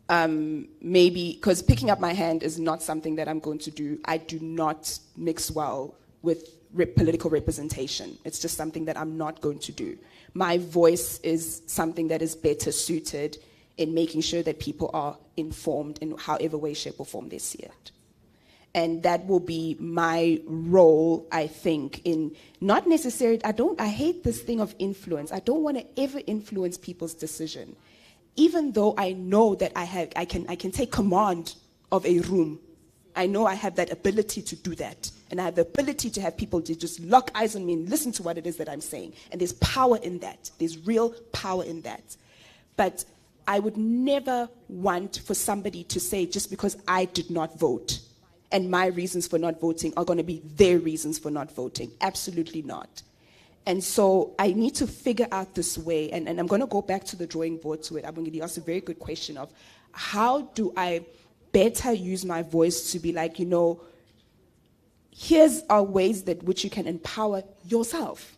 Maybe, because picking up my hand is not something that I'm going to do. I do not mix well with political representation. It's just something that I'm not going to do. My voice is something that is better suited in making sure that people are informed in however way, shape, or form they see it. And that will be my role, I think, in not necessarily, I hate this thing of influence. I don't want to ever influence people's decision. Even though I know that I can take command of a room. I know I have that ability to do that. And I have the ability to have people to just lock eyes on me and listen to what it is that I'm saying. And there's power in that. There's real power in that. But I would never want for somebody to say, just because I did not vote, and my reasons for not voting are going to be their reasons for not voting. Absolutely not. And so I need to figure out this way, and I'm going to go back to the drawing board to it. I'm going to ask a very good question of how do I better use my voice to be like, you know, here's our ways that which you can empower yourself.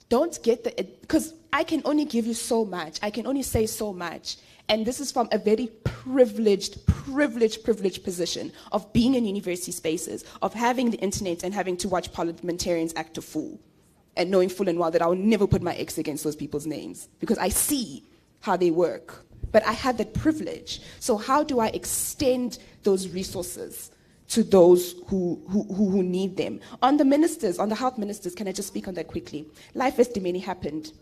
Don't get because I can only give you so much. I can only say so much. And this is from a very privileged position of being in university spaces, of having the internet and having to watch parliamentarians act a fool, and knowing full and well that I will never put my X against those people's names because I see how they work. But I had that privilege. So how do I extend those resources to those who need them? On the ministers, on the health ministers, can I just speak on that quickly? Life testimony happened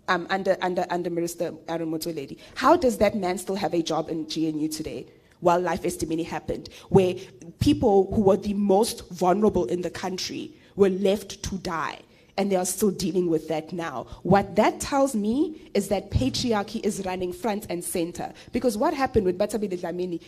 under Minister Aaron Motsoaledi. How does that man still have a job in GNU today while life testimony happened, where people who were the most vulnerable in the country were left to die? And they are still dealing with that now. What that tells me is that patriarchy is running front and center. Because what happened with Batabi Dlamini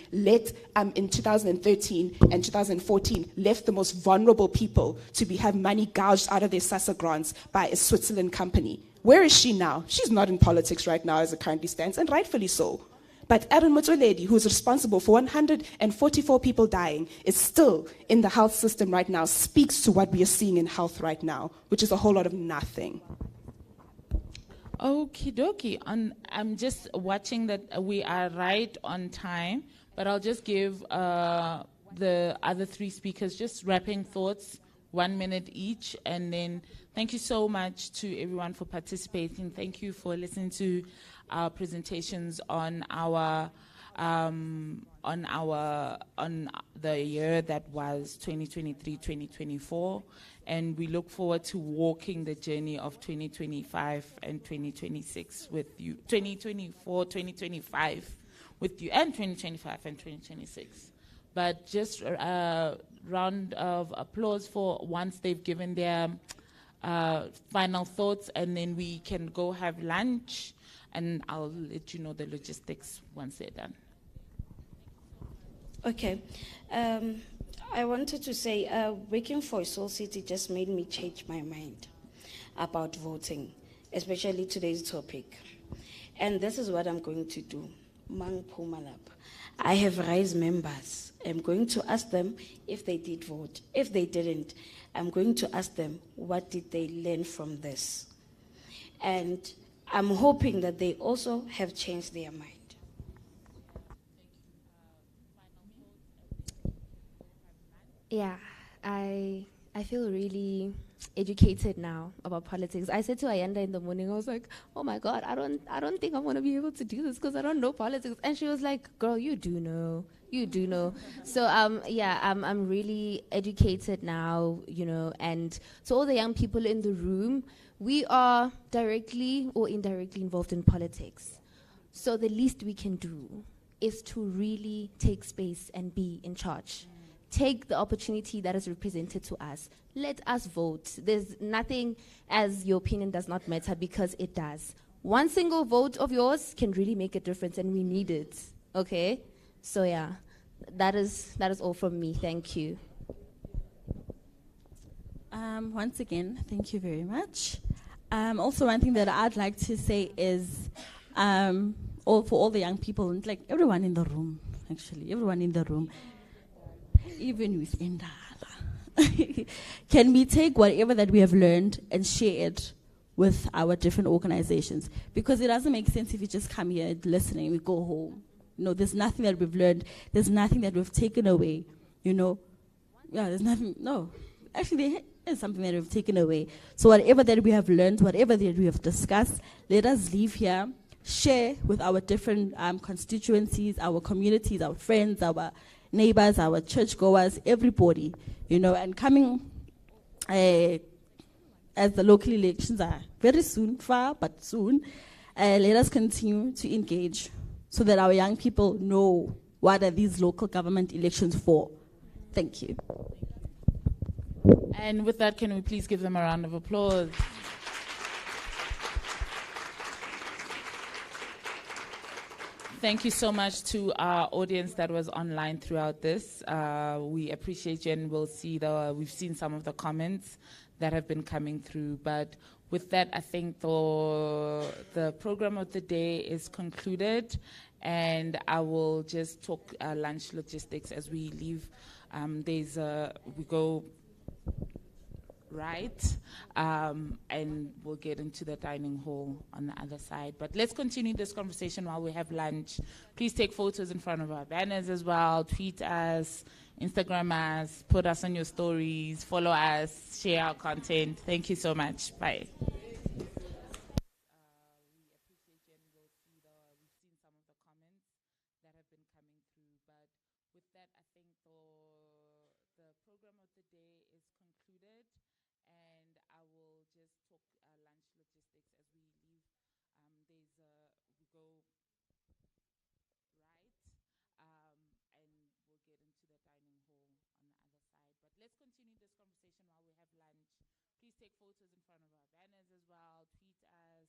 in 2013 and 2014 left the most vulnerable people to have money gouged out of their SASSA grants by a Switzerland company. Where is she now? She's not in politics right now as it currently stands, and rightfully so. But Aaron Motsoaledi, who is responsible for 144 people dying, is still in the health system right now, speaks to what we are seeing in health right now, which is a whole lot of nothing. Okie dokie. I'm just watching that we are right on time, but I'll just give the other three speakers just wrapping thoughts, 1 minute each, and then thank you so much to everyone for participating. Thank you for listening to our presentations on the year that was 2023-2024, and we look forward to walking the journey of 2025 and 2026 with you, 2024-2025 with you, and 2025 and 2026. But just a round of applause for once they've given their final thoughts, and then we can go have lunch, and I'll let you know the logistics once they're done. Okay. I wanted to say, working for Soul City just made me change my mind about voting, especially today's topic. And this is what I'm going to do. Mang Pumalap. I have RISE members. I'm going to ask them if they did vote. If they didn't, I'm going to ask them what did they learn from this. And I'm hoping that they also have changed their mind. Yeah, I feel really educated now about politics. I said to Ayanda in the morning, I was like, oh my God, I don't think I'm gonna be able to do this because I don't know politics. And she was like, girl, you do know. You do know. So I'm really educated now, you know, and to all the young people in the room, we are directly or indirectly involved in politics. So the least we can do is to really take space and be in charge. Take the opportunity that is represented to us. Let us vote. There's nothing as your opinion does not matter, because it does. One single vote of yours can really make a difference, and we need it. Okay? So yeah, that is all from me. Thank you. Once again, thank you very much. Also, one thing that I'd like to say is, for all the young people, and like everyone in the room, actually, everyone in the room, even with Indala, can we take whatever that we have learned and share it with our different organizations? Because it doesn't make sense if you just come here and listen and we go home. No, there's nothing that we've learned. There's nothing that we've taken away, you know. Yeah, there's nothing, no. Actually, there is something that we've taken away. So whatever that we have learned, whatever that we have discussed, let us leave here, share with our different constituencies, our communities, our friends, our neighbors, our churchgoers, everybody, you know. And coming as the local elections are very soon, far but soon, let us continue to engage so that our young people know what are these local government elections for. Thank you. And with that, can we please give them a round of applause? Thank you so much to our audience that was online throughout this. We appreciate you, and we'll see we've seen some of the comments that have been coming through. But with that, I think the program of the day is concluded, and I will just talk lunch logistics as we leave. We go right? And we'll get into the dining hall on the other side. But let's continue this conversation while we have lunch. Please take photos in front of our banners as well. Tweet us, Instagram us, put us on your stories, follow us, share our content. Thank you so much. Bye. We appreciate you, and we've seen some of the comments that have been coming through. But with that, I think the program of the day is concluded, and I will just talk lunch logistics as we leave. We go right, and we'll get into the dining hall on the other side. But let's continue this conversation while we have lunch. Please take photos in front of our banners as well. Tweet us,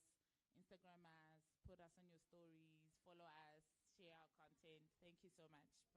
Instagram us, put us on your stories, follow us, share our content. Thank you so much.